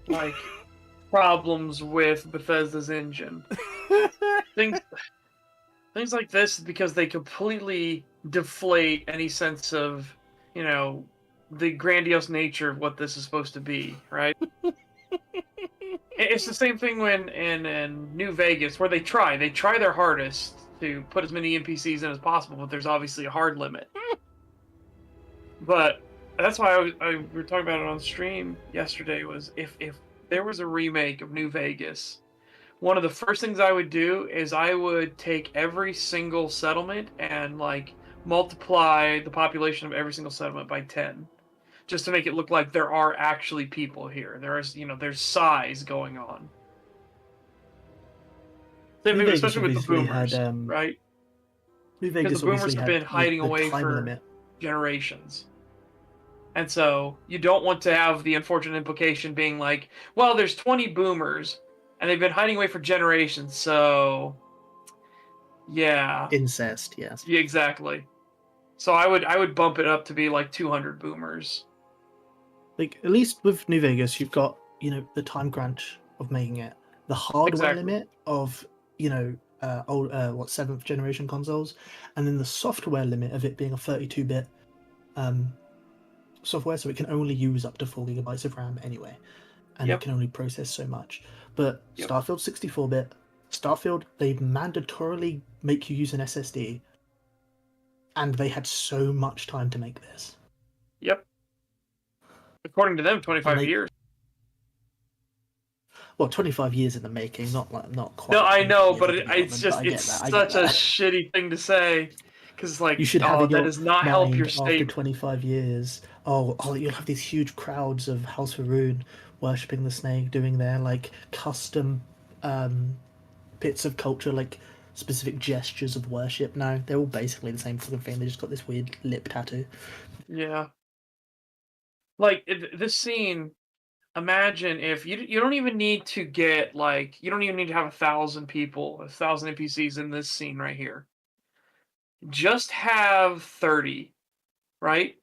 S2: like, problems with Bethesda's engine. Things like this, because they completely deflate any sense of, you know, the grandiose nature of what this is supposed to be, right? It's the same thing when in New Vegas, where they try their hardest to put as many NPCs in as possible, but there's obviously a hard limit. But that's why we were talking about it on stream yesterday. Was if there was a remake of New Vegas, one of the first things I would do is I would take every single settlement and like multiply the population of every single settlement by 10, just to make it look like there are actually people here. There's size going on. Same
S9: New
S2: thing,
S9: Vegas
S2: especially with the
S9: obviously
S2: boomers,
S9: had
S2: right?
S9: New
S2: Because
S9: Vegas
S2: the boomers
S9: obviously
S2: have
S9: had
S2: been hiding
S9: the
S2: away
S9: time
S2: for
S9: limit.
S2: generations. And so you don't want to have the unfortunate implication being like, well, there's 20 boomers and they've been hiding away for generations, so yeah.
S9: Incest, yes.
S2: Yeah, exactly. So I would bump it up to be like 200 boomers.
S9: Like, at least with New Vegas, you've got, the time crunch of making it, the hardware
S2: Exactly.
S9: limit of, seventh generation consoles, and then the software limit of it being a 32-bit software, so it can only use up to 4 gigabytes of RAM anyway, and it can only process so much. But Starfield 64-bit, Starfield, they mandatorily make you use an SSD, and they had so much time to make this.
S2: Yep. According to them, 25 years.
S9: Well, 25 years in the making, not quite.
S2: No, I know, but it's such a shitty thing to say, because like,
S9: you should have
S2: that does not help your
S9: after
S2: statement.
S9: 25 years. Oh, you'll have these huge crowds of House Haroon worshipping the snake, doing their like custom bits of culture, like specific gestures of worship. No, they're all basically the same fucking thing. They just got this weird lip tattoo.
S2: Yeah. Like this scene. Imagine if you don't even need to get like you don't even need to have 1,000 people, 1,000 NPCs in this scene right here. Just have 30, right?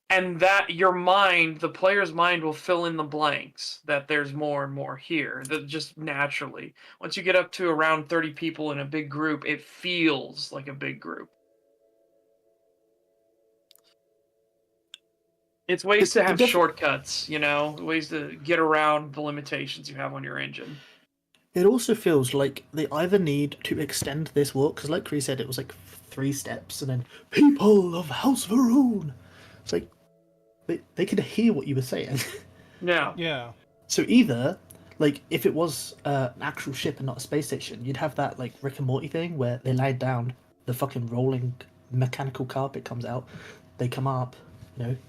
S2: And that the player's mind will fill in the blanks that there's more and more here. That just naturally. Once you get up to around 30 people in a big group, it feels like a big group. It's ways to have shortcuts, ways to get around the limitations you have on your engine.
S9: It also feels like they either need to extend this walk, because like Chris said, it was like 3 steps, and then people of House Haroon. It's like they could hear what you were saying.
S2: Yeah.
S1: Yeah.
S9: So either, like, if it was an actual ship and not a space station, you'd have that like Rick and Morty thing where they lie down, the fucking rolling mechanical carpet comes out, they come up.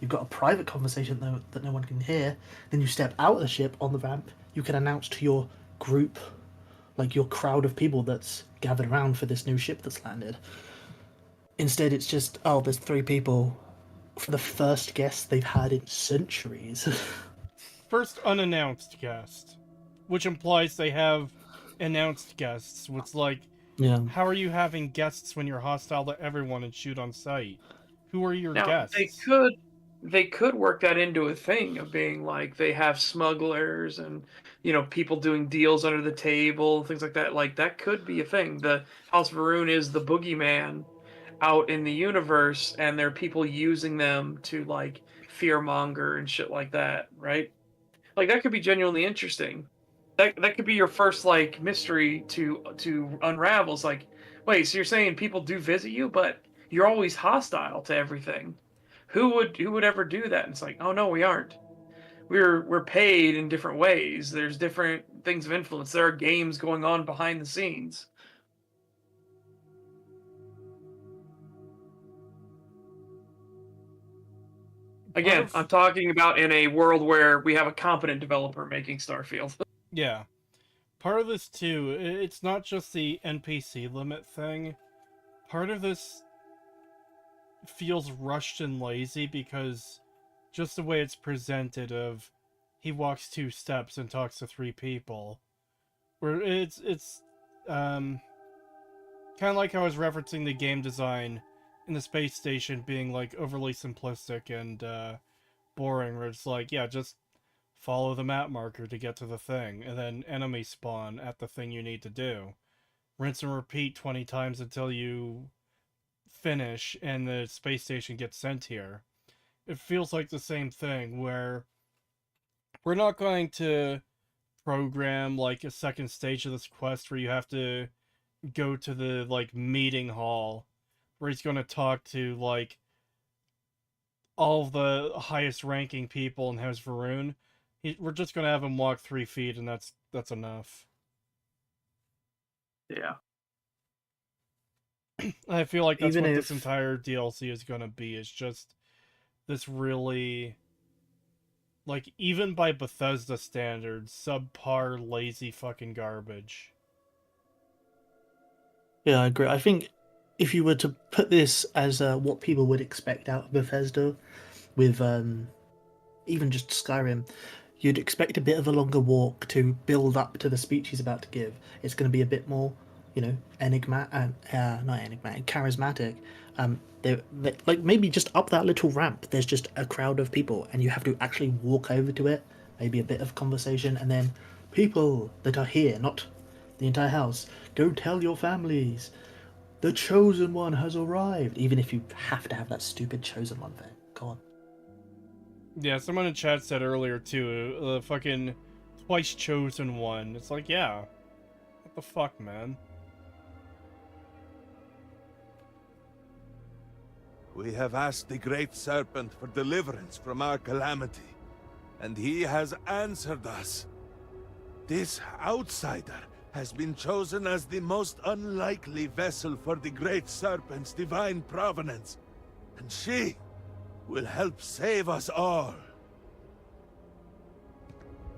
S9: You've got a private conversation that no one can hear. Then you step out of the ship on the ramp. You can announce to your group, like your crowd of people that's gathered around for this new ship that's landed. Instead, it's just, there's 3 people for the first guest they've had in centuries.
S1: First unannounced guest, which implies they have announced guests. It's like, how are you having guests when you're hostile to everyone and shoot on sight? Who are your guests?
S2: They could work that into a thing of being like they have smugglers and people doing deals under the table, things like that. Like that could be a thing. The House of Haroon is the boogeyman out in the universe, and there are people using them to like fearmonger and shit like that, right? Like that could be genuinely interesting. That could be your first like mystery to unravel. It's like, wait, so you're saying people do visit you, but you're always hostile to everything. Who would ever do that? And it's like, oh no, we aren't. We're paid in different ways. There's different things of influence. There are games going on behind the scenes. Again, I'm talking about in a world where we have a competent developer making Starfield.
S1: Yeah. Part of this, too, it's not just the NPC limit thing. Part of this feels rushed and lazy because just the way it's presented of he walks 2 steps and talks to 3 people. Where it's kind of like I was referencing the game design in the space station being like overly simplistic and boring, where it's like, yeah, just follow the map marker to get to the thing, and then enemy spawn at the thing you need to do. Rinse and repeat 20 times until you finish and the space station gets sent here. It feels like the same thing where we're not going to program like a second stage of this quest where you have to go to the like meeting hall where he's going to talk to like all of the highest ranking people in House Varun. We're just gonna have him walk 3 feet, and that's enough.
S2: Yeah.
S1: I feel like that's
S9: Even
S1: what this
S9: if-
S1: entire DLC is gonna be. Is just this really, like, even by Bethesda standards, subpar, lazy fucking garbage.
S9: Yeah, I agree. I think if you were to put this as what people would expect out of Bethesda, with even just Skyrim, you'd expect a bit of a longer walk to build up to the speech he's about to give. It's going to be a bit more, charismatic. They like maybe just up that little ramp. There's just a crowd of people, and you have to actually walk over to it. Maybe a bit of conversation, and then people that are here, not the entire house, go tell your families. The chosen one has arrived. Even if you have to have that stupid chosen one thing. God.
S1: Yeah, someone in chat said earlier too, the fucking twice chosen one. It's like, yeah, what the fuck, man?
S16: We have asked the Great Serpent for deliverance from our calamity, and he has answered us. This outsider has been chosen as the most unlikely vessel for the Great Serpent's divine provenance, and she will help save us all.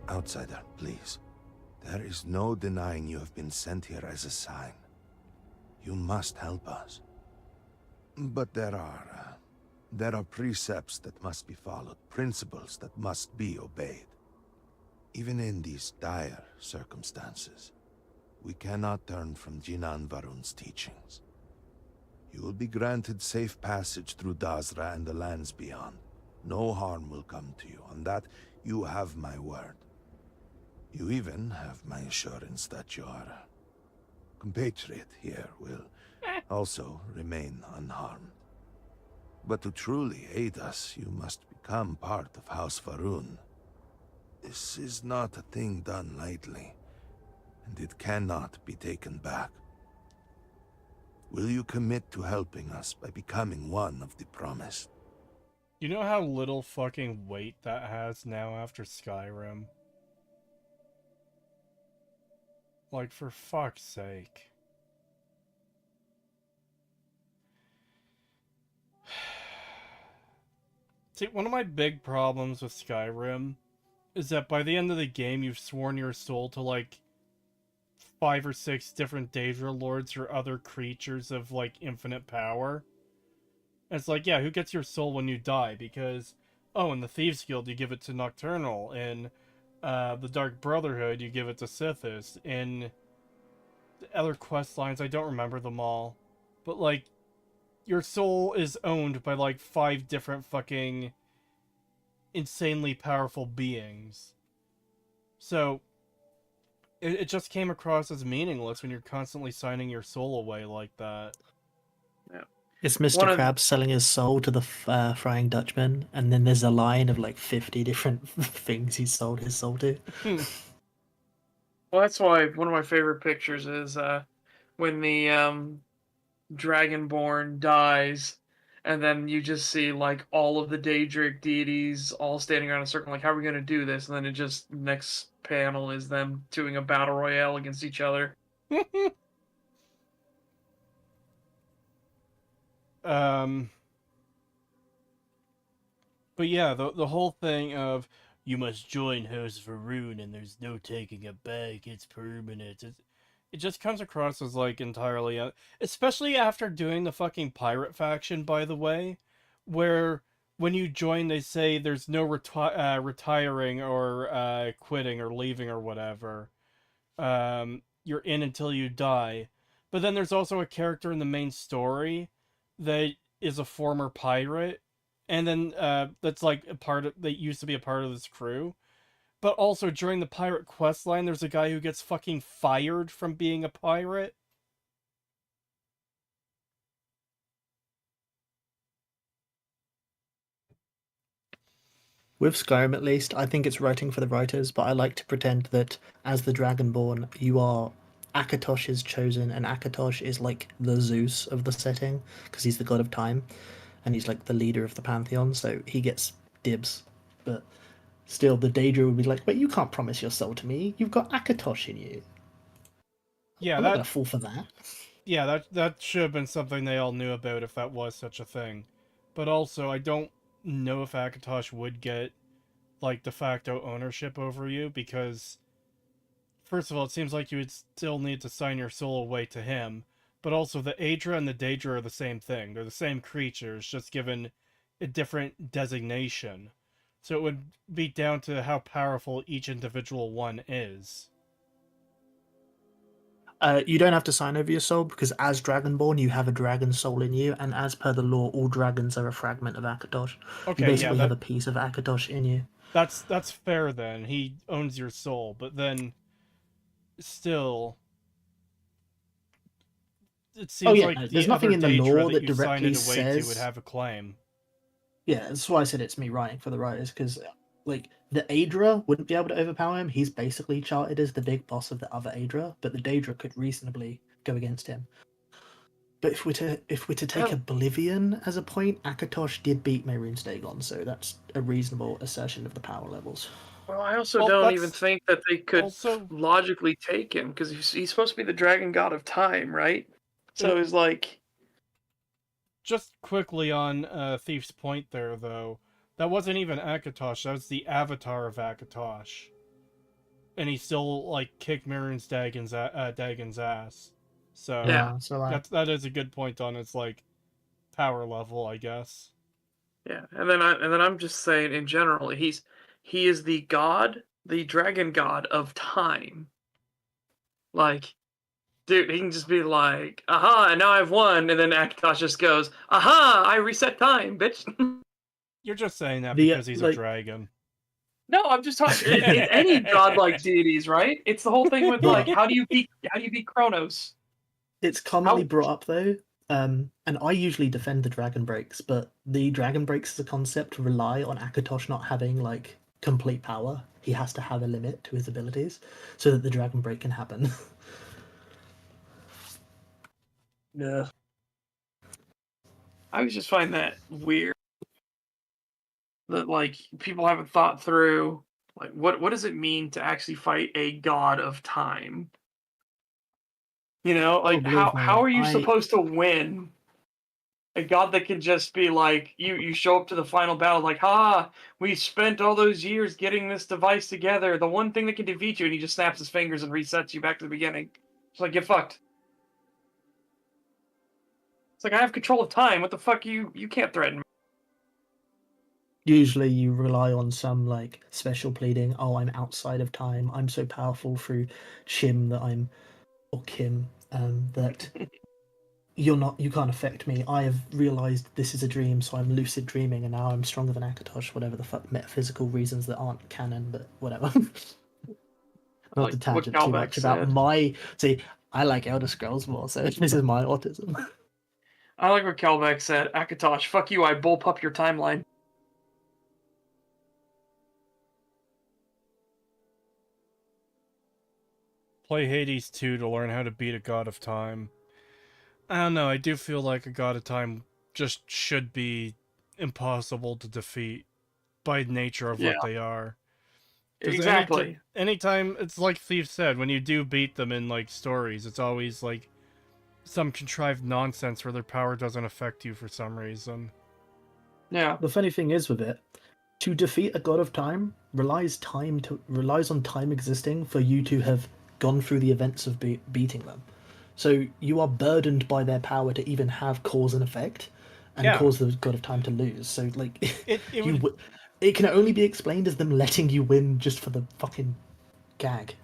S16: Outsider, please. There is no denying you have been sent here as a sign. You must help us. But there are precepts that must be followed, principles that must be obeyed. Even in these dire circumstances, we cannot turn from Jinan Varun's teachings. You will be granted safe passage through Dazra and the lands beyond. No harm will come to you. On that, you have my word. You even have my assurance that your compatriot here will also remain unharmed. But to truly aid us, you must become part of House Varun. This is not a thing done lightly, and it cannot be taken back. Will you commit to helping us by becoming one of the promised?
S1: You know how little fucking weight that has now after Skyrim? Like, for fuck's sake. See, one of my big problems with Skyrim is that by the end of the game, you've sworn your soul to, like, 5 or 6 different Daedra Lords or other creatures of, like, infinite power. And it's like, yeah, who gets your soul when you die? Because, oh, in the Thieves Guild, you give it to Nocturnal. In the Dark Brotherhood, you give it to Sithis. In the other quest lines, I don't remember them all. But, like, your soul is owned by, like, 5 different fucking insanely powerful beings. So, it just came across as meaningless when you're constantly signing your soul away like that.
S2: Yeah.
S9: It's Mr. Krabs selling his soul to the Frying Dutchman, and then there's a line of like 50 different things he sold his soul to.
S2: Well, that's why one of my favorite pictures is when the Dragonborn dies, and then you just see like all of the Daedric deities all standing around in a circle, like, how are we going to do this? And then it just, next panel is them doing a battle royale against each other.
S1: But yeah, the whole thing of you must join House Varun and there's no taking it back, it's permanent. It just comes across as like entirely, especially after doing the fucking pirate faction, by the way, where when you join they say there's no retiring or quitting or leaving or whatever. You're in until you die. But then there's also a character in the main story that is a former pirate, and then that's like a part of that used to be a part of this crew. But also during the pirate quest line, there's a guy who gets fucking fired from being a pirate.
S9: With Skyrim, at least, I think it's writing for the writers, but I like to pretend that as the Dragonborn, you are Akatosh's chosen, and Akatosh is like the Zeus of the setting, because he's the god of time. and he's like the leader of the Pantheon, so he gets dibs. But still, the Daedra would be like, "Wait, you can't promise your soul to me. You've got Akatosh in you.
S1: Yeah,
S9: I'm not gonna fall for that."
S1: Yeah, that should have been something they all knew about if that was such a thing. But also, I don't know if Akatosh would get, like, de facto ownership over you, because, first of all, it seems like you would still need to sign your soul away to him, but also the Aedra and the Daedra are the same thing. They're the same creatures, just given a different designation. So it would be down to how powerful each individual one is.
S9: You don't have to sign over your soul because as Dragonborn, you have a dragon soul in you, and as per the law, all dragons are a fragment of Akatosh.
S1: Okay,
S9: You basically
S1: yeah,
S9: have a piece of Akatosh in you.
S1: That's fair then. He owns your soul, but then still it seems like
S9: no, there's
S1: the other
S9: nothing in the
S1: Daedra
S9: law
S1: that
S9: that
S1: you sign
S9: directly
S1: it away to would
S9: says.
S1: have a claim.
S9: Yeah, that's why I said it's me writing for the writers, because like the Aedra wouldn't be able to overpower him. He's basically charted as the big boss of the other Aedra, but the Daedra could reasonably go against him. But if we're to take Oblivion as a point, Akatosh did beat Mehrunes Dagon, so that's a reasonable assertion of the power levels.
S2: Well, I also don't even think that they could logically take him, because he's supposed to be the dragon god of time, right? So it's like...
S1: Just quickly on Thief's point there, though, that wasn't even Akatosh, that was the avatar of Akatosh. And he still, like, kicked Mehrunes Dagon's ass. So,
S2: Yeah,
S1: that is a good point on its, like, power level, I guess.
S2: Yeah, and then I'm just saying in general, he is the god, the dragon god of time. Like, dude, he can just be like, "Aha! And now I've won," and then Akatosh just goes, "Aha! I reset time, bitch."
S1: You're just saying that because he's a dragon.
S2: No, I'm just talking in any godlike deities, right? It's the whole thing with like, how do you beat Kronos?
S9: It's commonly brought up though, and I usually defend the dragon breaks, but the dragon breaks as a concept rely on Akatosh not having like complete power. He has to have a limit to his abilities so that the dragon break can happen.
S2: Yeah. I just find that weird. That like people haven't thought through like what does it mean to actually fight a god of time? You know, like how are you supposed to win a god that can just be like you show up to the final battle like, "Ha, we spent all those years getting this device together, the one thing that can defeat you," and he just snaps his fingers and resets you back to the beginning. It's like, get fucked. It's like, I have control of time. What the fuck? You can't threaten me.
S9: Usually you rely on some like special pleading. Oh, I'm outside of time. I'm so powerful through Chim that I'm, or Kim, that you can't affect me. I have realized this is a dream, so I'm lucid dreaming, and now I'm stronger than Akatosh. Whatever the fuck metaphysical reasons that aren't canon, but whatever. Not to tangent too much about my. See, I like Elder Scrolls more, so this is my autism.
S2: I like what Kalbeck said. Akatosh, fuck you, I bullpup your timeline.
S1: Play Hades 2 to learn how to beat a god of time. I don't know, I do feel like a god of time just should be impossible to defeat by nature of what they are.
S2: Exactly.
S1: Anytime, it's like Thief said, when you do beat them in, like, stories, it's always, like, some contrived nonsense where their power doesn't affect you for some reason.
S2: Yeah.
S9: The funny thing is with it, to defeat a god of time relies on time existing for you to have gone through the events of beating them. So you are burdened by their power to even have cause and effect, and cause the god of time to lose. So like, it can only be explained as them letting you win just for the fucking gag.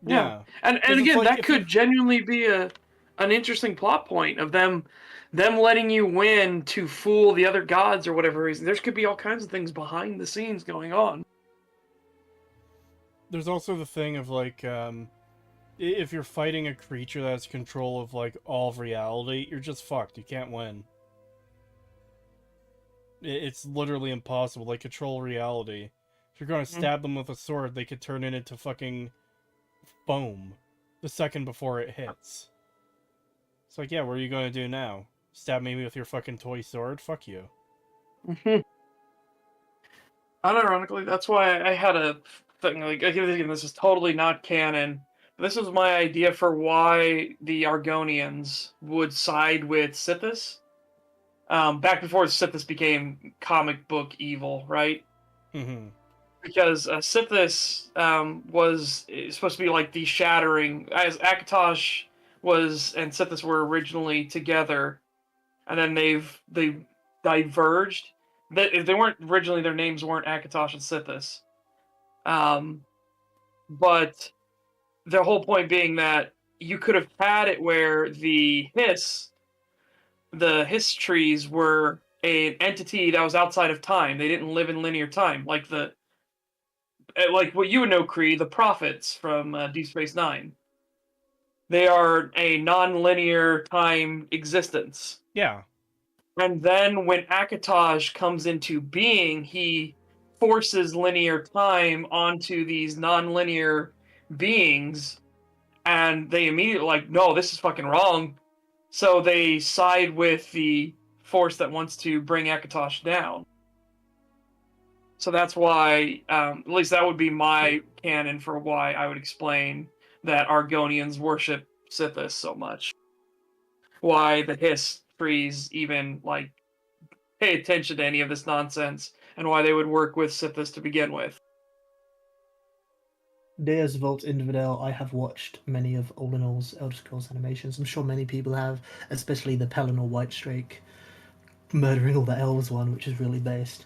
S2: Yeah. And again, like, that could genuinely be an interesting plot point of them letting you win to fool the other gods or whatever reason. There could be all kinds of things behind the scenes going on.
S1: There's also the thing of, like, if you're fighting a creature that has control of, like, all of reality, you're just fucked. You can't win. It's literally impossible. They control reality. If you're going to stab them with a sword, they could turn it into fucking foam the second before it hits. It's like, yeah, what are you going to do now? Stab me with your fucking toy sword? Fuck you.
S2: Mm-hmm. Unironically, that's why I had a thing like again, this is totally not canon. This was my idea for why the Argonians would side with Sithis. Back before Sithis became comic book evil, right?
S1: Mm-hmm.
S2: Because Sithis was supposed to be like the shattering, as Akatosh was and Sithis were originally together, and then they diverged. They weren't originally, their names weren't Akatosh and Sithis, but the whole point being that you could have had it where the hiss trees were an entity that was outside of time. They didn't live in linear time, like what you would know, Kree, the prophets from Deep Space Nine. They are a non-linear time existence.
S1: Yeah.
S2: And then when Akatosh comes into being, he forces linear time onto these non-linear beings, and they immediately like, no, this is fucking wrong. So they side with the force that wants to bring Akatosh down. So that's why, at least that would be my canon for why I would explain that Argonians worship Sithis so much. Why the Hiss trees even like pay attention to any of this nonsense, and why they would work with Sithis to begin with.
S9: Deus Vult Infidel, I have watched many of Olinol's Elder Scrolls animations. I'm sure many people have, especially the Pelennor Whitestrake murdering all the elves one, which is really based.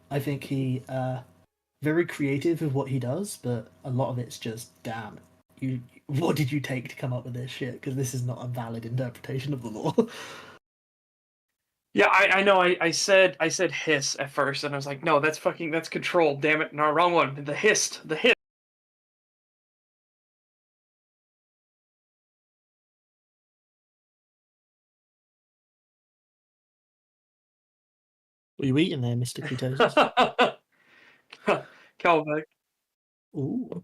S9: I think he very creative with what he does, but a lot of it's just damn. What did you take to come up with this shit? Because this is not a valid interpretation of the law.
S2: Yeah, I know. I said hiss at first, and I was like, no, that's control. Damn it, no, wrong one. The hiss.
S9: What are you eating there, Mr. Ketosis?
S2: Kelbeck.
S9: Ooh.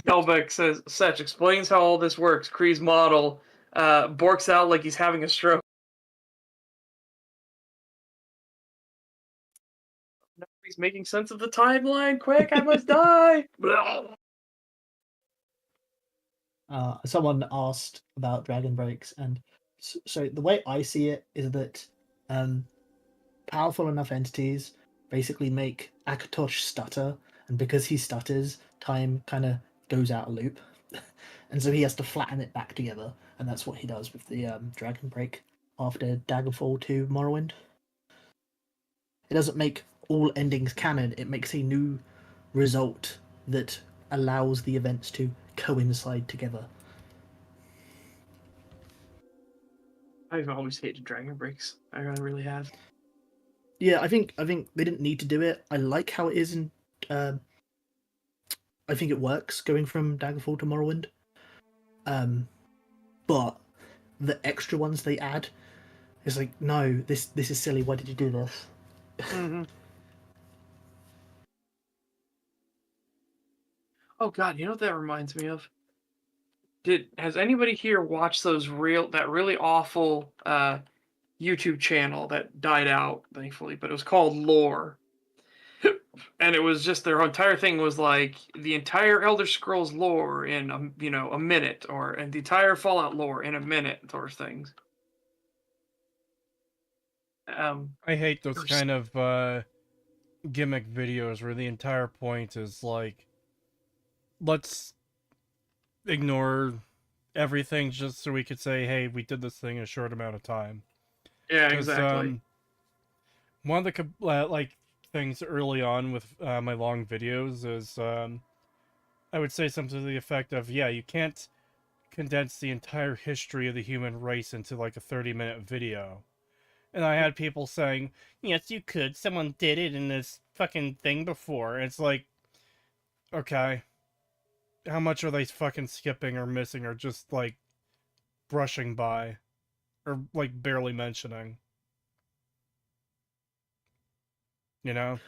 S2: Kelbeck says, Setch explains how all this works. Kree's model borks out like he's having a stroke. He's making sense of the timeline. Quick, I must die.
S9: Someone asked about Dragon Breaks, and so the way I see it is that powerful enough entities basically make Akatosh stutter, and because he stutters, time kind of goes out of loop, and so he has to flatten it back together, and that's what he does with the Dragon Break after Daggerfall to Morrowind. It doesn't make all endings canon, it makes a new result that allows the events to coincide together.
S2: I've always hated Dragon Breaks. I really have.
S9: Yeah, I think they didn't need to do it. I like how it is in. I think it works going from Daggerfall to Morrowind. But the extra ones they add is like, no, this is silly. Why did you do this?
S2: Mm-hmm. Oh god, you know what that reminds me of? Has anybody here watched that really awful YouTube channel that died out, thankfully, but it was called Lore. And it was just their entire thing was like the entire Elder Scrolls lore in a minute, and the entire Fallout lore in a minute, or things.
S1: I hate those kind of gimmick videos where the entire point is like, let's ignore everything just so we could say, hey, we did this thing in a short amount of time.
S2: Yeah, exactly.
S1: One of the things early on with my long videos is I would say something to the effect of, yeah, you can't condense the entire history of the human race into like a 30-minute video. And I had people saying, yes, you could. Someone did it in this fucking thing before. And it's like, okay. How much are they fucking skipping or missing or just, like, brushing by? Or, like, barely mentioning? You know?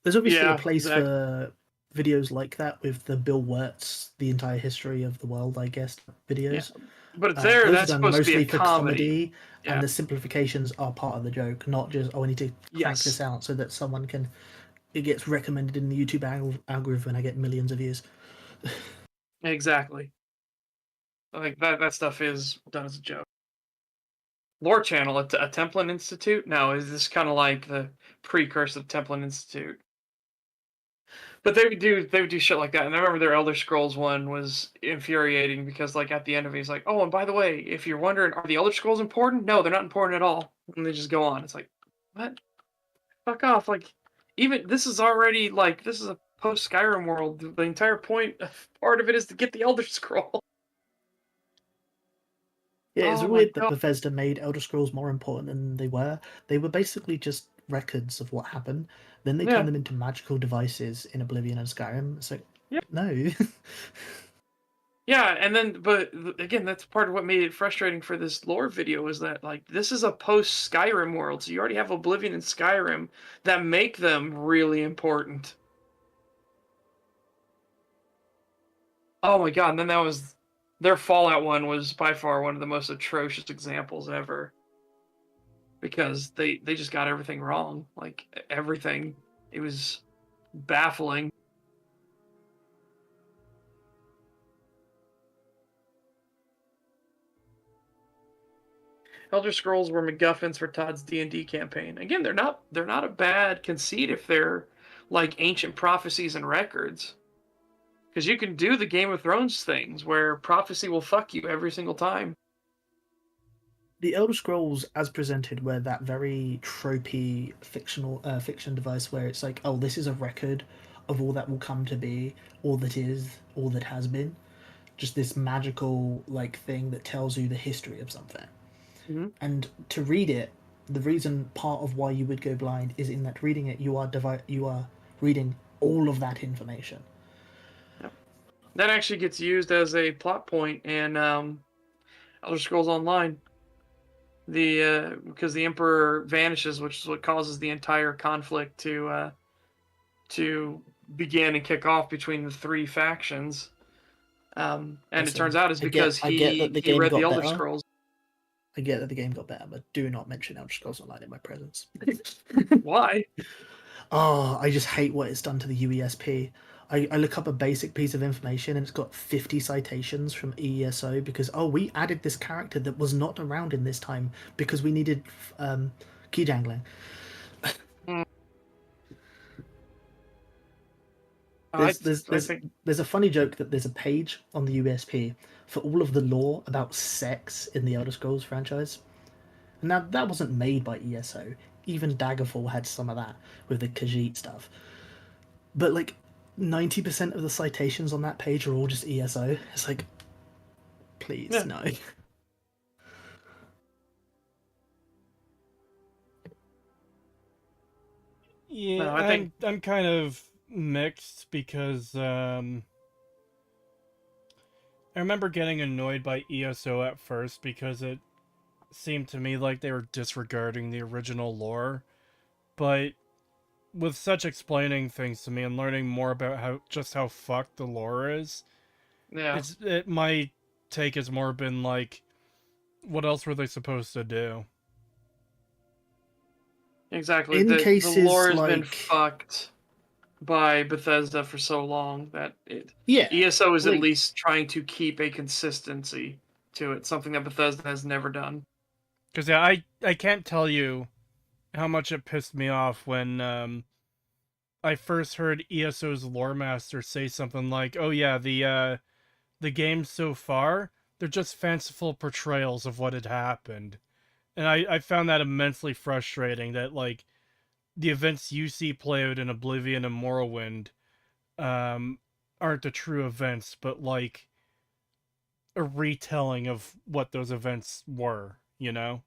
S9: There's obviously a place for videos like that with the Bill Wirtz, the entire history of the world, I guess, videos.
S2: But there,
S9: Those are
S2: that's
S9: done
S2: supposed to be
S9: mostly
S2: a
S9: for
S2: comedy.
S9: and
S2: Yeah.
S9: the simplifications are part of the joke, not just I need to crank
S2: Yes.
S9: this out so that someone can. It gets recommended in the YouTube algorithm, and I get millions of views.
S2: Exactly. Like that stuff is done as a joke. Lore Channel, a Templin Institute? No, is this kind of like the precursor of Templin Institute? But they would do shit like that. And I remember their Elder Scrolls one was infuriating because like at the end of it, he's like, "Oh, and by the way, if you're wondering, are the Elder Scrolls important? No, they're not important at all." And they just go on. It's like, what? Fuck off! Like, even this is already like this is a post Skyrim world. The entire point, part of it, is to get the Elder Scroll.
S9: Yeah, it's
S2: Oh my
S9: weird that
S2: god.
S9: Bethesda made Elder Scrolls more important than they were. They were basically just records of what happened. Then they
S2: Yeah.
S9: turned them into magical devices in Oblivion and Skyrim. It's like, no.
S2: Yeah, and then, but again, that's part of what made it frustrating for this lore video is that, like, this is a post Skyrim world, so you already have Oblivion and Skyrim that make them really important. Oh my god, and then their Fallout one was by far one of the most atrocious examples ever. Because they just got everything wrong. Like, everything. It was baffling. Elder Scrolls were MacGuffins for Todd's D&D campaign. Again, they're not a bad conceit if they're like ancient prophecies and records. Because you can do the Game of Thrones things where prophecy will fuck you every single time.
S9: The Elder Scrolls, as presented, were that very tropey fiction device where it's like, oh, this is a record of all that will come to be, all that is, all that has been. Just this magical like thing that tells you the history of something.
S2: Mm-hmm.
S9: And to read it, the reason part of why you would go blind is in that reading it, you are reading all of that information.
S2: Yep. That actually gets used as a plot point in Elder Scrolls Online. Because the Emperor vanishes, which is what causes the entire conflict to begin and kick off between the three factions. And it turns out it's because
S9: I get that the
S2: he
S9: game
S2: read
S9: got
S2: the Elder
S9: better.
S2: Scrolls.
S9: I get that the game got better, but do not mention Elder Scrolls Online in my presence.
S2: Why?
S9: Oh, I just hate what it's done to the UESP. I look up a basic piece of information and it's got 50 citations from ESO because, oh, we added this character that was not around in this time because we needed key jangling. There's a funny joke that there's a page on the USP for all of the lore about sex in the Elder Scrolls franchise. Now, that wasn't made by ESO. Even Daggerfall had some of that with the Khajiit stuff. But, like, 90% of the citations on that page are all just ESO. It's like, please, no.
S1: Yeah,
S2: No, I think
S1: I'm kind of mixed because I remember getting annoyed by ESO at first because it seemed to me like they were disregarding the original lore, but with such explaining things to me and learning more about how fucked the lore is,
S2: yeah,
S1: my take has more been like, what else were they supposed to do?
S2: exactly.
S9: In
S2: The
S9: cases
S2: lore has been
S9: like
S2: fucked by Bethesda for so long that
S9: Yeah,
S2: ESO is at
S9: like-
S2: least trying to keep a consistency to it, something that Bethesda has never done.
S1: Because yeah, I can't tell you how much it pissed me off when I first heard ESO's lore master say something like, "Oh yeah, the games so far, they're just fanciful portrayals of what had happened." And I found that immensely frustrating that, like, the events you see play out in Oblivion and Morrowind aren't the true events, but, like, a retelling of what those events were, you know?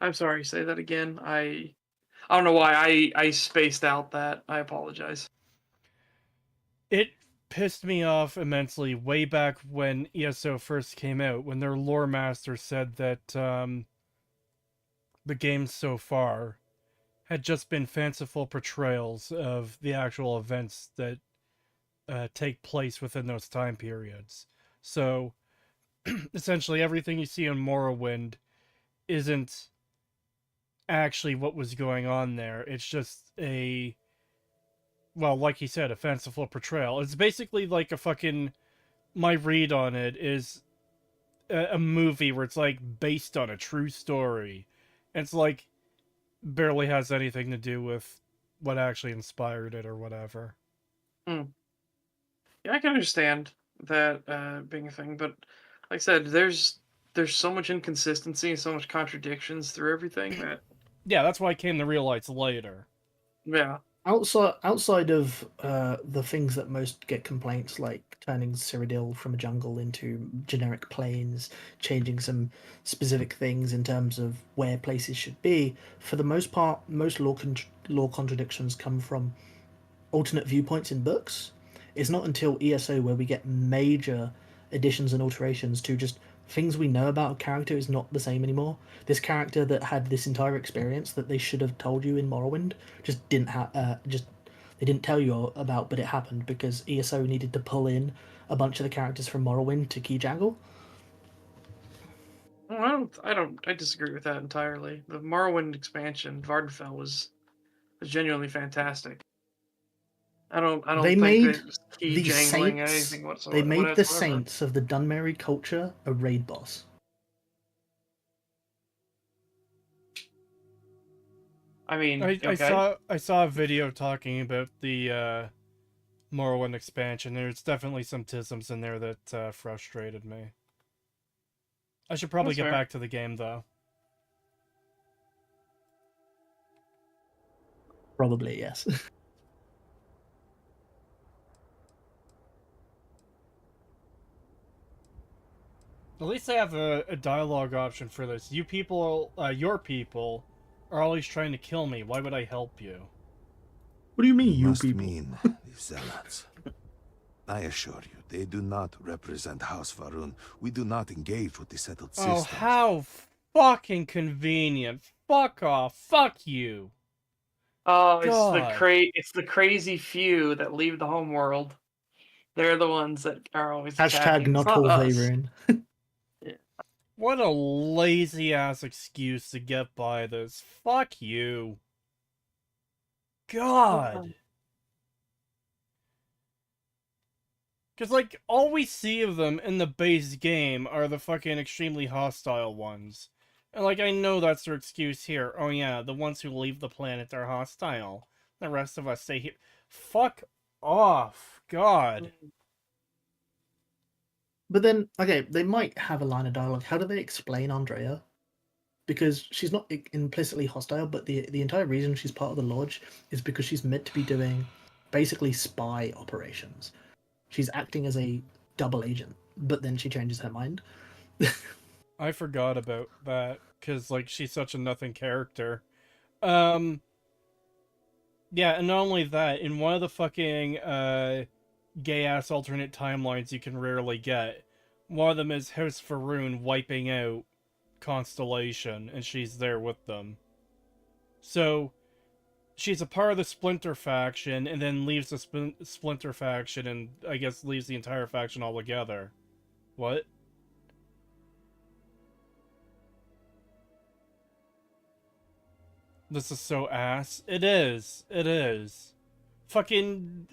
S2: I'm sorry, say that again. I don't know why I spaced out that. I apologize.
S1: It pissed me off immensely way back when ESO first came out, when their lore master said that the games so far had just been fanciful portrayals of the actual events that take place within those time periods. So, essentially, everything you see in Morrowind isn't actually what was going on there. It's just well, like he said, a fanciful portrayal. It's basically like a fucking. My read on it is a movie where it's like based on a true story. It's like barely has anything to do with what actually inspired it or whatever.
S2: Yeah, I can understand that being a thing, but like I said, there's so much inconsistency and so much contradictions through everything that.
S1: Yeah, that's why I came to realize later.
S2: Yeah.
S9: Outside of the things that most get complaints, like turning Cyrodiil from a jungle into generic plains, changing some specific things in terms of where places should be, for the most part, most law contradictions come from alternate viewpoints in books. It's not until ESO where we get major additions and alterations to just things we know about a character is not the same anymore. This character that had this entire experience that they should have told you in Morrowind just didn't they didn't tell you about, but it happened because ESO needed to pull in a bunch of the characters from Morrowind to Keyjaggle.
S2: I disagree with that entirely. The Morrowind expansion, Vardenfell, was genuinely fantastic. I don't
S9: They
S2: think
S9: made
S2: that it was key
S9: the
S2: jangling
S9: Saints.
S2: anything whatsoever.
S9: They made the Saints of the Dunmerry culture a raid boss.
S2: I mean,
S1: I saw a video talking about the Morrowind expansion. There's definitely some tisms in there that frustrated me. I should probably get back to the game though.
S9: Probably, yes.
S1: At least I have a dialogue option for this. You people, your people, are always trying to kill me. Why would I help you?
S9: What do you mean,
S16: you people? Mean the Zealots. I assure you, they do not represent House Varun. We do not engage with the settled systems.
S1: Oh, how fucking convenient. Fuck off. Fuck you.
S2: Oh, it's the crazy few that leave the homeworld. They're the ones that are always
S9: Hashtag not all Varun.
S2: Yeah.
S1: What a lazy ass excuse to get by this. Fuck you. God. Because, like, all we see of them in the base game are the fucking extremely hostile ones. And, like, I know that's their excuse here. Oh, yeah, the ones who leave the planet are hostile. The rest of us stay here. Fuck off. God.
S9: But then, okay, they might have a line of dialogue. How do they explain Andrea? Because she's not implicitly hostile, but the entire reason she's part of the Lodge is because she's meant to be doing basically spy operations. She's acting as a double agent, but then she changes her mind.
S1: I forgot about that, because, like, she's such a nothing character. Yeah, and not only that, in one of the fucking, gay-ass alternate timelines you can rarely get, one of them is House Varun wiping out Constellation, and she's there with them. So, she's a part of the Splinter faction, and then leaves the Splinter faction, and I guess leaves the entire faction altogether. What? This is so ass. It is. It is. Fucking...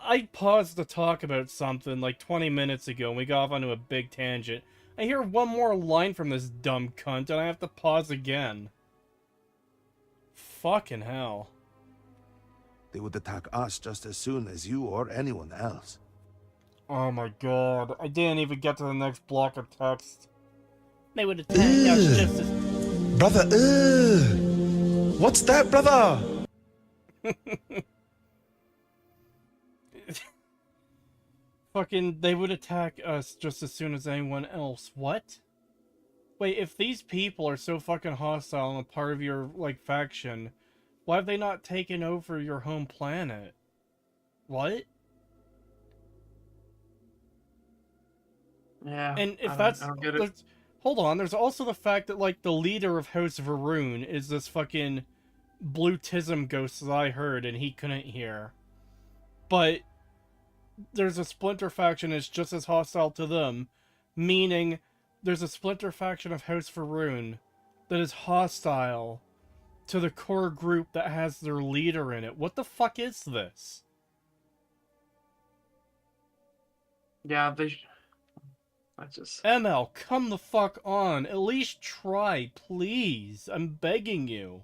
S1: I paused to talk about something like 20 minutes ago, and we got off onto a big tangent. I hear one more line from this dumb cunt, and I have to pause again. Fucking hell.
S16: They would attack us just as soon as you or anyone else.
S1: Oh my god. I didn't even get to the next block of text. They would attack us just as...
S17: Brother, what's that, brother?
S1: Fucking, they would attack us just as soon as anyone else. What? Wait, if these people are so fucking hostile and a part of your, like, faction, why have they not taken over your home planet? What?
S2: Yeah.
S1: And if
S2: I don't get it.
S1: Hold on, there's also the fact that, like, the leader of House Varun is this fucking blue tism ghosts that I heard and he couldn't hear. But there's a splinter faction that's just as hostile to them, meaning there's a splinter faction of House Varun that is hostile to the core group that has their leader in it. What the fuck is this?
S2: Yeah, I just...
S1: ML, come the fuck on. At least try, please. I'm begging you.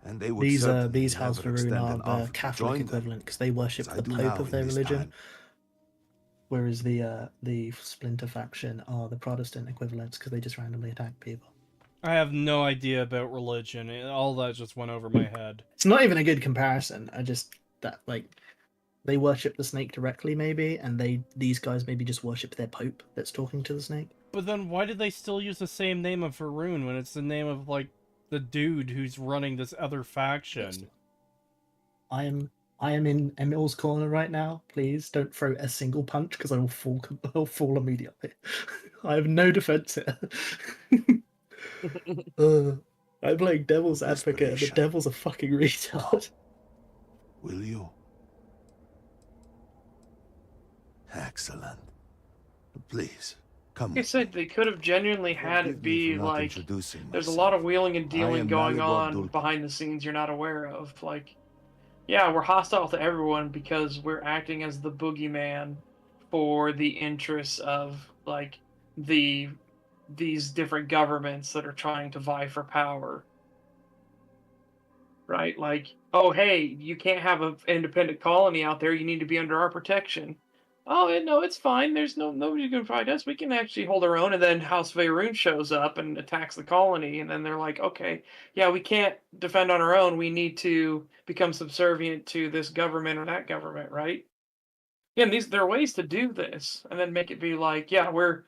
S16: And they would
S9: These
S16: certainly
S9: House
S16: never
S9: Varun
S16: extend
S9: are
S16: an
S9: the
S16: offer to
S9: Catholic
S16: join them,
S9: equivalent because they worship
S16: as I
S9: the
S16: do
S9: Pope
S16: now
S9: of
S16: in
S9: their
S16: this
S9: religion,
S16: time.
S9: whereas the splinter faction are the Protestant equivalents because they just randomly attack people.
S1: I have no idea about religion. All that just went over my head.
S9: It's not even a good comparison. I just that like they worship the snake directly maybe, and these guys maybe just worship their Pope that's talking to the snake.
S1: But then why did they still use the same name of Varun when it's the name of, like, the dude who's running this other faction?
S9: I am in Emil's corner right now. Please don't throw a single punch because I will fall immediately. I have no defense here. I'm playing devil's advocate, and the devil's a fucking retard.
S16: Will you? Excellent. Please, come.
S2: Like I said, they could have genuinely had it be like there's a lot of wheeling and dealing going on behind the scenes you're not aware of. Like, yeah, we're hostile to everyone because we're acting as the boogeyman for the interests of like these different governments that are trying to vie for power. Right? Like, oh hey, you can't have an independent colony out there, you need to be under our protection. Oh no, it's fine. There's nobody can fight us. We can actually hold our own. And then House Veyroon shows up and attacks the colony, and then they're like, okay, yeah, we can't defend on our own. We need to become subservient to this government or that government, right? Yeah, and there are ways to do this, and then make it be like, yeah, we're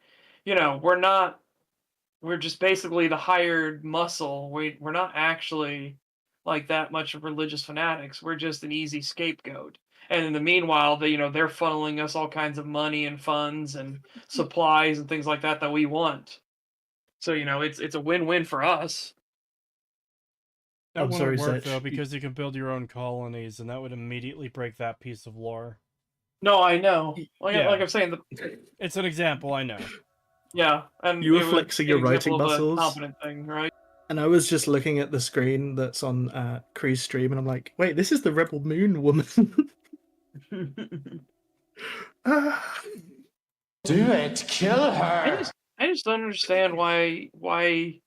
S2: just basically the hired muscle. We're not actually like that much of religious fanatics. We're just an easy scapegoat. And in the meanwhile, they're funneling us all kinds of money and funds and supplies and things like that we want. So it's a win-win for us.
S1: That wouldn't work though, because you can build your own colonies, and that would immediately break that piece of lore.
S2: No, I know. Like I'm saying,
S1: it's an example. I know.
S2: Yeah, and
S9: you were flexing your writing muscles.
S2: Competent thing, right?
S9: And I was just looking at the screen that's on Kree's stream, and I'm like, wait, this is the Rebel Moon woman.
S13: Do it, kill her.
S2: I just don't understand why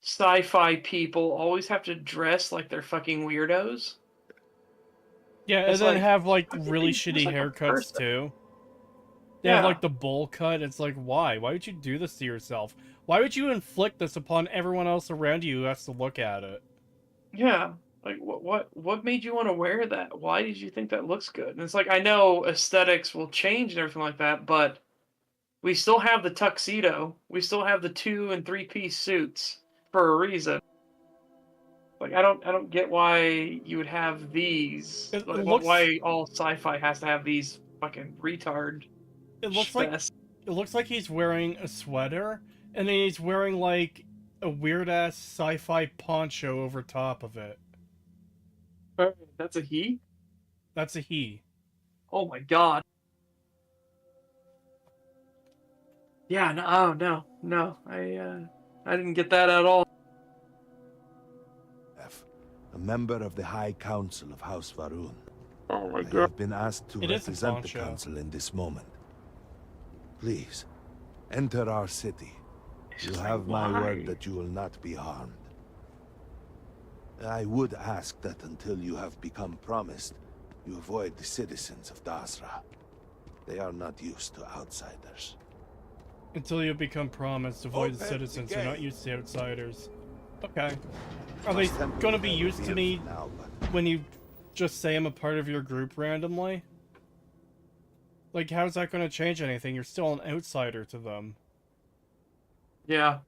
S2: sci-fi people always have to dress like they're fucking weirdos.
S1: Yeah, and then have like really shitty haircuts too. They have like the bowl cut. It's like, why? Why would you do this to yourself? Why would you inflict this upon everyone else around you who has to look at it?
S2: Yeah. Like, what made you want to wear that? Why did you think that looks good? And it's like, I know aesthetics will change and everything like that, but we still have the tuxedo. We still have the 2- and 3-piece suits for a reason. Like, I don't get why you would have these. Why all sci-fi has to have these fucking retard.
S1: It looks like he's wearing a sweater, and then he's wearing like a weird ass sci-fi poncho over top of it.
S2: That's a he?
S1: That's a he.
S2: Oh my god. Yeah, no. I didn't get that at all.
S16: A member of the High Council of House Varun.
S2: Oh my god.
S16: I have been asked to represent the council in this moment. Please, enter our city. You have my word that you will not be harmed. I would ask that until you have become promised, you avoid the citizens of Dasra. They are not used to outsiders.
S1: Until you become promised, avoid the citizens who are not used to outsiders. Okay. Are they gonna be used to me when you just say I'm a part of your group randomly? Like, how's that gonna change anything? You're still an outsider to them.
S2: Yeah.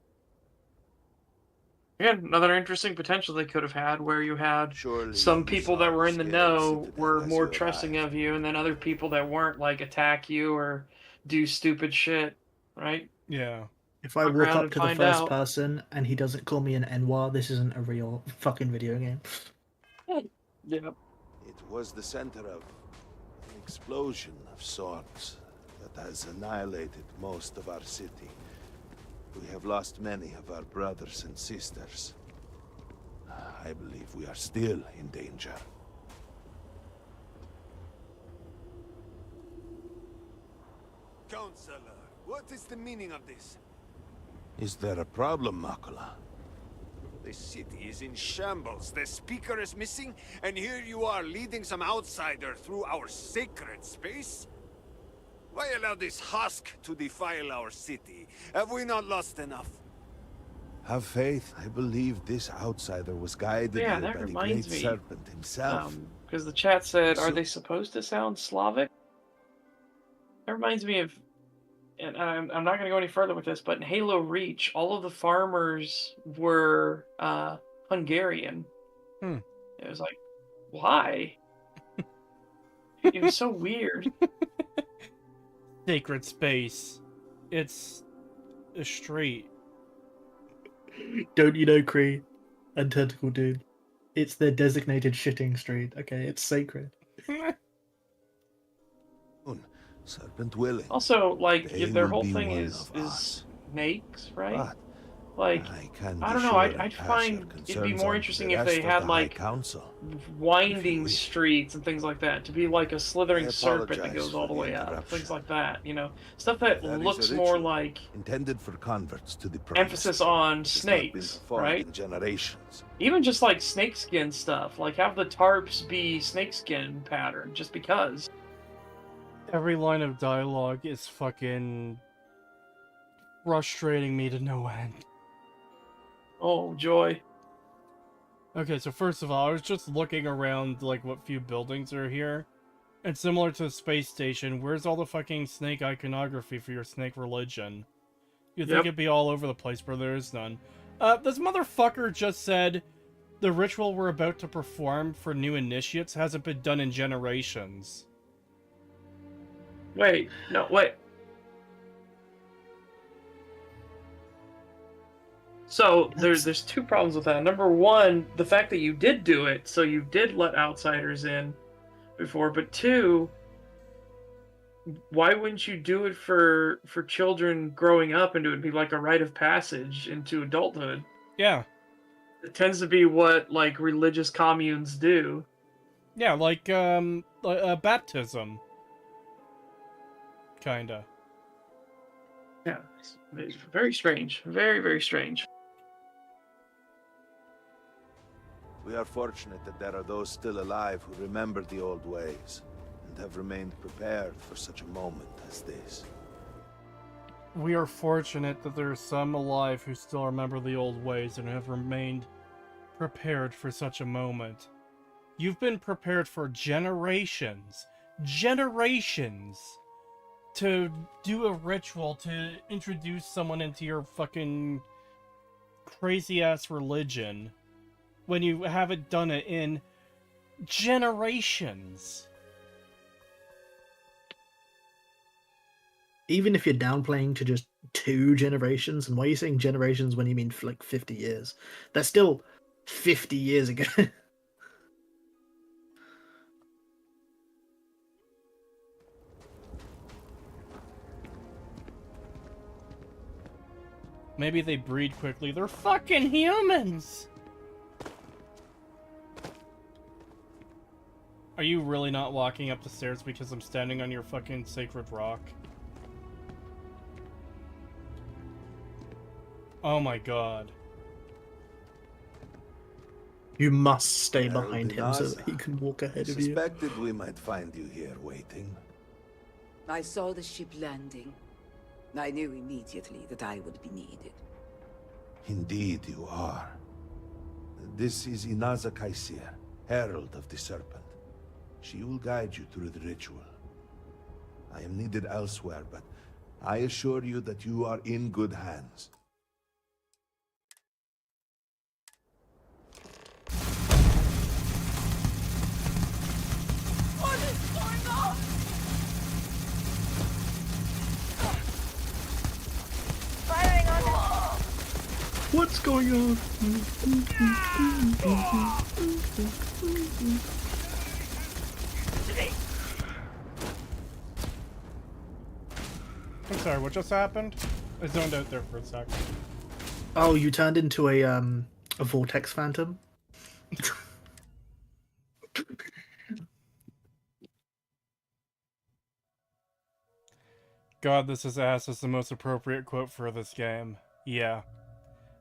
S2: Again, another interesting potential they could have had, where you had some people that were in the know were more trusting of you, and then other people that weren't, like, attack you or do stupid shit, right?
S1: Yeah.
S9: If I
S2: Fuck
S9: walk
S2: around
S9: up
S2: and
S9: to the
S2: find
S9: first
S2: out.
S9: person and he doesn't call me an N-word, this isn't a real fucking video game.
S2: Yeah.
S16: It was the center of an explosion of sorts that has annihilated most of our city. We have lost many of our brothers and sisters. I believe we are still in danger.
S17: Counselor, what is the meaning of this?
S16: Is there a problem, Makula?
S17: The city is in shambles. The speaker is missing, and here you are leading some outsider through our sacred space? Why allow this husk to defile our city? Have we not lost enough?
S16: Have faith. I believe this outsider was guided
S2: Yeah,
S16: here
S2: that
S16: by the great
S2: reminds me.
S16: serpent himself.
S2: Because the chat said, are
S16: So-
S2: they supposed to sound Slavic? That reminds me of, and I'm not going to go any further with this, but in Halo Reach, all of the farmers were Hungarian.
S1: Hmm.
S2: It was like, why? It was so weird.
S1: Sacred space. It's a street.
S9: Don't you know, Kree and Tentacle Dude? It's their designated shitting street, okay? It's sacred.
S16: Serpent willing.
S2: Also, like,
S16: They
S2: their
S16: will
S2: whole
S16: be
S2: thing
S16: one
S2: is
S16: of us.
S2: snakes, right?
S16: But
S2: Like,
S16: I can
S2: I
S16: be
S2: don't know.
S16: sure
S2: I'd
S16: and pass
S2: find
S16: your
S2: it'd be
S16: concerns
S2: more
S16: on
S2: interesting
S16: the
S2: if they
S16: rest of
S2: had
S16: the
S2: like
S16: High Council.
S2: winding streets and things like that, to be like a slithering
S16: I
S2: serpent that
S16: apologize
S2: goes all the
S16: for the
S2: way up,
S16: interruption.
S2: things like that. You know, stuff that
S16: That is a
S2: looks more
S16: ritual
S2: like
S16: intended for converts to the
S2: emphasis
S16: promised land.
S2: on
S16: It has not been
S2: snakes,
S16: performed
S2: right?
S16: in generations.
S2: Even just like snakeskin stuff, like have the tarps be snakeskin pattern, just because.
S1: Every line of dialogue is fucking frustrating me to no end.
S2: Oh, joy.
S1: Okay, so first of all, I was just looking around, like, what few buildings are here. And similar to the space station, where's all the fucking snake iconography for your snake religion? You'd think
S2: Yep.
S1: it'd be all over the place, but there is none. This motherfucker just said the ritual we're about to perform for new initiates hasn't been done in generations.
S2: Wait, no, wait. So there's two problems with that. Number one, the fact that you did do it, so you did let outsiders in before. But two, why wouldn't you do it for children growing up and it would be like a rite of passage into adulthood?
S1: Yeah.
S2: It tends to be what like religious communes do.
S1: Yeah, like baptism. Kinda.
S2: Yeah, it's very strange. Very, very strange.
S16: We are fortunate that there are those still alive who remember the old ways and have remained prepared for such a moment as this.
S1: We are fortunate that there are some alive who still remember the old ways and have remained prepared for such a moment. You've been prepared for generations. Generations! To do a ritual to introduce someone into your fucking crazy-ass religion when you haven't done it in generations.
S9: Even if you're downplaying to just 2 generations, and why are you saying generations when you mean like 50 years? That's still 50 years ago.
S1: Maybe they breed quickly. They're fucking humans! Are you really not walking up the stairs because I'm standing on your fucking sacred rock? Oh my god.
S9: You must stay behind him so
S16: Elbinaza.
S9: that he can walk ahead of you.
S16: Suspected we might find you here waiting.
S18: I saw the ship landing. I knew immediately that I would be needed.
S16: Indeed you are. This is Inaza Kaisir, Herald of the Serpent. She will guide you through the ritual. I am needed elsewhere, but I assure you that you are in good hands.
S13: What is going on?
S5: Firing
S9: What's going on?
S1: I'm sorry, what just happened? I zoned out there for a second.
S9: Oh, you turned into a vortex phantom?
S1: God, this is ass is the most appropriate quote for this game. Yeah.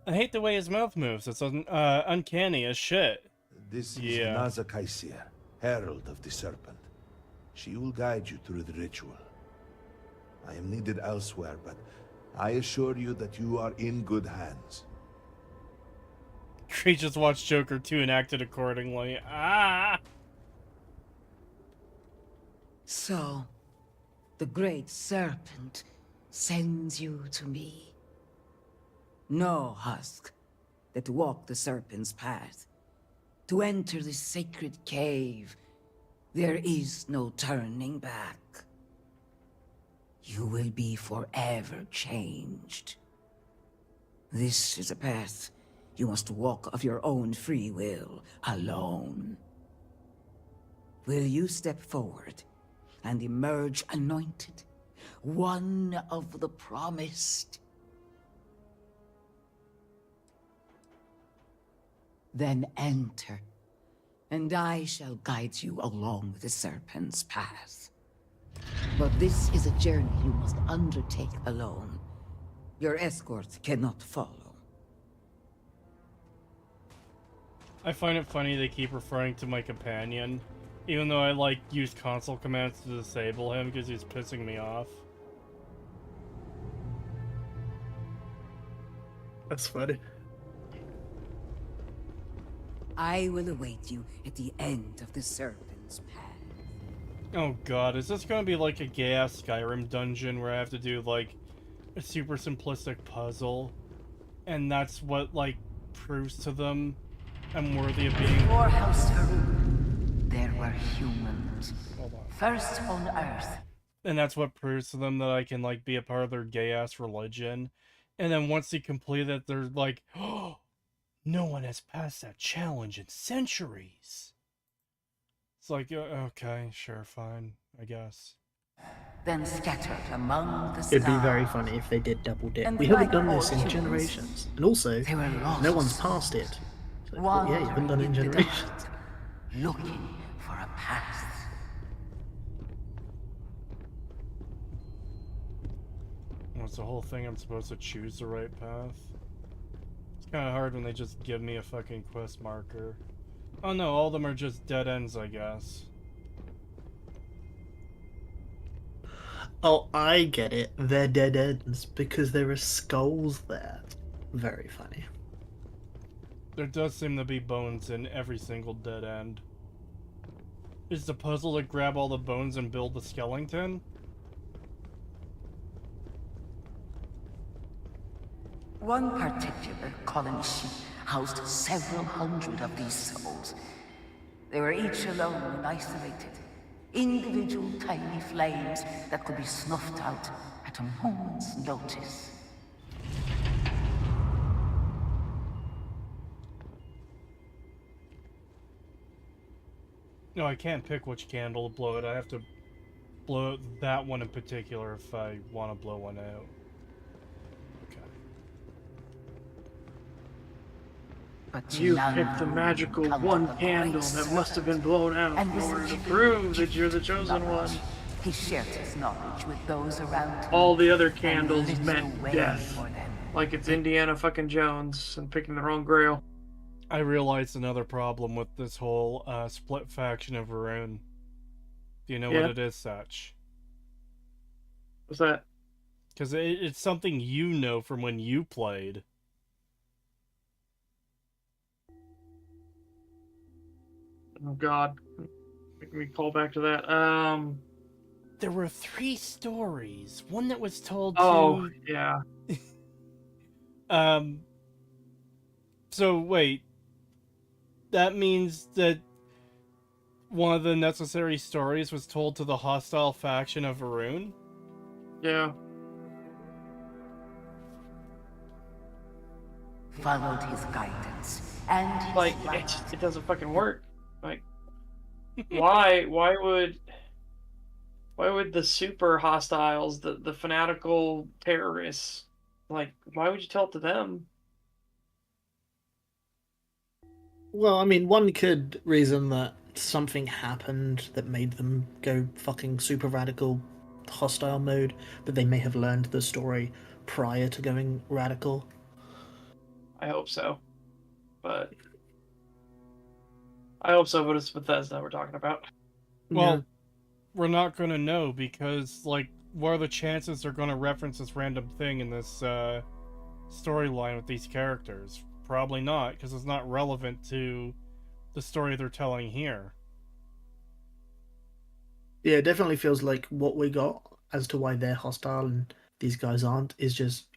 S1: I hate the way his mouth moves. It's uncanny as shit.
S16: This is
S1: Yeah.
S16: Naza Kaisir, Herald of the Serpent. She will guide you through the ritual. I am needed elsewhere, but I assure you that you are in good hands.
S1: He just watched Joker 2 and acted accordingly. Ah!
S18: So, the Great Serpent sends you to me. Know, Husk, that to walk the Serpent's path, to enter the sacred cave, there is no turning back. You will be forever changed. This is a path you must walk of your own free will, alone. Will you step forward and emerge anointed, one of the promised? Then enter, and I shall guide you along the Serpent's path. But this is a journey you must undertake alone. Your escort cannot follow.
S1: I find it funny they keep referring to my companion, even though I, like, use console commands to disable him because he's pissing me off.
S9: That's funny.
S18: I will await you at the end of the Serpent's path.
S1: Oh god, is this gonna be like a gay-ass Skyrim dungeon where I have to do, like, a super simplistic puzzle? And that's what, like, proves to them I'm worthy of being...
S18: Before House Harun, there were humans.
S1: Hold on.
S18: First on Earth.
S1: And that's what proves to them that I can, like, be a part of their gay-ass religion. And then once they complete it, they're like, oh, no one has passed that challenge in centuries. It's like, okay, sure, fine, I guess.
S18: Then scattered among the stars.
S9: It'd be very funny if they did double dip.
S18: And
S9: We haven't
S18: like
S9: done
S18: all
S9: this in
S18: humans,
S9: generations. And also,
S18: they were lost.
S9: no one's passed it. So, well, yeah, you haven't done it in
S18: Wandering the
S9: generations.
S18: dark, looking for a path.
S1: What's the whole thing? I'm supposed to choose the right path? It's kind of hard when they just give me a fucking quest marker. Oh no, all of them are just dead ends, I guess.
S9: Oh, I get it. They're dead ends because there are skulls there. Very funny.
S1: There does seem to be bones in every single dead end. Is the puzzle to grab all the bones and build the skeleton?
S18: One particular colony ship housed several hundred of these souls. They were each alone and isolated. Individual tiny flames that could be snuffed out at a moment's notice.
S1: No, I can't pick which candle to blow it. I have to blow out that one in particular if I want to blow one out.
S2: But you picked the magical one candle that must have been blown out in order to prove that you're the chosen one.
S18: He shared his knowledge with those around him.
S2: All the other candles meant death. Like it's Indiana fucking Jones and picking the wrong grail.
S1: I realized another problem with this whole split faction of Varun. Do you know what it is, Satch?
S2: What's that?
S1: Because it's something you know from when you played.
S2: Oh god. Make me call back to that.
S1: There were 3 stories. One that was told
S2: Oh,
S1: to...
S2: yeah.
S1: So, wait. That means that one of the necessary stories was told to the hostile faction of Varun?
S2: Yeah.
S18: followed his guidance, and his
S2: Like, it doesn't fucking work. Like, why would the super hostiles, the fanatical terrorists, like, why would you tell it to them?
S9: Well, I mean, one could reason that something happened that made them go fucking super radical hostile mode, but they may have learned the story prior to going radical.
S2: I hope so. But it's Bethesda we're talking about.
S1: Well, we're not going to know because, like, what are the chances they're going to reference this random thing in this storyline with these characters? Probably not, because it's not relevant to the story they're telling here.
S9: Yeah, it definitely feels like what we got as to why they're hostile and these guys aren't is just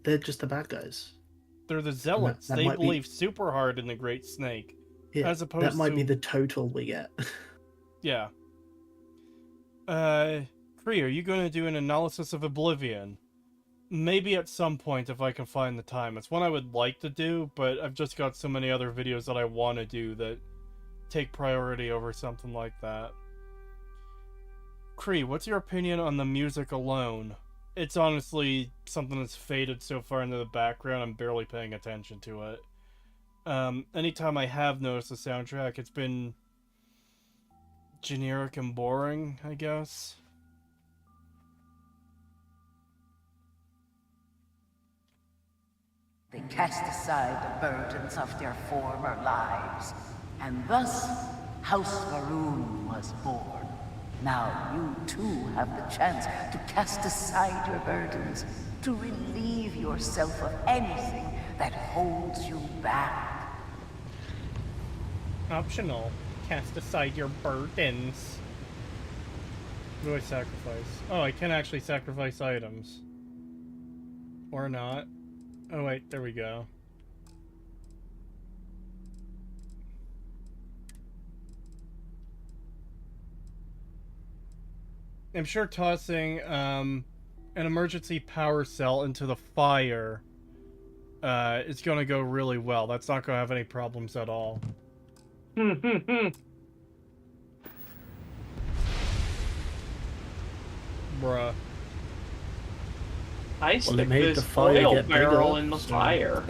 S9: they're just the bad guys.
S1: They're the zealots.
S9: That
S1: They
S9: might be-
S1: believe super hard in the Great Snake.
S9: Yeah,
S1: as opposed
S9: that might
S1: to...
S9: be the total we get.
S1: Yeah. Kree, are you going to do an analysis of Oblivion? Maybe at some point if I can find the time. It's one I would like to do, but I've just got so many other videos that I want to do that take priority over something like that. Kree, what's your opinion on the music alone? It's honestly something that's faded so far into the background, I'm barely paying attention to it. Anytime I have noticed the soundtrack, it's been generic and boring, I guess.
S18: They cast aside the burdens of their former lives, and thus House Varun was born. Now you too have the chance to cast aside your burdens, to relieve yourself of anything that holds you back.
S1: Optional. Cast aside your burdens. What do I sacrifice? Oh, I can actually sacrifice items. Or not. Oh wait, there we go. I'm sure tossing an emergency power cell into the fire is going to go really well. That's not going to have any problems at all. Bruh.
S2: I stick
S9: made
S2: this
S9: the fire
S2: oil
S9: get
S2: barrel
S9: bigger,
S2: in the
S9: so-
S2: fire.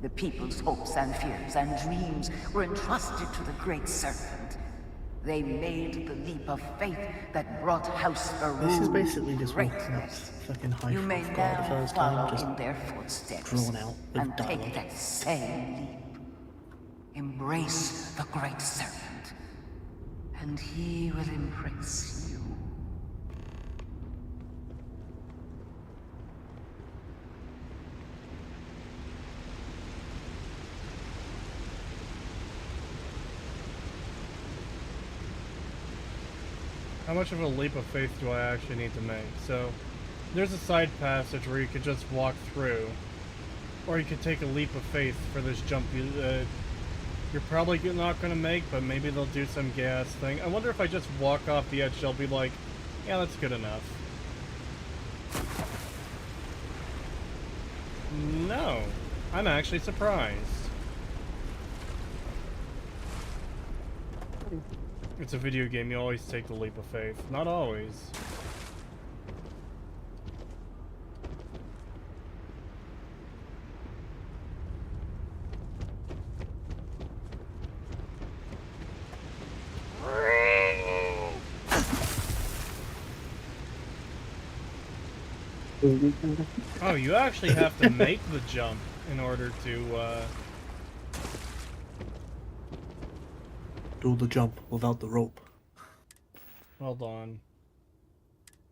S18: The people's hopes and fears and dreams were entrusted to the Great Serpent. They made the leap of faith that brought House Varun
S9: This is basically just walking up
S18: greatness.
S9: fucking high
S18: You may
S9: for the
S18: now
S9: first
S18: follow
S9: time, just
S18: in their footsteps
S9: drawn out with
S18: and
S9: dialogue.
S18: take that same leap. Embrace the Great Serpent, and he will embrace you.
S1: How much of a leap of faith do I actually need to make? So, there's a side passage where you could just walk through. Or you could take a leap of faith for this jump you're probably not going to make, but maybe they'll do some gas thing. I wonder if I just walk off the edge, they'll be like, yeah, that's good enough. No. I'm actually surprised. It's a video game, you always take the leap of faith. Not always. Oh, you actually have to make the jump in order to,
S9: Do the jump without the rope.
S1: Hold on.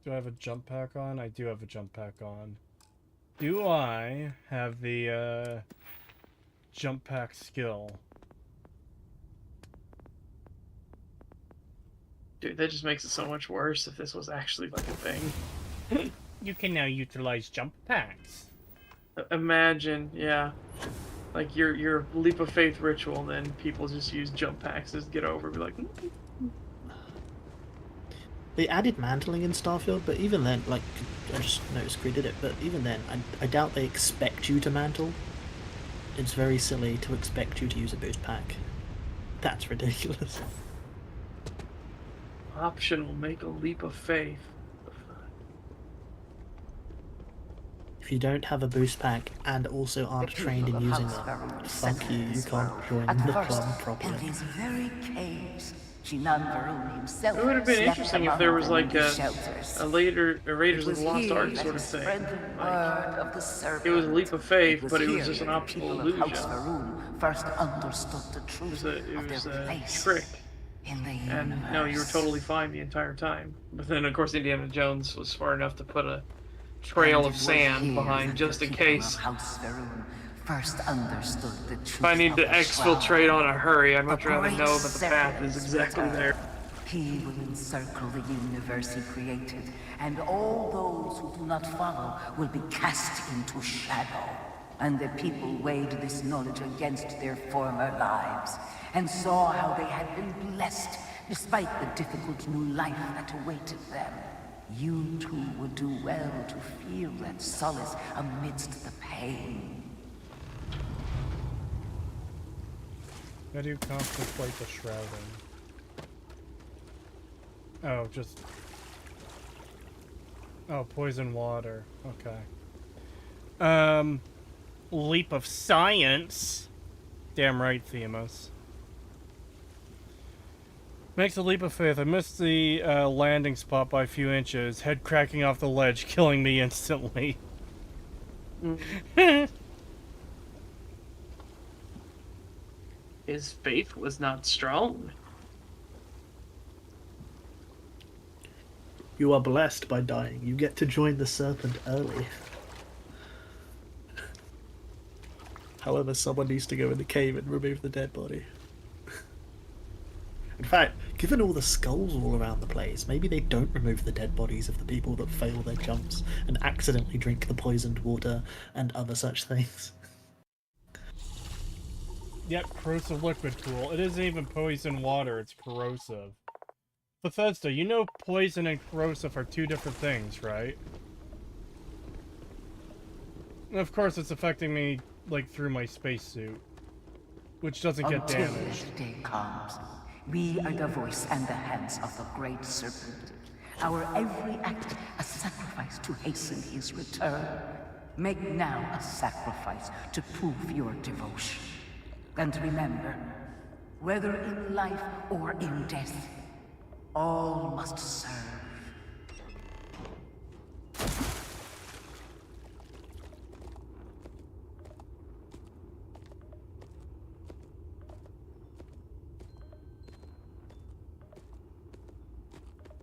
S1: Do I have a jump pack on? I do have a jump pack on. Do I have the, jump pack skill?
S2: Dude, that just makes it so much worse if this was actually like a thing.
S1: You can now utilize jump packs.
S2: Imagine, yeah. Like your leap of faith ritual, and then people just use jump packs to get over. Be like,
S9: They added mantling in Starfield, but even then, like, I just noticed Cree did it, but even then, I doubt they expect you to mantle. It's very silly to expect you to use a boost pack. That's ridiculous.
S2: Optional, make a leap of faith.
S9: If you don't have a boost pack and also aren't trained in using it, fuck you, you can't join the club properly.
S18: In these very caves, Jinan Varun himself
S2: It would have been
S18: slept
S2: interesting if
S18: among
S2: there was
S18: them
S2: like
S18: in
S2: a
S18: shelters.
S2: Raiders
S18: It
S2: of the
S18: was
S2: Lost
S18: here
S2: Ark
S18: that
S2: sort
S18: he
S2: of thing.
S18: spread the word of the serpent.
S2: It was a leap of faith,
S18: It
S2: but it
S18: here
S2: was just an
S18: that the
S2: optical
S18: people
S2: illusion.
S18: of House Varun first understood the truth
S2: It
S18: of
S2: was
S18: their
S2: a
S18: place
S2: trick.
S18: in the universe.
S2: And no, you were totally fine the entire time. But then, of course, Indiana Jones was smart enough to put a trail
S18: And
S2: of
S18: it was
S2: sand
S18: here
S2: behind
S18: that
S2: just
S18: the
S2: in
S18: people
S2: case.
S18: of House Varun first understood the truth
S2: If I need
S18: of
S2: to
S18: the
S2: exfiltrate
S18: shroud.
S2: on a hurry, I'd
S18: The
S2: much rather
S18: great
S2: know that the path
S18: serpent
S2: is exactly there.
S18: return. He will encircle the universe he created, and all those who do not follow will be cast into shadow. And the people weighed this knowledge against their former lives, and saw how they had been blessed despite the difficult new life that awaited them. You too would do well to feel that solace amidst the pain.
S1: How do you contemplate the shrouding? Oh, just... Oh, poison water. Okay. Leap of science. Damn right, Themis. Makes a leap of faith. I missed the landing spot by a few inches. Head cracking off the ledge, killing me instantly.
S2: His faith was not strong.
S9: You are blessed by dying. You get to join the serpent early. However, someone needs to go in the cave and remove the dead body. In fact, given all the skulls all around the place, maybe they don't remove the dead bodies of the people that fail their jumps and accidentally drink the poisoned water and other such things.
S1: Yep, corrosive liquid pool. It isn't even poison water, it's corrosive. Bethesda, you know poison and corrosive are two different things, right? And of course it's affecting me, like, through my spacesuit. Which doesn't get
S18: Until
S1: damaged.
S18: the day comes, we are the voice and the hands of the great serpent. Our every act a sacrifice to hasten his return. Make now a sacrifice to prove your devotion. And remember, whether in life or in death, all must serve.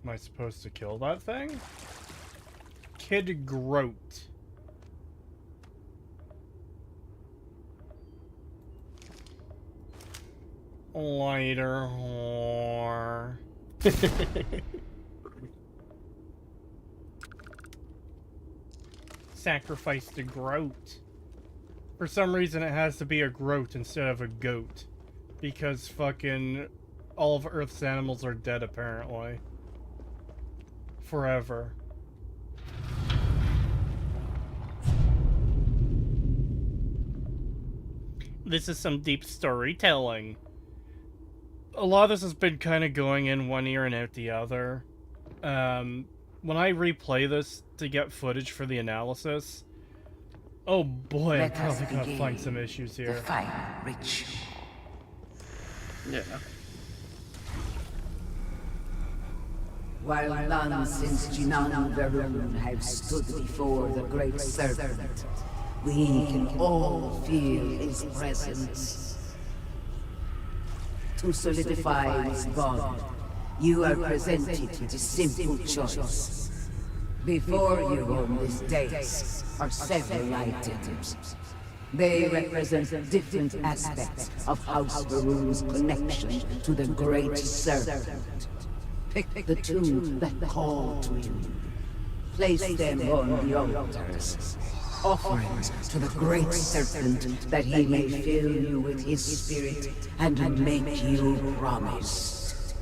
S1: Am I supposed to kill that thing? Kid Groat. Lighter whore. Sacrifice the Groat. For some reason it has to be a Groat instead of a goat. Because fucking all of Earth's animals are dead apparently. Forever. This is some deep storytelling. A lot of this has been kind of going in one ear and out the other. When I replay this to get footage for the analysis, oh boy, I'm probably gonna find some issues here.
S18: The final ritual.
S2: Yeah.
S18: While none since Jinan Varun have stood before the great serpent, we can all feel his presence. To solidify his bond, you are presented with a simple choice. Before you on this dais are several items. They represent different aspects of House Varun's connection to the great serpent. Pick the two that call to you. Place them on the altars. Offerings to the great serpent that he may fill you with his spirit and make you promise.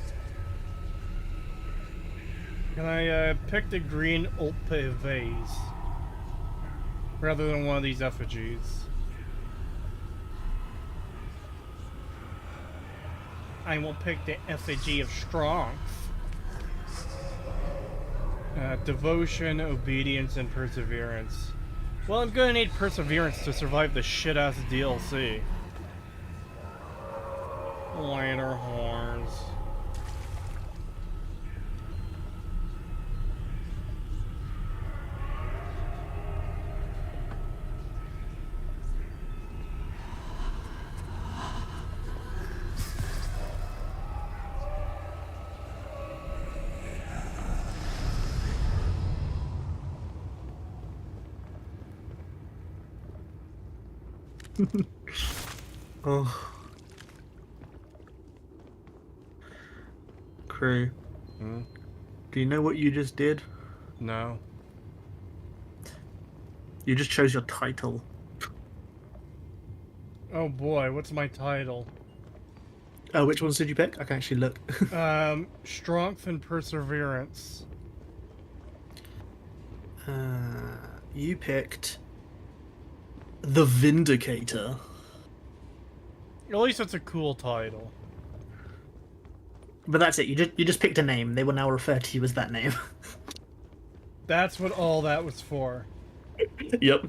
S1: Can I pick the green Ulpe vase rather than one of these effigies? I will pick the effigy of strength. Devotion, obedience, and perseverance. Well, I'm gonna need perseverance to survive the shit-ass DLC. Later, whores.
S9: Oh. Crew.
S1: Hmm?
S9: Do you know what you just did?
S1: No.
S9: You just chose your title.
S1: Oh boy, what's my title?
S9: Oh, which ones did you pick? I can actually look.
S1: Strength and perseverance.
S9: You picked The Vindicator.
S1: At least it's a cool title.
S9: But that's it. You just picked a name. They will now refer to you as that name.
S1: That's what all that was for.
S9: Yep.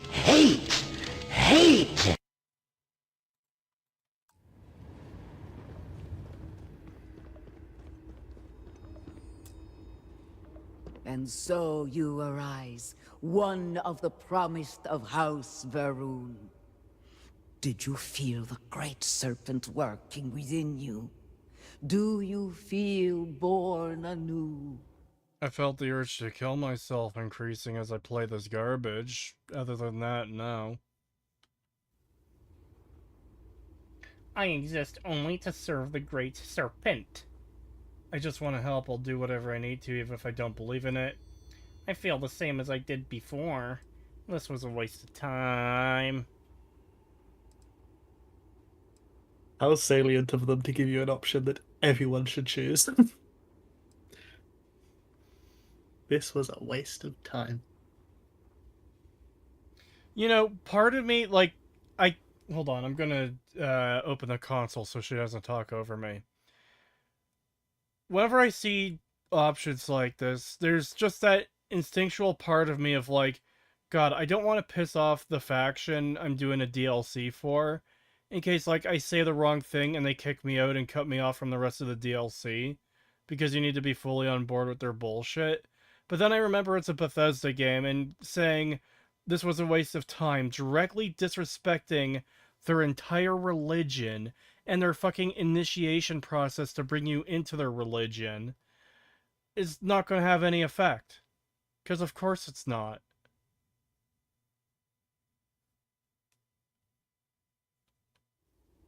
S13: Hate!
S18: And so you arise, one of the promised of House Varun. Did you feel the great serpent working within you? Do you feel born anew?
S1: I felt the urge to kill myself increasing as I play this garbage. Other than that, no. I exist only to serve the great serpent. I just want to help. I'll do whatever I need to, even if I don't believe in it. I feel the same as I did before. This was a waste of time.
S9: How salient of them to give you an option that everyone should choose. This was a waste of time.
S1: You know, part of me, like, hold on, I'm gonna open the console so she doesn't talk over me. Whenever I see options like this, there's just that instinctual part of me of like, God, I don't want to piss off the faction I'm doing a DLC for, in case, like, I say the wrong thing and they kick me out and cut me off from the rest of the DLC, because you need to be fully on board with their bullshit. But then I remember it's a Bethesda game, and saying this was a waste of time, directly disrespecting their entire religion and their fucking initiation process to bring you into their religion, is not going to have any effect. Because of course it's not.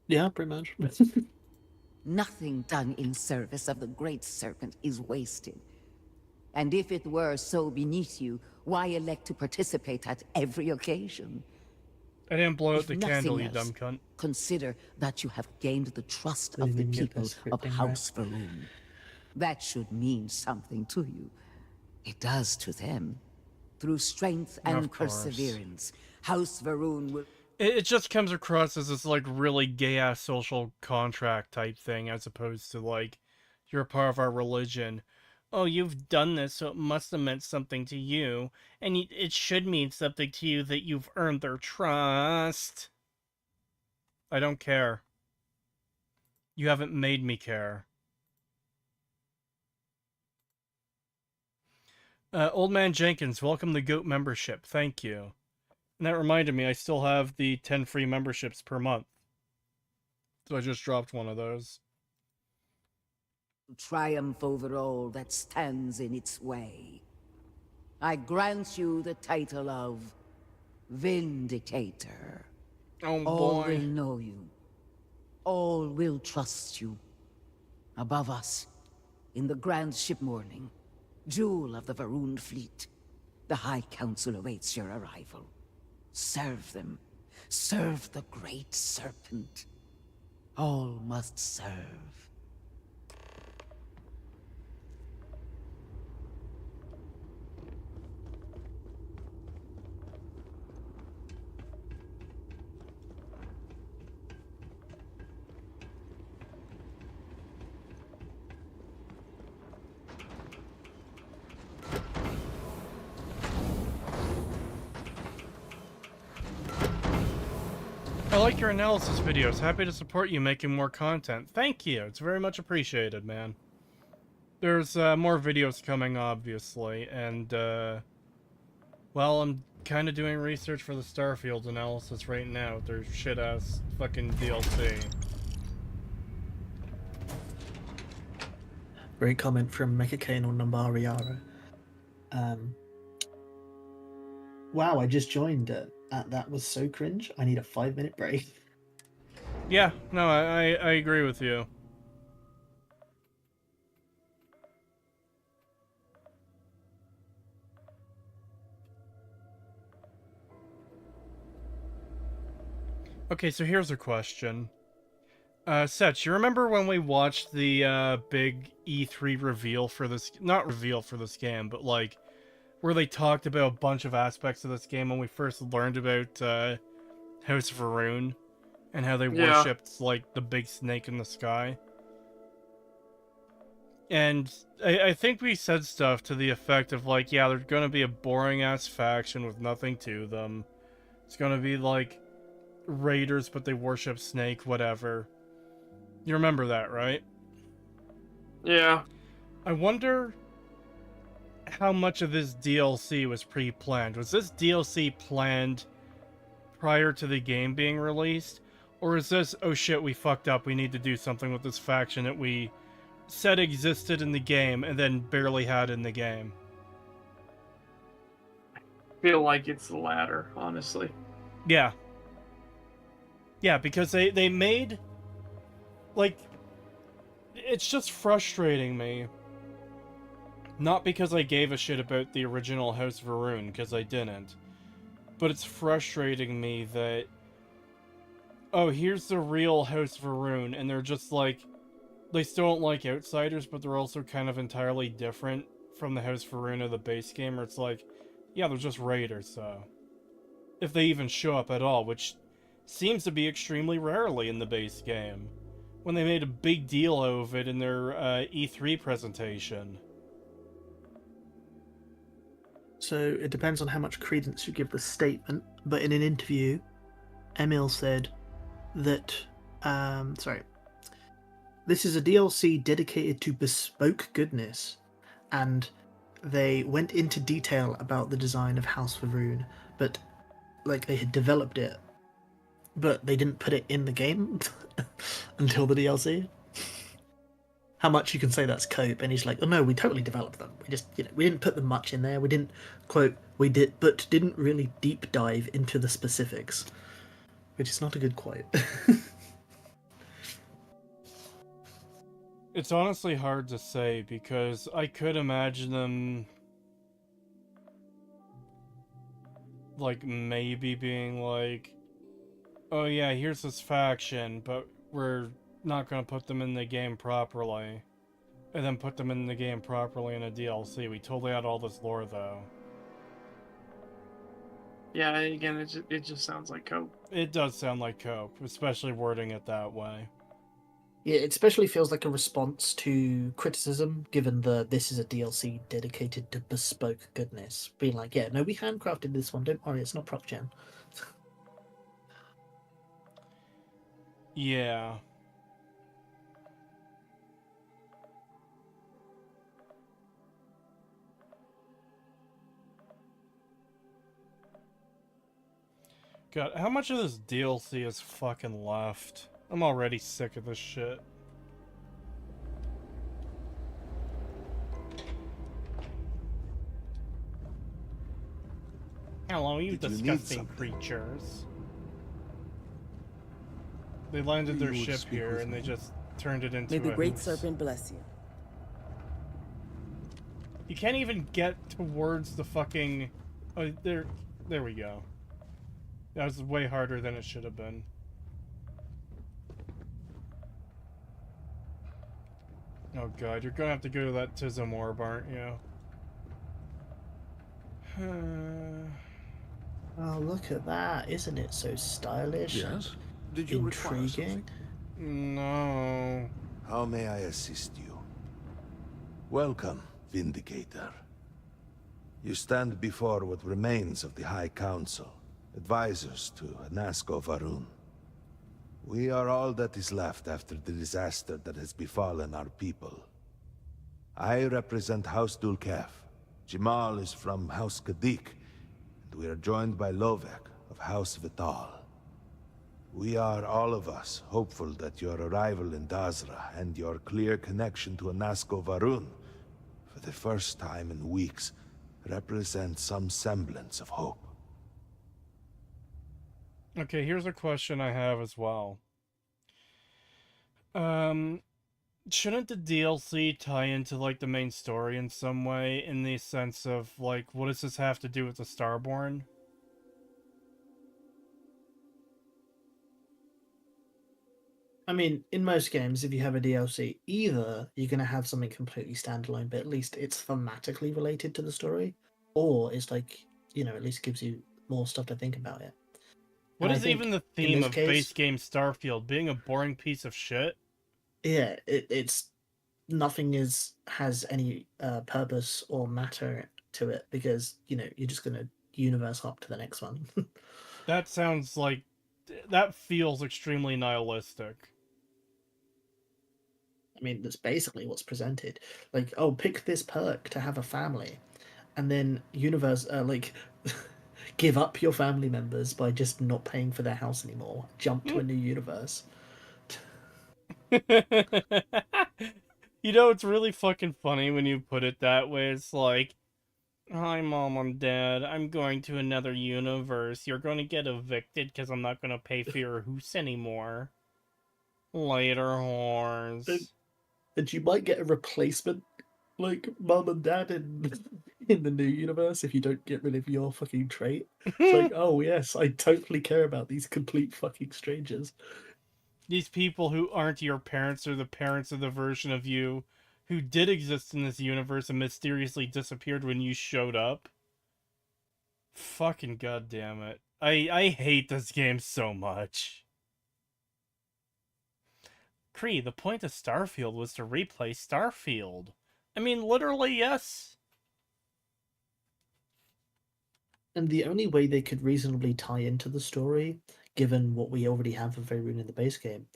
S9: Yeah, pretty much.
S18: Nothing done in service of the great serpent is wasted. And if it were so beneath you, why elect to participate at every occasion?
S1: I didn't blow out
S18: If
S1: the
S18: nothing
S1: candle, you
S18: else,
S1: dumb cunt.
S18: consider that you have gained the trust
S9: Didn't
S18: of the
S9: even get
S18: people
S9: the
S18: of
S9: scripting
S18: House Varun. That should mean something to you. It does to them. Through strength and
S1: Of course.
S18: perseverance, House Varun will...
S1: It just comes across as this, like, really gay-ass social contract type thing, as opposed to, like, you're a part of our religion. Oh, you've done this, so it must have meant something to you. And it should mean something to you that you've earned their trust. I don't care. You haven't made me care. Old Man Jenkins, welcome to GOAT membership. Thank you. And that reminded me, I still have the 10 free memberships per month. So I just dropped one of those.
S18: triumph over all that stands in its way. I grant you the title of Vindicator.
S1: Oh
S18: All
S1: boy.
S18: will know you. All will trust you. Above us, in the grand ship morning, jewel of the Varun fleet, the High Council awaits your arrival. Serve them. Serve the great serpent. All must serve.
S1: I like your analysis videos. Happy to support you making more content. Thank you. It's very much appreciated, man. There's more videos coming, obviously, and, well, I'm kind of doing research for the Starfield analysis right now with their shit-ass fucking DLC.
S9: Great comment from Mechacane on Nambariara. Wow, I just joined it. That was so cringe. I need a 5-minute break.
S1: Yeah, no, I agree with you. Okay, so here's a question. Seth, you remember when we watched the, big E3 reveal for this... Not reveal for this game, but, like, where they talked about a bunch of aspects of this game when we first learned about, House of Varun, and how they worshipped, like, the big snake in the sky? And I think we said stuff to the effect of, like, yeah, there's gonna be a boring-ass faction with nothing to them. It's gonna be, like, raiders, but they worship snake, whatever. You remember that, right?
S2: Yeah.
S1: I wonder how much of this DLC was pre-planned. Was this DLC planned prior to the game being released? Or is this, oh shit, we fucked up, we need to do something with this faction that we said existed in the game and then barely had in the game?
S2: I feel like it's the latter, honestly.
S1: Yeah. Yeah, because they made... Like, it's just frustrating me. Not because I gave a shit about the original House of Varun, because I didn't. But it's frustrating me that... Oh, here's the real House of Varun, and they're just like... They still don't like outsiders, but they're also kind of entirely different from the House of Varun of the base game, where it's like... Yeah, they're just raiders, so... If they even show up at all, which seems to be extremely rarely in the base game. When they made a big deal of it in their E3 presentation.
S9: So it depends on how much credence you give the statement, but in an interview, Emil said that, this is a DLC dedicated to bespoke goodness, and they went into detail about the design of House Varun, but, like, they had developed it, but they didn't put it in the game until the DLC. How much you can say that's cope? And he's like, oh no, we totally developed them. We just, we didn't put them much in there. We didn't, quote, we did, but didn't really deep dive into the specifics. Which is not a good quote.
S1: It's honestly hard to say, because I could imagine them... Like, maybe being like... Oh yeah, here's this faction, but we're not gonna put them in the game properly. And then put them in the game properly in a DLC. We totally had all this lore, though.
S2: Yeah, again, it just sounds like cope.
S1: It does sound like cope, especially wording it that way.
S9: Yeah, it especially feels like a response to criticism, given this is a DLC dedicated to bespoke goodness. Being like, yeah, no, we handcrafted this one, don't worry, it's not proc gen.
S1: Yeah. God, how much of this DLC is fucking left? I'm already sick of this shit. Hello, you disgusting creatures. They landed their ship here and they just turned it into
S19: May the
S1: a
S19: great
S1: house.
S19: serpent bless you.
S1: You can't even get towards the fucking... Oh, there we go. That was way harder than it should have been. Oh god, you're gonna have to go to that Tism orb, aren't you?
S9: Oh, look at that. Isn't it so stylish?
S16: Yes?
S9: Did you intriguing?
S1: No.
S16: How may I assist you? Welcome, Vindicator. You stand before what remains of the High Council, advisors to Anasko Varun. We are all that is left after the disaster that has befallen our people. I represent House Dulkef. Jamal is from House Kadik, and we are joined by Lovek of House Vital. We are, all of us, hopeful that your arrival in Dazra and your clear connection to Anasko Varun, for the first time in weeks, represent some semblance of hope.
S1: Okay, here's a question I have as well. Shouldn't the DLC tie into, like, the main story in some way, in the sense of, like, what does this have to do with the Starborn?
S9: I mean, in most games, if you have a DLC, either you're going to have something completely standalone, but at least it's thematically related to the story, or it's like, you know, at least gives you more stuff to think about it.
S1: What
S9: And
S1: is
S9: I think
S1: even the
S9: in
S1: theme
S9: this
S1: of
S9: case,
S1: base game Starfield? Being a boring piece of shit?
S9: Yeah, it's nothing has any purpose or matter to it because, you know, you're just going to universe hop to the next one.
S1: That sounds like... that feels extremely nihilistic.
S9: I mean, that's basically what's presented. Like, oh, pick this perk to have a family, and then universe, give up your family members by just not paying for their house anymore. Jump to a new universe.
S1: You know, it's really fucking funny when you put it that way. It's like, hi, Mom and Dad. I'm going to another universe. You're going to get evicted because I'm not going to pay for your house anymore. Later, whores.
S9: And you might get a replacement, like Mom and Dad in the new universe if you don't get rid of your fucking trait. It's like, oh yes, I totally care about these complete fucking strangers.
S1: These people who aren't your parents are the parents of the version of you who did exist in this universe and mysteriously disappeared when you showed up. Fucking goddamn it. I hate this game so much. Kree, the point of Starfield was to replay Starfield. I mean, literally, yes.
S9: And the only way they could reasonably tie into the story, given what we already have of Veyron in the base game,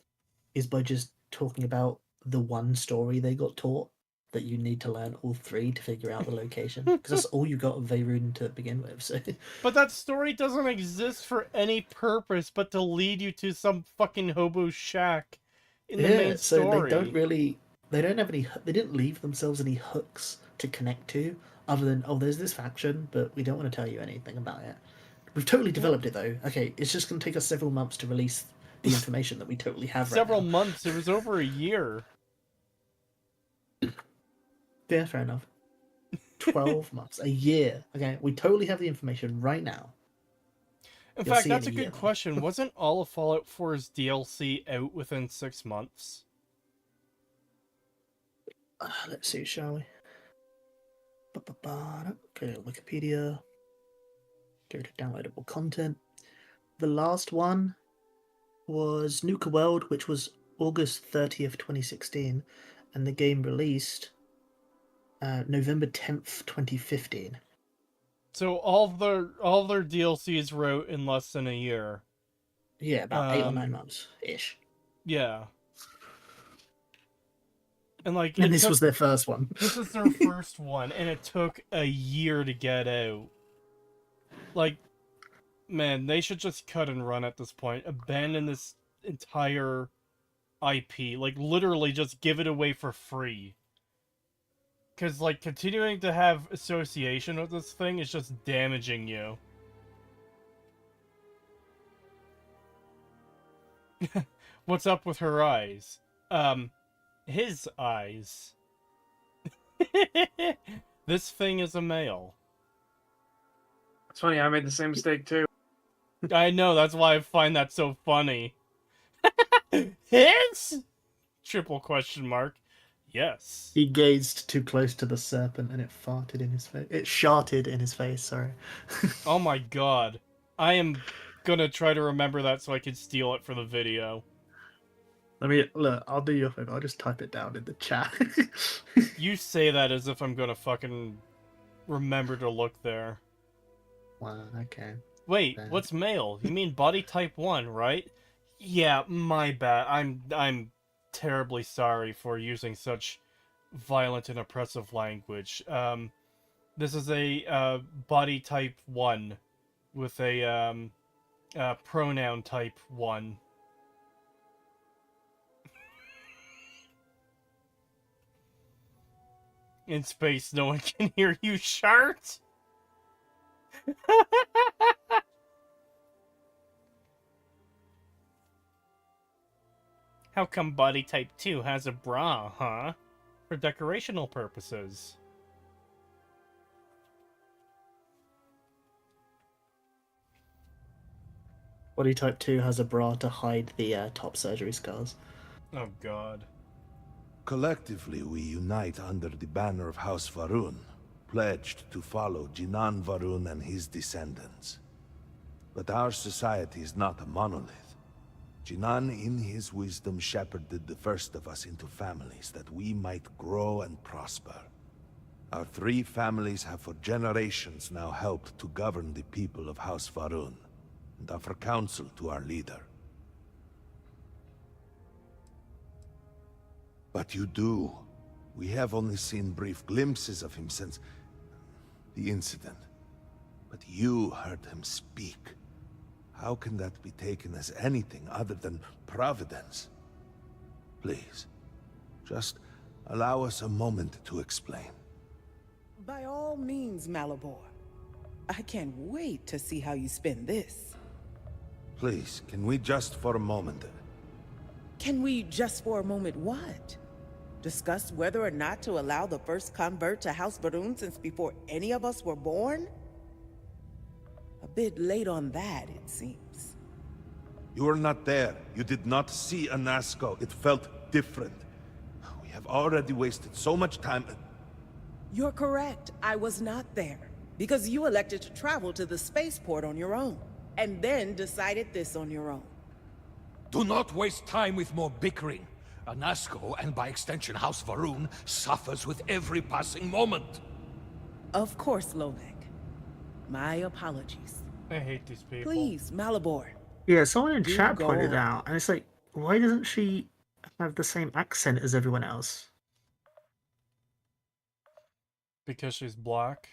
S9: is by just talking about the one story they got taught that you need to learn all three to figure out the location. Because that's all you got of Veyron to begin with. So.
S1: But that story doesn't exist for any purpose but to lead you to some fucking hobo shack in the main story.
S9: So they don't have any, they didn't leave themselves any hooks to connect to, other than, oh, there's this faction, but we don't want to tell you anything about it. We've totally developed it, though. Okay, it's just going to take us several months to release the information that we totally have
S1: Several
S9: right now.
S1: months? It was over a year.
S9: Yeah, fair enough. 12 months. A year. Okay, we totally have the information right now.
S1: In fact, that's a good question. Wasn't all of Fallout 4's DLC out within 6 months?
S9: Let's see, shall we? Go to Wikipedia. Go to downloadable content. The last one was Nuka World, which was August 30th, 2016, and the game released November 10th, 2015.
S1: So all their DLCs wrote in less than a year.
S9: Yeah, about 8 or 9 months ish.
S1: Yeah. And
S9: this was their first one.
S1: This is their first one, and it took a year to get out. Like, man, they should just cut and run at this point. Abandon this entire IP. Like, literally just give it away for free. Because, like, continuing to have association with this thing is just damaging you. What's up with her eyes? His eyes. This thing is a male.
S2: It's funny, I made the same mistake too.
S1: I know, that's why I find that so funny. His? Triple question mark. Yes.
S9: He gazed too close to the serpent and it farted in his face. It sharted in his face, sorry.
S1: Oh my god. I am gonna try to remember that so I can steal it for the video.
S9: Let me look, I'll do you a favor, I'll just type it down in the chat.
S1: You say that as if I'm gonna fucking remember to look there.
S9: Wow, okay.
S1: Wait,
S9: Then.
S1: what's male? You mean body type 1, right? Yeah, my bad. I'm terribly sorry for using such violent and oppressive language. This is a body type 1 with a pronoun type 1. In space, no one can hear you, Shart! How come body type 2 has a bra, huh? For decorational purposes.
S9: Body type 2 has a bra to hide the top surgery scars.
S1: Oh god.
S16: Collectively, we unite under the banner of House Varun, pledged to follow Jinan Varun and his descendants. But our society is not a monolith. Jinan, in his wisdom, shepherded the first of us into families that we might grow and prosper. Our 3 families have for generations now helped to govern the people of House Varun, and offer counsel to our leader. But you do. We have only seen brief glimpses of him since the incident. But you heard him speak. How can that be taken as anything other than providence? Please, just allow us a moment to explain.
S19: By all means, Malabor. I can't wait to see how you spend this.
S16: Please, can we just for a moment...
S19: Can we just for a moment what? Discuss whether or not to allow the first convert to House Varun since before any of us were born? A bit late on that, it seems.
S16: You were not there. You did not see Anasco. It felt different. We have already wasted so much time...
S19: You're correct. I was not there. Because you elected to travel to the spaceport on your own. And then decided this on your own.
S13: Do not waste time with more bickering. Anasco, and by extension House Varun, suffers with every passing moment.
S19: Of course, Lovek. My apologies.
S1: I hate these people.
S19: Please, Malabor.
S9: Yeah, someone in
S19: Do
S9: chat
S19: go
S9: pointed
S19: on.
S9: out, and it's like, why doesn't she have the same accent as everyone else?
S1: Because she's black.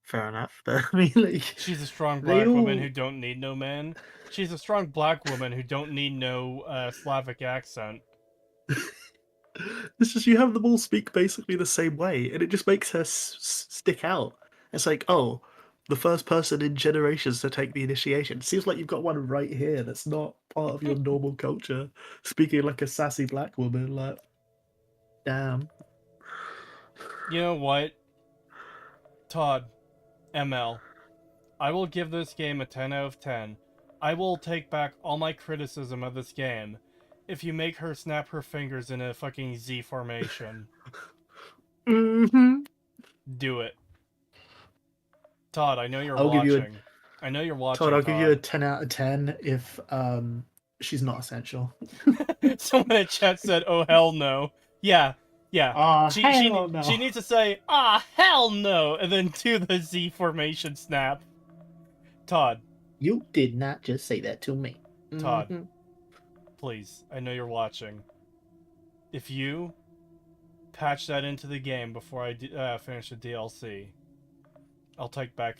S9: Fair enough, but I mean, like...
S1: She's a strong
S9: they
S1: black woman
S9: all-
S1: who don't need no man. She's a strong black woman who don't need no Slavic accent.
S9: It's just you have them all speak basically the same way, and it just makes her stick out. It's like, oh, the first person in generations to take the initiation. Seems like you've got one right here that's not part of your normal culture, speaking like a sassy black woman. Like, damn.
S1: You know what? Todd, ML, I will give this game a 10 out of 10. I will take back all my criticism of this game if you make her snap her fingers in a fucking Z formation.
S9: Mm-hmm.
S1: Do it. Todd, I know you're
S9: I'll give
S1: watching.
S9: you a-
S1: I know you're watching,
S9: Todd, I'll give you a 10 out of 10 if she's not essential.
S1: Someone in chat said, "Oh hell no." Yeah, yeah.
S9: Aw,
S1: she
S9: hell no.
S1: needs to say, "Ah hell no," and then do the Z formation snap. Todd,
S9: You did not just say that to me.
S1: Todd,
S9: Mhm.
S1: please. I know you're watching. If you patch that into the game before I finish the DLC, I'll take back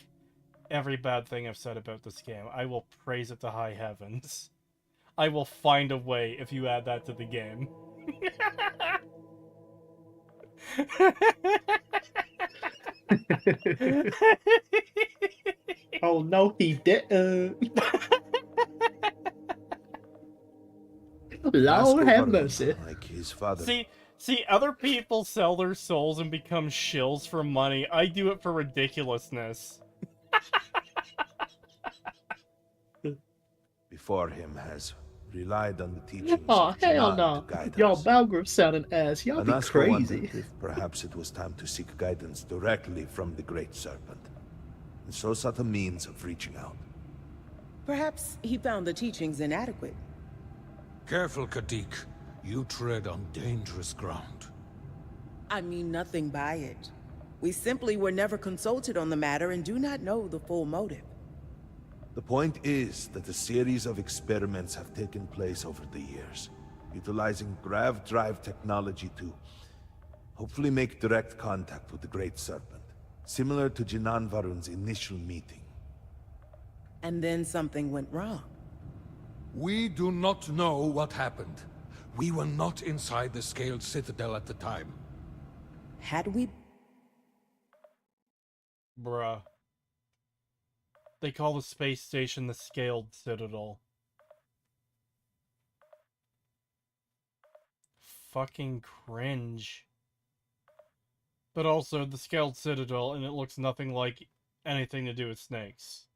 S1: every bad thing I've said about this game. I will praise it to high heavens. I will find a way if you add that to the game.
S9: Oh no, he didn't. Lord have mercy.
S16: Like his father.
S1: See, other people sell their souls and become shills for money. I do it for ridiculousness.
S16: before him has relied on the teachings
S9: Oh,
S16: of
S9: hell
S16: Jinan
S9: no.
S16: to guide
S9: Y'all
S16: us.
S9: Balgruuf sounding ass. Y'all be
S16: Anasko
S9: crazy.
S16: wondered if perhaps it was time to seek guidance directly from the Great Serpent, and so sought a means of reaching out.
S19: Perhaps he found the teachings inadequate.
S13: Careful, Kadik. You tread on dangerous ground.
S19: I mean nothing by it. We simply were never consulted on the matter and do not know the full motive.
S16: The point is that a series of experiments have taken place over the years, utilizing grav drive technology to hopefully make direct contact with the Great Serpent, similar to Jinan Varun's initial meeting.
S19: And then something went wrong.
S13: We do not know what happened. We were not inside the Scaled Citadel at the time.
S19: Had we?
S1: Bruh. They call the space station the Scaled Citadel. Fucking cringe. But also, the Scaled Citadel, and it looks nothing like anything to do with snakes.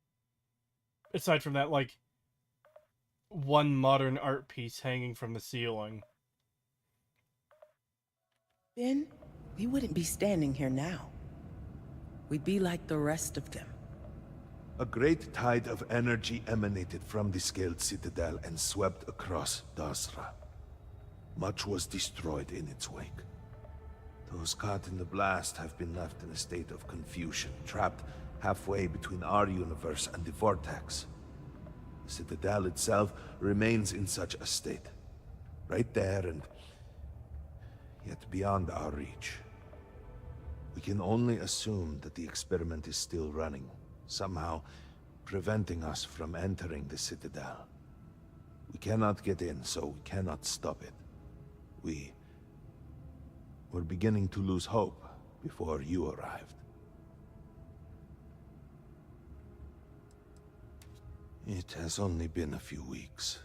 S1: Aside from that, like, one modern art piece hanging from the ceiling.
S19: Ben, we wouldn't be standing here now. We'd be like the rest of them.
S16: A great tide of energy emanated from the Scaled Citadel and swept across Dasra. Much was destroyed in its wake. Those caught in the blast have been left in a state of confusion, trapped halfway between our universe and the Vortex. The Citadel itself remains in such a state. Right there and yet beyond our reach. We can only assume that the experiment is still running, somehow preventing us from entering the Citadel. We cannot get in, so we cannot stop it. We're beginning to lose hope before you arrived. It has only been a few weeks.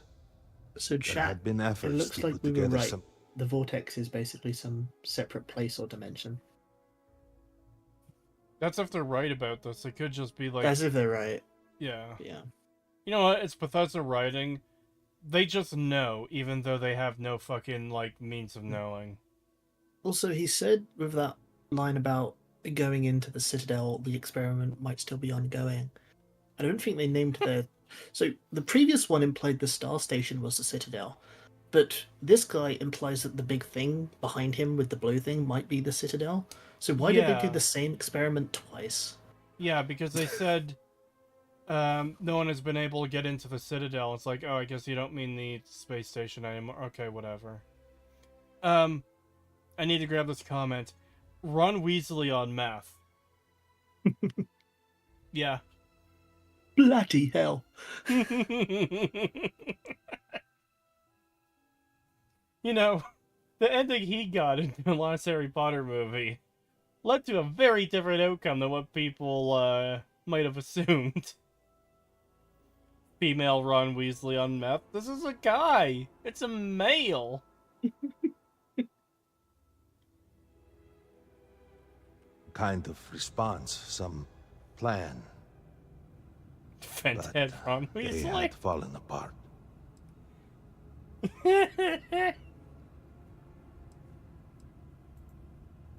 S9: So
S16: There
S9: chat,
S16: have been efforts
S9: it looks
S16: to
S9: like
S16: put
S9: we were
S16: together
S9: right.
S16: some...
S9: The vortex is basically some separate place or dimension.
S1: That's if they're right about this. It could just be like...
S9: As if they're right.
S1: Yeah.
S9: Yeah.
S1: You know what? It's Bethesda writing. They just know, even though they have no fucking, like, means of knowing.
S9: Also, he said with that line about going into the Citadel, the experiment might still be ongoing. I don't think they named their... So, the previous one implied the Star Station was the Citadel, but this guy implies that the big thing behind him with the blue thing might be the Citadel. So why did they do
S1: Yeah.
S9: the same experiment twice?
S1: Yeah, because they said no one has been able to get into the Citadel. It's like, oh, I guess you don't mean the space station anymore. Okay, whatever. I need to grab this comment. Ron Weasley on math. Yeah.
S9: Bloody hell.
S1: You know, the ending he got in the last Harry Potter movie led to a very different outcome than what people might have assumed. Female Ron Weasley on meth. This is a guy. It's a male.
S16: kind of response, some plan.
S1: Fented Ron
S16: They
S1: Weasley.
S16: had fallen apart.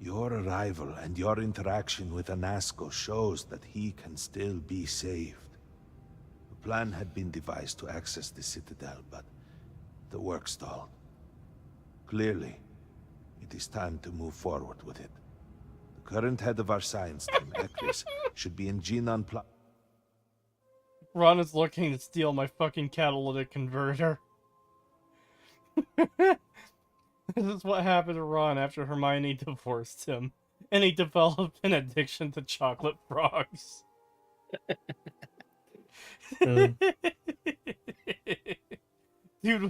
S16: Your arrival and your interaction with Anasko shows that he can still be saved. A plan had been devised to access the Citadel, but the work stalled. Clearly, it is time to move forward with it. The current head of our science team, Ekris, should be in Jinan Pla-
S1: Ron is looking to steal my fucking catalytic converter. This is what happened to Ron after Hermione divorced him, and he developed an addiction to chocolate frogs. Dude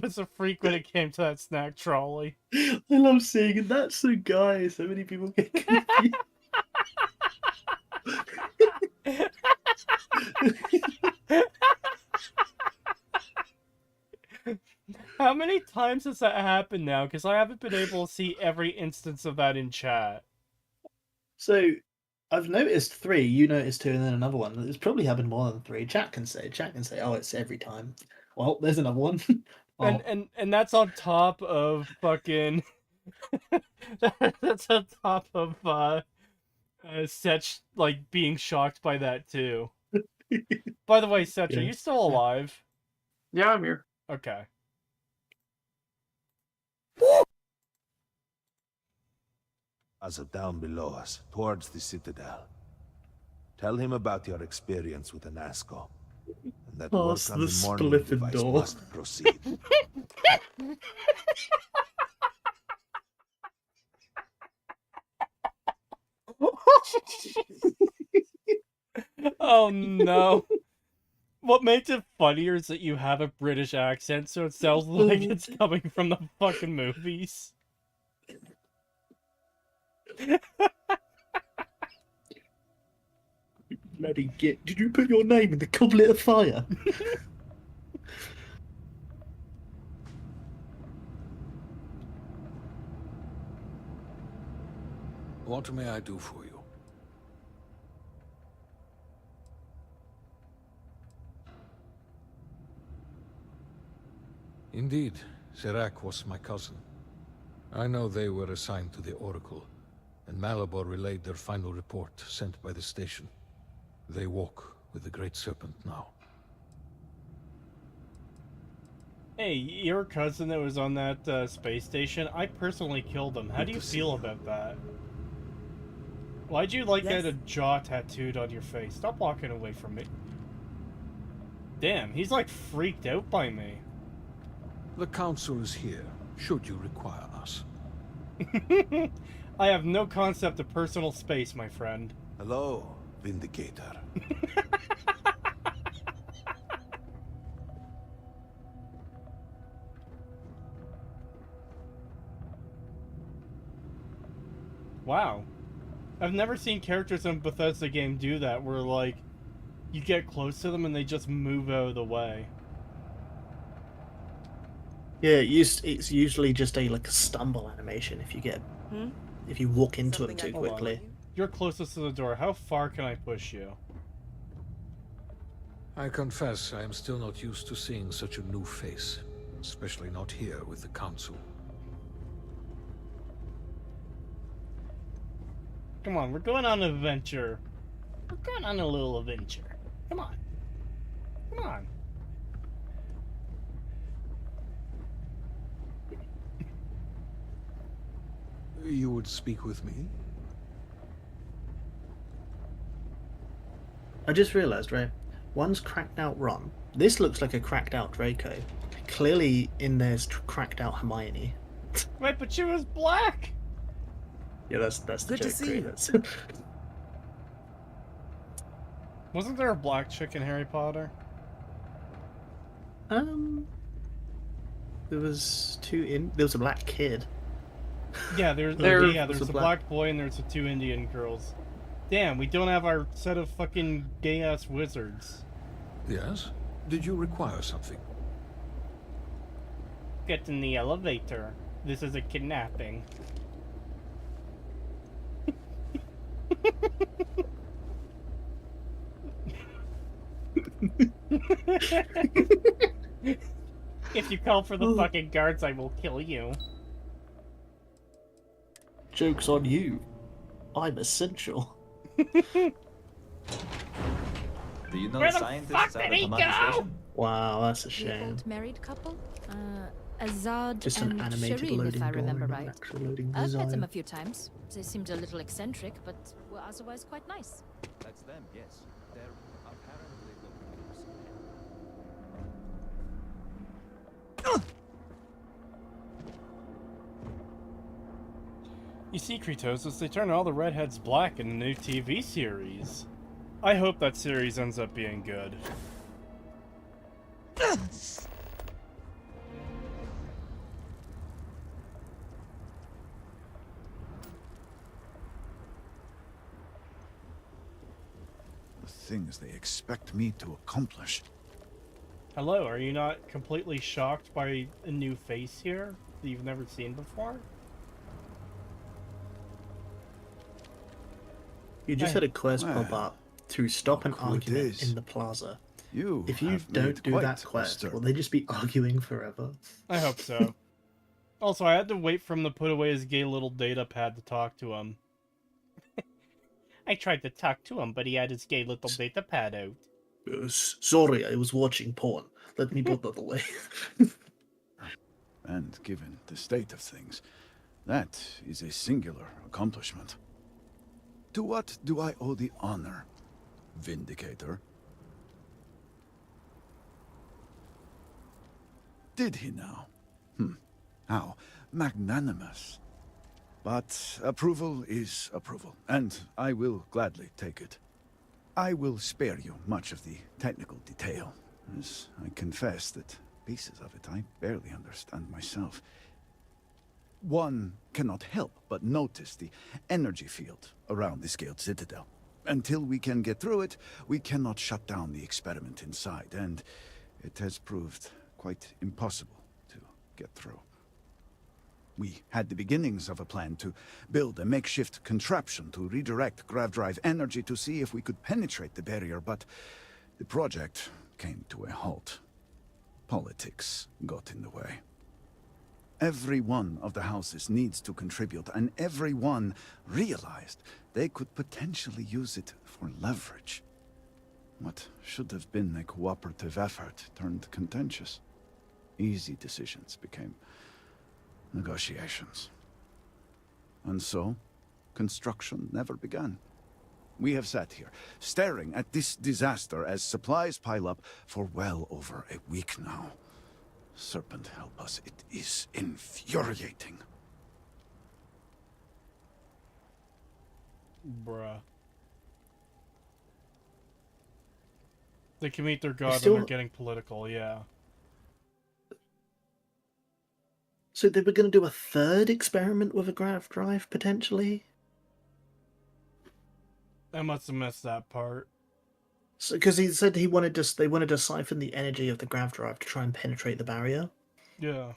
S1: was a freak when it came to that snack trolley.
S9: I love seeing it. That's the guy. So many people get confused.
S1: How many times has that happened now? Because I haven't been able to see every instance of that in chat.
S9: So, I've noticed 3, you noticed 2, and then another one. It's probably happened more than 3. Chat can say, oh, it's every time. Well, there's another one.
S1: And that's on top of fucking. That's on top of Setch like being shocked by that too. By the way, Setch, are you still alive?
S2: Yeah, I'm here.
S1: Okay.
S16: As of down below us, towards the Citadel. Tell him about your experience with Anasco. And that work
S9: Past
S16: on
S9: the
S16: the morning
S9: splitted
S16: device
S9: door.
S16: must proceed.
S1: Oh no. What makes it funnier is that you have a British accent, so it sounds like it's coming from the fucking movies.
S9: Bloody git. Did you put your name in the goblet of fire?
S13: What may I do for you? Indeed, Serac was my cousin. I know they were assigned to the Oracle, and Malabor relayed their final report sent by the station. They walk with the Great Serpent now.
S1: Hey, your cousin that was on that space station, I personally killed him. How do you feel about that? Why'd you get a jaw tattooed on your face? Stop walking away from me. Damn, he's like freaked out by me.
S13: The Council is here, should you require us.
S1: I have no concept of personal space, my friend.
S16: Hello, Vindicator.
S1: Wow. I've never seen characters in Bethesda game do that, where like, you get close to them and they just move out of the way.
S9: Yeah, it's usually just a stumble animation if you get if you walk into them too quickly.
S1: You're closest to the door. How far can I push you?
S13: I confess I am still not used to seeing such a new face, especially not here with the Council.
S1: Come on, we're going on an adventure. We're going on a little adventure. Come on. Come on.
S13: You would speak with me?
S9: I just realised, right? One's cracked out Ron. This looks like a cracked out Draco. Clearly in there's cracked out Hermione.
S1: Wait, but she was black!
S9: Yeah, that's the
S19: Good to
S9: joke.
S19: see you.
S9: That's...
S1: Wasn't there a black chick in Harry Potter?
S9: There was there was a black kid.
S1: Yeah, there's a black boy and there's the two Indian girls. Damn, we don't have our set of fucking gay-ass wizards.
S13: Yes? Did you require something?
S1: Get in the elevator. This is a kidnapping. If you call for the fucking guards, I will kill you.
S9: Joke's on you. I'm essential.
S20: Do you know
S1: Where
S20: the
S1: the
S20: scientists
S1: fuck
S20: at
S1: did
S20: the
S1: he
S20: command
S1: go?
S20: station?
S9: Wow, that's a
S21: The
S9: shame.
S21: old married couple? Azad
S9: Just an
S21: and
S9: animated
S21: Shireen,
S9: loading
S21: if I
S9: door
S21: remember
S9: and an
S21: right.
S9: actual loading
S21: I've met them
S9: design.
S21: a few times. They seemed a little eccentric, but were otherwise quite nice.
S20: That's them, yes. They're apparently
S1: You see, Kretosis, they turn all the redheads black in the new TV series. I hope that series ends up being good.
S22: The things they expect me to accomplish.
S1: Hello, are you not completely shocked by a new face here that you've never seen before?
S9: You just
S1: Hey.
S9: had a quest pop
S22: Well,
S9: up to stop an
S22: look who it
S9: argument
S22: is.
S9: in the plaza.
S22: You
S9: If you
S22: have
S9: don't
S22: made
S9: do
S22: quite
S9: that
S22: a
S9: quest,
S22: stir.
S9: will they just be arguing forever?
S1: I hope so. Also, I had to wait for him to put away his gay little data pad to talk to him. I tried to talk to him, but he had his gay little data pad out.
S9: Sorry, I was watching porn. Let me put that away.
S22: And given the state of things, that is a singular accomplishment. To what do I owe the honor, Vindicator? Did he now? How magnanimous. But approval is approval, and I will gladly take it. I will spare you much of the technical detail, as I confess that pieces of it I barely understand myself. One cannot help but notice the energy field around the Scaled Citadel. Until we can get through it, we cannot shut down the experiment inside, and it has proved quite impossible to get through. We had the beginnings of a plan to build a makeshift contraption to redirect grav drive energy to see if we could penetrate the barrier, but the project came to a halt. Politics got in the way. Every one of the houses needs to contribute, and every one realized they could potentially use it for leverage. What should have been a cooperative effort turned contentious. Easy decisions became negotiations. And so, construction never began. We have sat here, staring at this disaster as supplies pile up for well over a week now. Serpent help us, it is infuriating.
S1: Bruh. They can meet their god
S9: still-
S1: when they're getting political, yeah.
S9: So they were going to do a third experiment with a grav drive, potentially?
S1: I must have missed that part.
S9: Because he said they wanted to siphon the energy of the grav drive to try and penetrate the barrier.
S1: Yeah.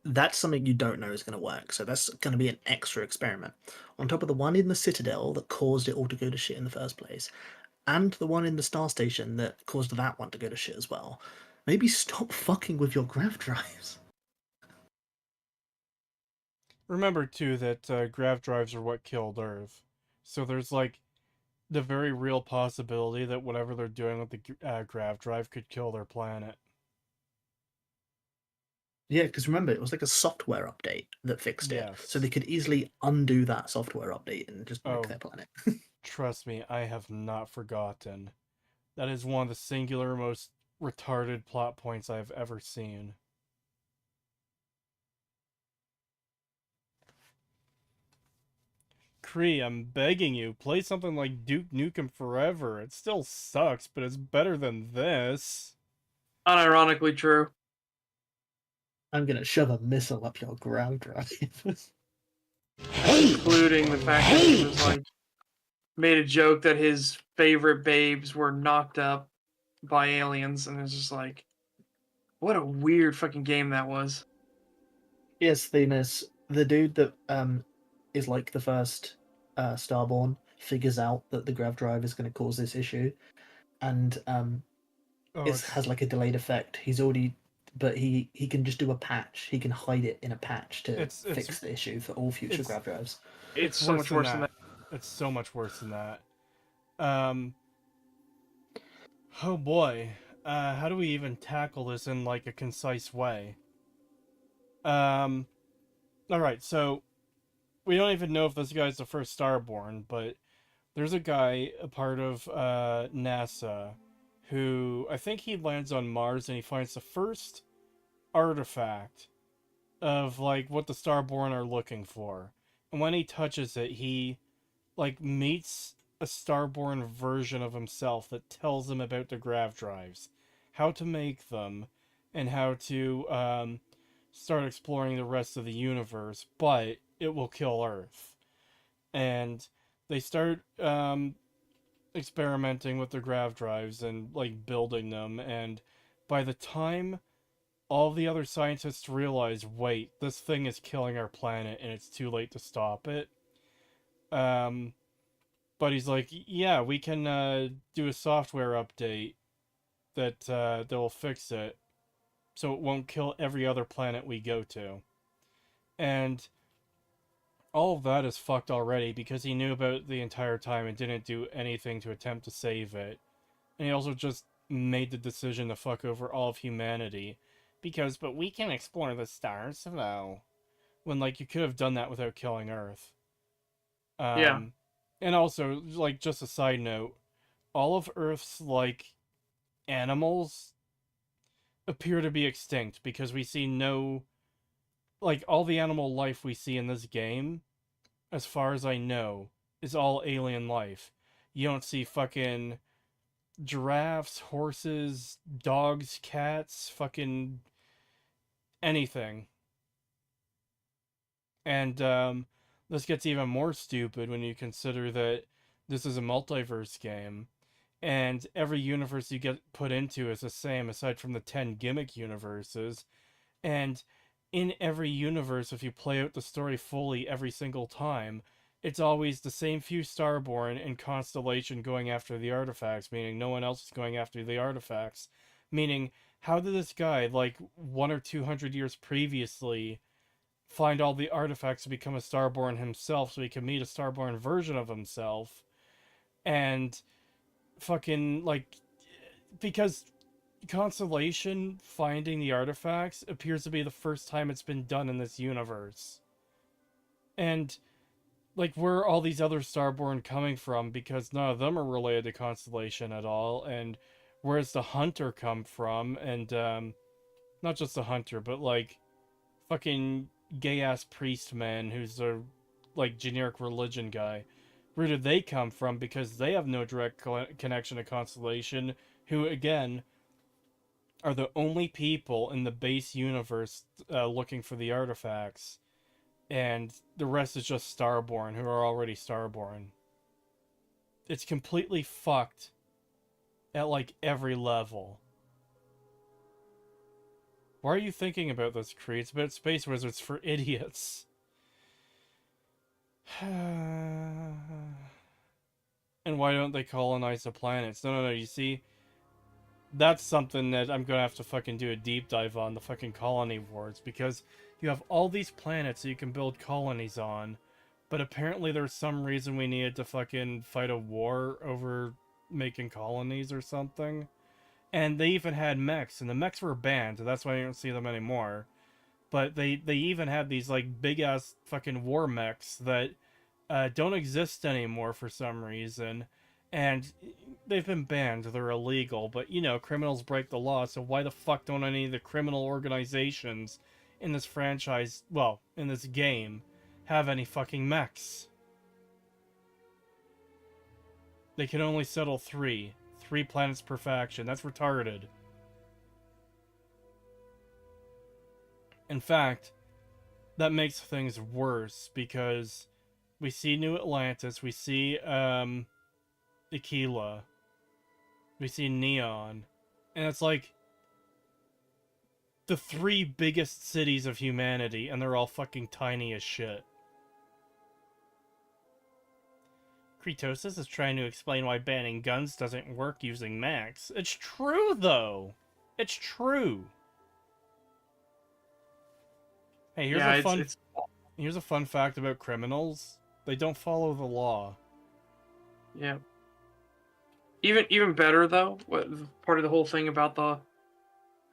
S9: That's something you don't know is going to work, so that's going to be an extra experiment. On top of the one in the Citadel that caused it all to go to shit in the first place, and the one in the Star Station that caused that one to go to shit as well. Maybe stop fucking with your grav drives.
S1: Remember, too, that grav drives are what killed Earth. So there's, like, the very real possibility that whatever they're doing with the grav drive could kill their planet.
S9: Yeah, because remember, it was like a software update that fixed it.
S1: Yes.
S9: So they could easily undo that software update and just wreck
S1: Oh.
S9: their planet.
S1: Trust me, I have not forgotten. That is one of the singular most retarded plot points I've ever seen. Kree, I'm begging you, play something like Duke Nukem Forever. It still sucks, but it's better than this.
S2: Unironically true.
S9: I'm gonna shove a missile up your grav drive.
S2: Including the fact that he was like made a joke that his favorite babes were knocked up by aliens, and it's just like, what a weird fucking game that was.
S9: Yes, Themis, the dude that is like the first Starborn figures out that the grav drive is going to cause this issue, and has like a delayed effect. He's already, but he can just do a patch. He can hide it in a patch to fix the issue for all future grav drives.
S2: It's so much worse than that.
S1: It's so much worse than that. Oh boy. How do we even tackle this in like a concise way? Alright, so we don't even know if this guy's the first Starborn, but there's a guy, a part of NASA, who I think he lands on Mars and he finds the first artifact of like what the Starborn are looking for. And when he touches it, he like meets a Starborn version of himself that tells him about the grav drives, how to make them, and how to start exploring the rest of the universe, but it will kill Earth. And they start experimenting with the grav drives and like building them, and by the time all the other scientists realize, wait, this thing is killing our planet and it's too late to stop it, but he's like, yeah, we can do a software update that will fix it, so it won't kill every other planet we go to. And all of that is fucked already because he knew about it the entire time and didn't do anything to attempt to save it. And he also just made the decision to fuck over all of humanity because, but we can explore the stars, though. When, like, you could have done that without killing Earth.
S2: Yeah.
S1: And also, like, just a side note, all of Earth's, like, animals appear to be extinct because we see no, like, all the animal life we see in this game, as far as I know, is all alien life. You don't see fucking giraffes, horses, dogs, cats, fucking anything. And this gets even more stupid when you consider that this is a multiverse game, and every universe you get put into is the same aside from the 10 gimmick universes. And in every universe, if you play out the story fully every single time, it's always the same few Starborn and Constellation going after the artifacts, meaning no one else is going after the artifacts. Meaning, how did this guy, like 100 or 200 years previously, find all the artifacts to become a Starborn himself so he can meet a Starborn version of himself? And fucking, like, because Constellation finding the artifacts appears to be the first time it's been done in this universe. And, like, where are all these other Starborn coming from? Because none of them are related to Constellation at all. And where's the Hunter come from? And, not just the Hunter, but, like, fucking gay-ass priest man who's a, like, generic religion guy. Where did they come from? Because they have no direct connection to Constellation, who, again, are the only people in the base universe looking for the artifacts. And the rest is just Starborn, who are already Starborn. It's completely fucked at, like, every level. Why are you thinking about this, Kree? It's about Space Wizards for idiots. And why don't they colonize the planets? No, you see, that's something that I'm gonna have to fucking do a deep dive on, the fucking colony wars, because you have all these planets that you can build colonies on, but apparently there's some reason we needed to fucking fight a war over making colonies or something. And they even had mechs, and the mechs were banned, so that's why you don't see them anymore. But they even had these, like, big-ass fucking war mechs that don't exist anymore for some reason. And they've been banned, they're illegal, but, you know, criminals break the law, so why the fuck don't any of the criminal organizations in this franchise, well, in this game, have any fucking mechs? They can only settle 3 planets per faction. That's retarded. In fact, that makes things worse, because we see New Atlantis, we see, Aquila, we see Neon, and it's like the 3 biggest cities of humanity, and they're all fucking tiny as shit. Kretosis is trying to explain why banning guns doesn't work using mechs. It's true, though! It's true! Hey, here's a fun fact about criminals. They don't follow the law.
S2: Yeah. Even better, though, part of the whole thing about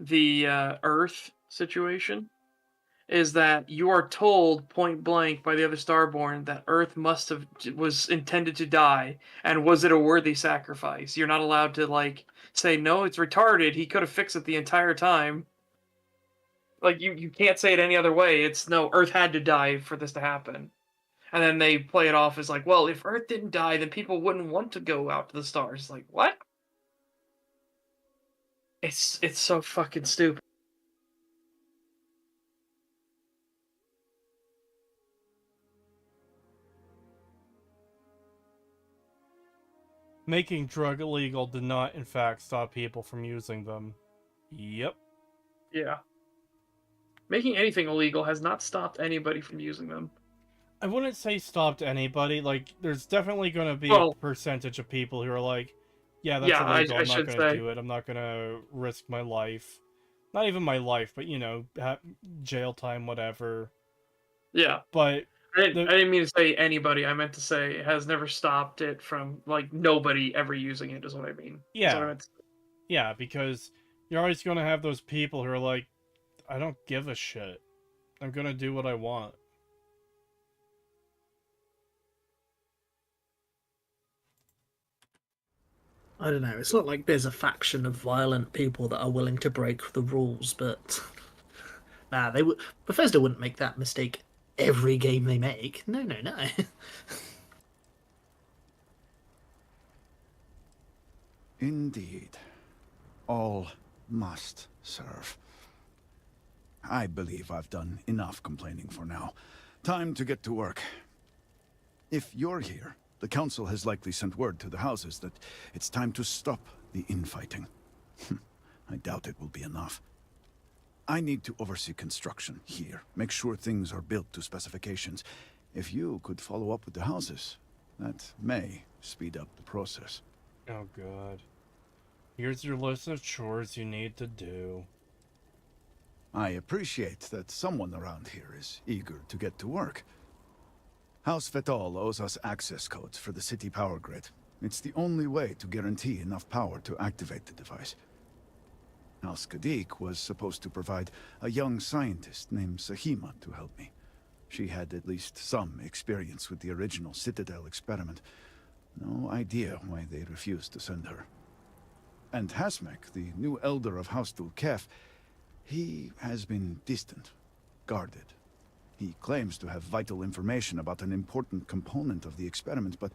S2: the Earth situation is that you are told point blank by the other Starborn that Earth was intended to die, and was it a worthy sacrifice? You're not allowed to, like, say, no, it's retarded, he could have fixed it the entire time. Like, you can't say it any other way. It's, no, Earth had to die for this to happen. And then they play it off as like, well, if Earth didn't die, then people wouldn't want to go out to the stars. Like, what? It's so fucking stupid.
S1: Making drug illegal did not, in fact, stop people from using them. Yep.
S2: Yeah. Making anything illegal has not stopped anybody from using them.
S1: I wouldn't say stopped anybody. Like, there's definitely going to be a percentage of people who are like, Yeah, that's
S2: Yeah,
S1: illegal.
S2: I
S1: I'm not
S2: should
S1: gonna
S2: say.
S1: do it. I'm not gonna risk my life. Not even my life, but you know, jail time, whatever.
S2: Yeah.
S1: But
S2: I didn't mean to say anybody. I meant to say it has never stopped it from like nobody ever using it. Is what I mean. Is what I
S1: yeah,
S2: meant to say.
S1: yeah, because you're always gonna have those people who are like, I don't give a shit. I'm gonna do what I want.
S9: I don't know. It's not like there's a faction of violent people that are willing to break the rules, but nah, they would. Bethesda wouldn't make that mistake every game they make. No, no, no.
S22: Indeed. All must serve. I believe I've done enough complaining for now. Time to get to work. If you're here, the Council has likely sent word to the houses that it's time to stop the infighting. I doubt it will be enough. I need to oversee construction here, make sure things are built to specifications. If you could follow up with the houses, that may speed up the process.
S1: Oh god. Here's your list of chores you need to do.
S22: I appreciate that someone around here is eager to get to work. House Vetol owes us access codes for the city power grid. It's the only way to guarantee enough power to activate the device. House Kadik was supposed to provide a young scientist named Sahima to help me. She had at least some experience with the original Citadel experiment. No idea why they refused to send her. And Hasmek, the new elder of House Dulkef, he has been distant, guarded. He claims to have vital information about an important component of the experiment, but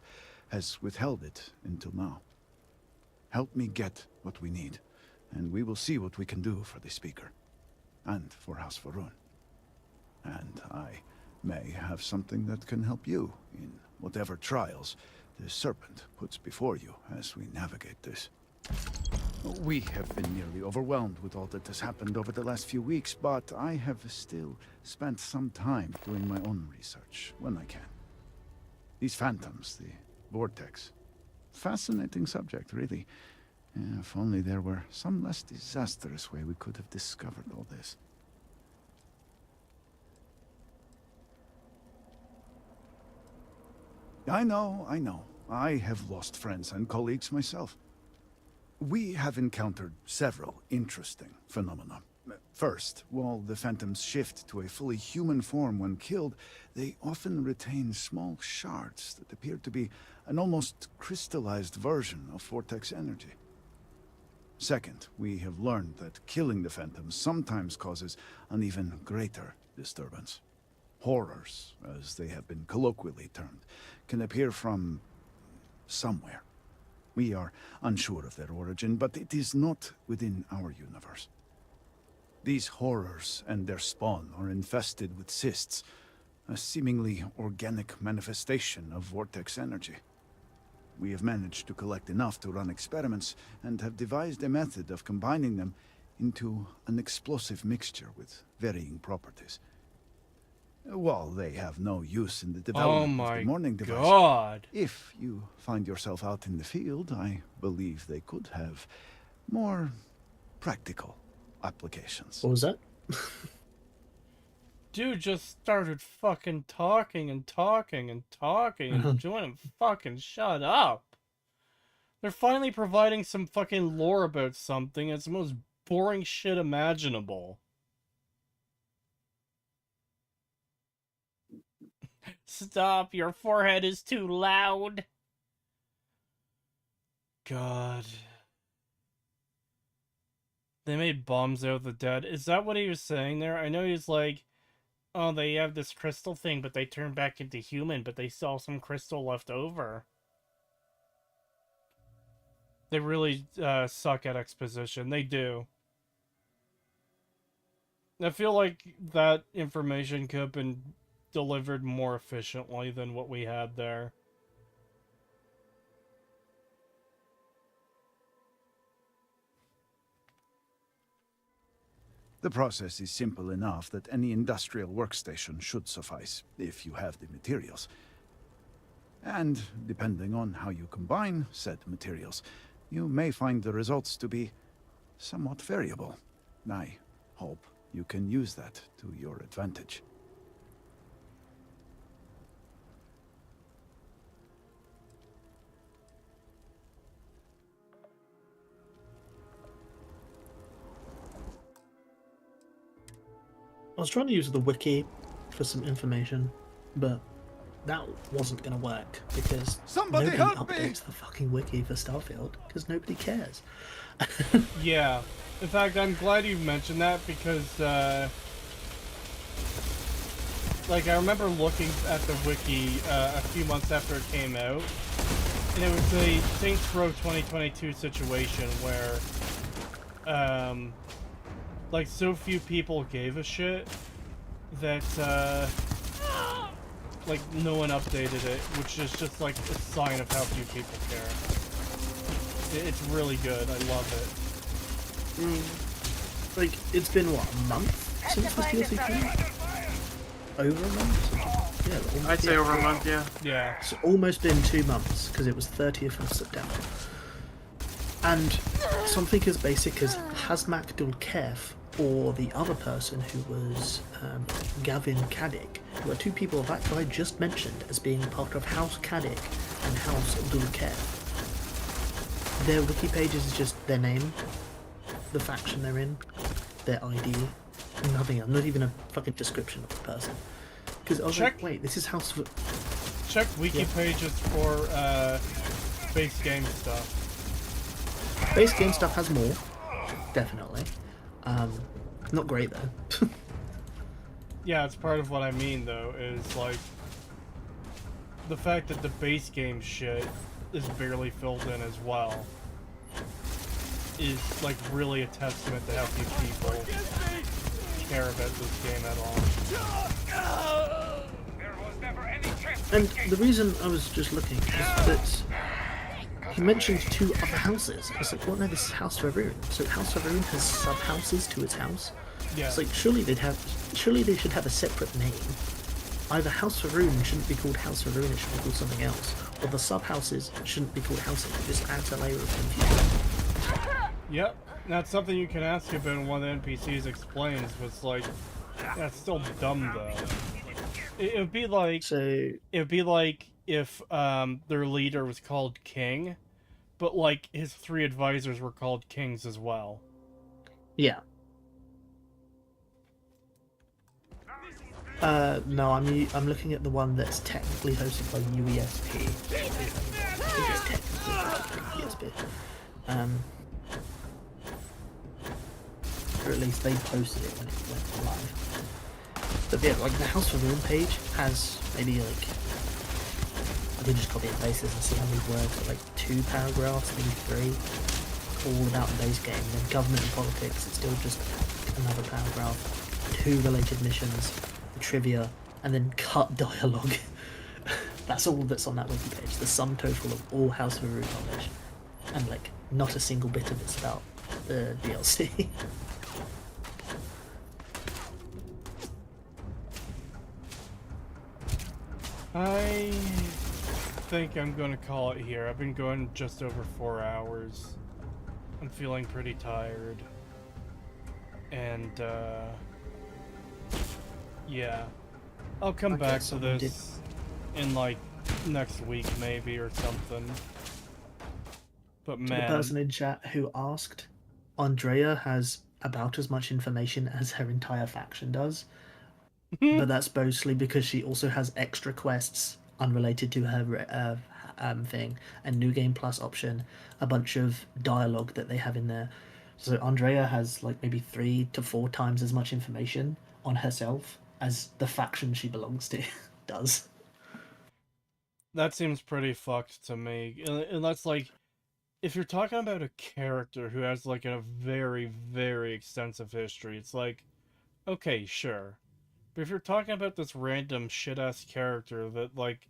S22: has withheld it until now. Help me get what we need, and we will see what we can do for the Speaker, and for House Varun. And I may have something that can help you in whatever trials the Serpent puts before you as we navigate this. We have been nearly overwhelmed with all that has happened over the last few weeks, but I have still spent some time doing my own research when I can. These phantoms, the vortex. Fascinating subject, really. If only there were some less disastrous way we could have discovered all this. I know. I have lost friends and colleagues myself. We have encountered several interesting phenomena. First, while the phantoms shift to a fully human form when killed, they often retain small shards that appear to be an almost crystallized version of vortex energy. Second, we have learned that killing the phantoms sometimes causes an even greater disturbance. Horrors, as they have been colloquially termed, can appear from somewhere. We are unsure of their origin, but it is not within our universe. These horrors and their spawn are infested with cysts, a seemingly organic manifestation of vortex energy. We have managed to collect enough to run experiments and have devised a method of combining them into an explosive mixture with varying properties. While they have no use in the development of the morning device,
S1: God.
S22: If you find yourself out in the field, I believe they could have more practical applications.
S9: What was that?
S1: Dude just started fucking talking and you want him fucking shut up. They're finally providing some fucking lore about something. It's the most boring shit imaginable. Stop, your forehead is too loud. God. They made bombs out of the dead. Is that what he was saying there? I know he's like, oh, they have this crystal thing, but they turn back into human, but they still have some crystal left over. They really suck at exposition. They do. I feel like that information could have been delivered more efficiently than what we had there.
S22: The process is simple enough that any industrial workstation should suffice, if you have the materials. And, depending on how you combine said materials, you may find the results to be somewhat variable. I hope you can use that to your advantage.
S9: I was trying to use the wiki for some information, but that wasn't going to work because
S22: Somebody
S9: nobody
S22: help me!
S9: updates the fucking wiki for Starfield because nobody cares.
S1: Yeah. In fact, I'm glad you mentioned that because, like, I remember looking at the wiki a few months after it came out, and it was a Saints Row 2022 situation where, like, so few people gave a shit that, like, no one updated it, which is just, like, a sign of how few people care. It's really good. I love it.
S9: Like, it's been, what, a month since this DLC came out? Over a month? Yeah, almost,
S2: I'd say over a month, yeah.
S1: Yeah.
S9: It's almost been 2 months, because it was 30th of September. And something as basic as Hazmak Dulkef, or the other person who was Gavin Caddick, who are two people that guy just mentioned as being part of House Caddick and House Dulkef. Their wiki pages is just their name, the faction they're in, their ID, nothing else, not even a fucking description of the person. Because I was like, wait, this is House of...
S1: Check wiki pages for base game stuff.
S9: Base game stuff has more, definitely. Not great though.
S1: Yeah, it's part of what I mean though, is like the fact that the base game shit is barely filled in as well is like really a testament to how few people care about this game at all.
S9: And the reason I was just looking is that he mentioned 2 other houses. I was like, well, no, this is House Faroon. So House Faroon has sub-houses to its house.
S1: Yeah.
S9: It's like, surely they should have a separate name. Either House Faroon shouldn't be called House Faroon, it should be called something else. Or the sub-houses shouldn't be called houses, it just adds a layer of confusion.
S1: Yep, that's something you can ask about and one of the NPCs explains was like, that's still dumb though. It would be like if their leader was called King, but like his 3 advisors were called Kings as well.
S9: Yeah. No, I'm looking at the one that's technically hosted by UESP. I think it's technically hosted by UESP. Or at least they posted it when it went live. But yeah, like the House Faroon page has maybe like, I can just copy and paste this and see how many words, but like 2 paragraphs, maybe 3, all about the base game. And then government and politics, it's still just another paragraph, 2 related missions, the trivia, and then cut dialogue. That's all that's on that wiki page, the sum total of all House Faroon knowledge. And like, not a single bit of it's about the DLC.
S1: I think I'm gonna call it here. I've been going just over 4 hours. I'm feeling pretty tired. And, yeah. I'll come back to this in, like, next week maybe or something. But
S9: To
S1: man...
S9: the person in chat who asked, Andrea has about as much information as her entire faction does. But that's mostly because she also has extra quests unrelated to her thing, and New Game Plus option, a bunch of dialogue that they have in there. So Andrea has like maybe 3 to 4 times as much information on herself as the faction she belongs to does.
S1: That seems pretty fucked to me. And that's like, if you're talking about a character who has like a very, very extensive history, it's like, okay, sure. But if you're talking about this random shit-ass character that, like,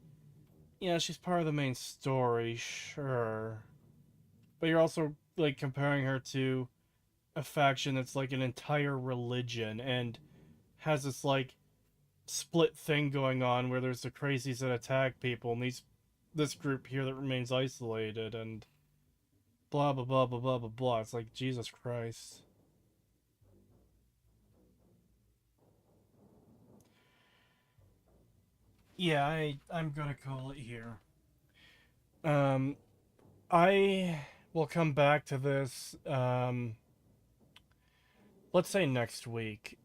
S1: yeah, she's part of the main story, sure. But you're also, like, comparing her to a faction that's, like, an entire religion and has this, like, split thing going on where there's the crazies that attack people and this group here that remains isolated, and blah blah blah blah blah blah blah. It's like, Jesus Christ. Yeah, I'm gonna call it here. I will come back to this, let's say next week.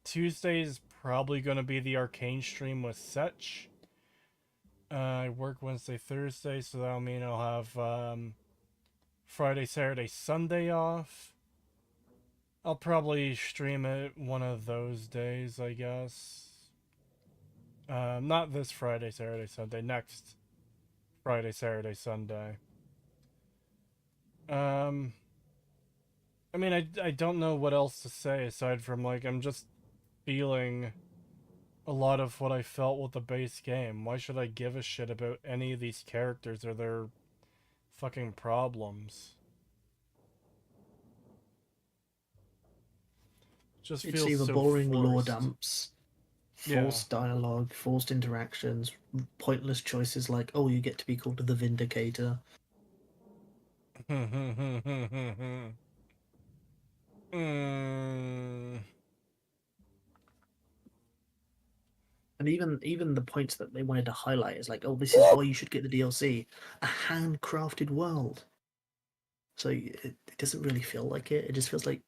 S1: Tuesday's probably gonna be the Arcane stream with Setch. I work Wednesday, Thursday, so that'll mean I'll have, Friday, Saturday, Sunday off. I'll probably stream it one of those days, I guess. Not this Friday, Saturday, Sunday. Next Friday, Saturday, Sunday. I mean, I don't know what else to say aside from, like, I'm just feeling a lot of what I felt with the base game. Why should I give a shit about any of these characters or their fucking problems? Just
S9: It's
S1: feels
S9: either
S1: so
S9: boring lore
S1: forced.
S9: dumps,
S1: Yeah.
S9: forced dialogue, forced interactions, pointless choices like, oh, you get to be called the Vindicator. And even the points that they wanted to highlight is like, oh, this is why you should get the DLC, a handcrafted world. So it doesn't really feel like it. It just feels like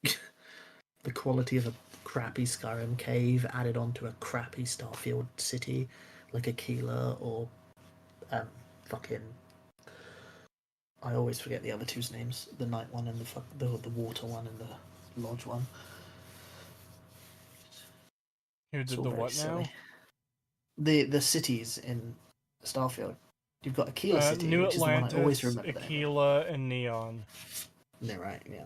S9: the quality of a crappy Skyrim cave added onto a crappy Starfield city, like Aquila or fucking. I always forget the other two's names: the night one and the water one and the lodge one.
S1: Who
S9: It's
S1: did
S9: all
S1: the
S9: very
S1: what
S9: silly.
S1: now?
S9: The cities in Starfield. You've got Aquila City,
S1: New
S9: which is the one I always
S1: Atlantis,
S9: remember.
S1: Aquila, and Neon.
S9: They're right, yeah.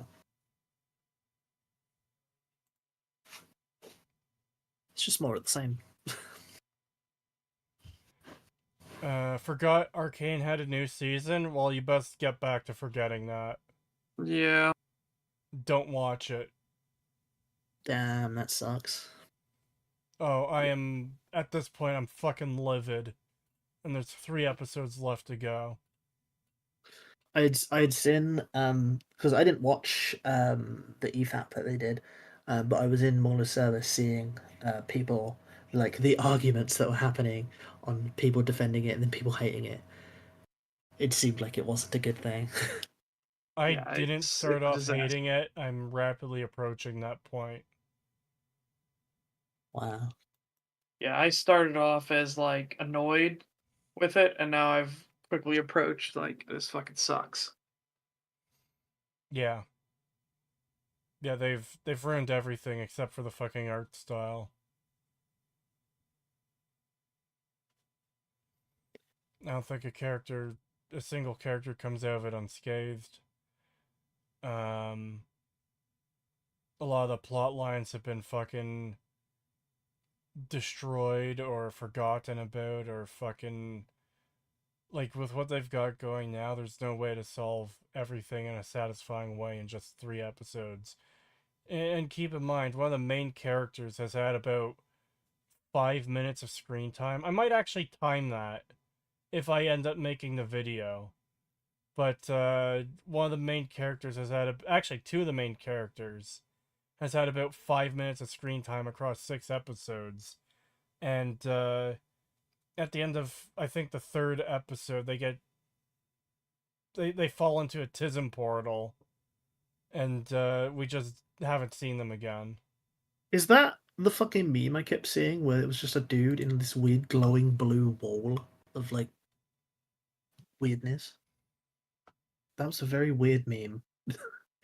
S9: It's just more of the same.
S1: Forgot Arcane had a new season? Well, you best get back to forgetting that.
S2: Yeah.
S1: Don't watch it.
S9: Damn, that sucks.
S1: Oh, at this point, I'm fucking livid. And there's 3 episodes left to go.
S9: I'd seen because I didn't watch the EFAP that they did, but I was in Mauler's server seeing people like the arguments that were happening on people defending it and then people hating it. It seemed like it wasn't a good thing.
S1: I
S2: Yeah,
S1: didn't
S2: it's
S1: start
S2: a
S1: off
S2: disaster.
S1: hating it. I'm rapidly approaching that point.
S9: Wow.
S2: Yeah, I started off as like annoyed with it, and now I've quickly approached like this fucking sucks.
S1: Yeah. Yeah, they've ruined everything except for the fucking art style. I don't think a single character comes out of it unscathed. A lot of the plot lines have been fucking destroyed or forgotten about or fucking, like, with what they've got going now, there's no way to solve everything in a satisfying way in just 3 episodes. And keep in mind, one of the main characters has had about 5 minutes of screen time. I might actually time that if I end up making the video. But one of the main characters has had actually 2 of the main characters has had about 5 minutes of screen time across 6 episodes. And at the end of, I think, the 3rd episode, they fall into a Tism portal, and we just haven't seen them again.
S9: Is that the fucking meme I kept seeing where it was just a dude in this weird glowing blue wall of like weirdness? That was a very weird meme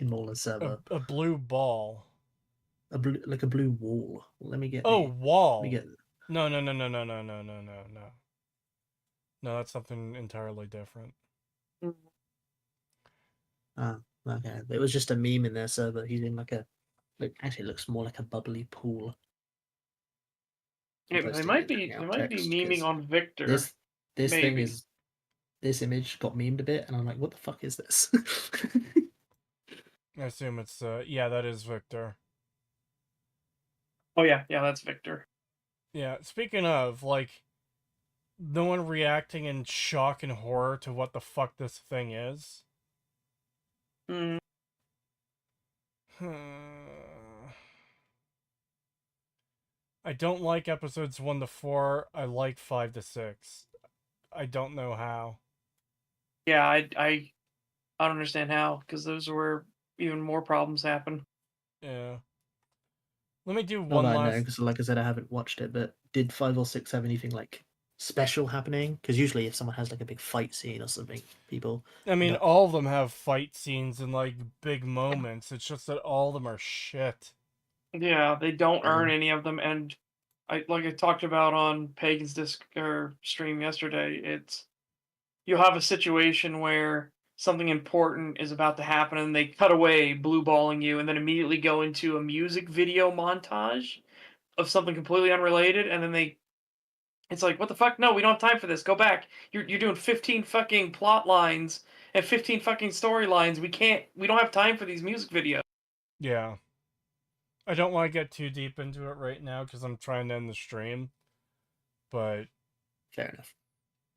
S9: in Mauler's server.
S1: A blue ball.
S9: A blue wall. Let me get.
S1: Wall.
S9: Let me get.
S1: No. No, that's something entirely different.
S9: Ah, okay. It was just a meme in their server. He's in like a. Actually, it looks more like a bubbly pool.
S2: Yeah, they might be memeing on Victor.
S9: This
S2: maybe.
S9: thing is. This image got memed a bit, and I'm like, what the fuck is this?
S1: I assume it's yeah, that is Victor.
S2: Oh yeah, that's Victor.
S1: Yeah, speaking of, like, no one reacting in shock and horror to what the fuck this thing is.
S2: Mm.
S1: I don't like episodes 1 to 4. I like 5 to 6. I don't know how.
S2: Yeah, I don't understand how, because those are where even more problems happen.
S1: Yeah. Let me do
S9: Not
S1: one
S9: that I know,
S1: last.
S9: because like I said, I haven't watched it. But did 5 or 6 have anything like special happening? Because usually, if someone has like a big fight scene or something, people.
S1: I mean,
S9: No.
S1: all of them have fight scenes and like big moments. It's just that all of them are shit.
S2: Yeah, they don't earn any of them, and I talked about on Pagan's disc or stream yesterday. It's you'll have a situation where something important is about to happen, and they cut away, blue balling you, and then immediately go into a music video montage of something completely unrelated, and then it's like, what the fuck? No, we don't have time for this. Go back. You're doing 15 fucking plot lines and 15 fucking storylines. We don't have time for these music videos.
S1: Yeah. I don't want to get too deep into it right now because I'm trying to end the stream. But
S9: fair enough.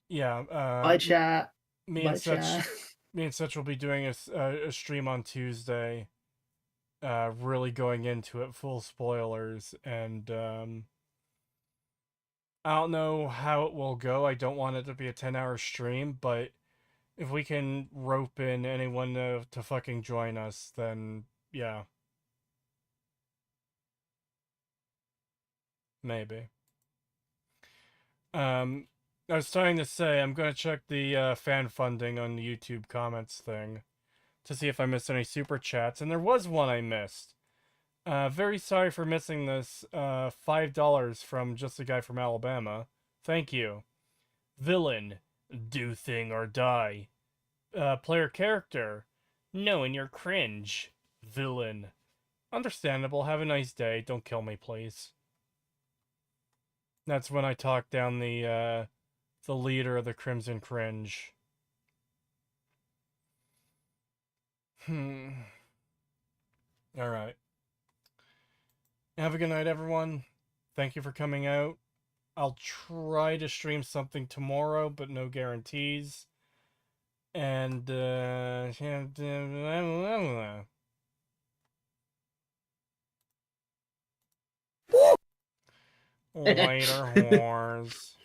S1: Yeah.
S9: Bye, chat.
S1: Me
S9: Bye,
S1: and Such,
S9: chat.
S1: me and Such will be doing a stream on Tuesday. Really going into it, full spoilers, and I don't know how it will go. I don't want it to be a 10-hour stream, but if we can rope in anyone to fucking join us, then yeah. Maybe. I was starting to say, I'm going to check the fan funding on the YouTube comments thing to see if I missed any super chats, and there was one I missed. Very sorry for missing this. $5 from just a guy from Alabama. Thank you. Villain, do thing or die. Player character, knowing you're cringe. Villain, understandable. Have a nice day. Don't kill me, please. That's when I talk down the leader of the Crimson Cringe. Alright. Have a good night, everyone. Thank you for coming out. I'll try to stream something tomorrow, but no guarantees. And, later, whores.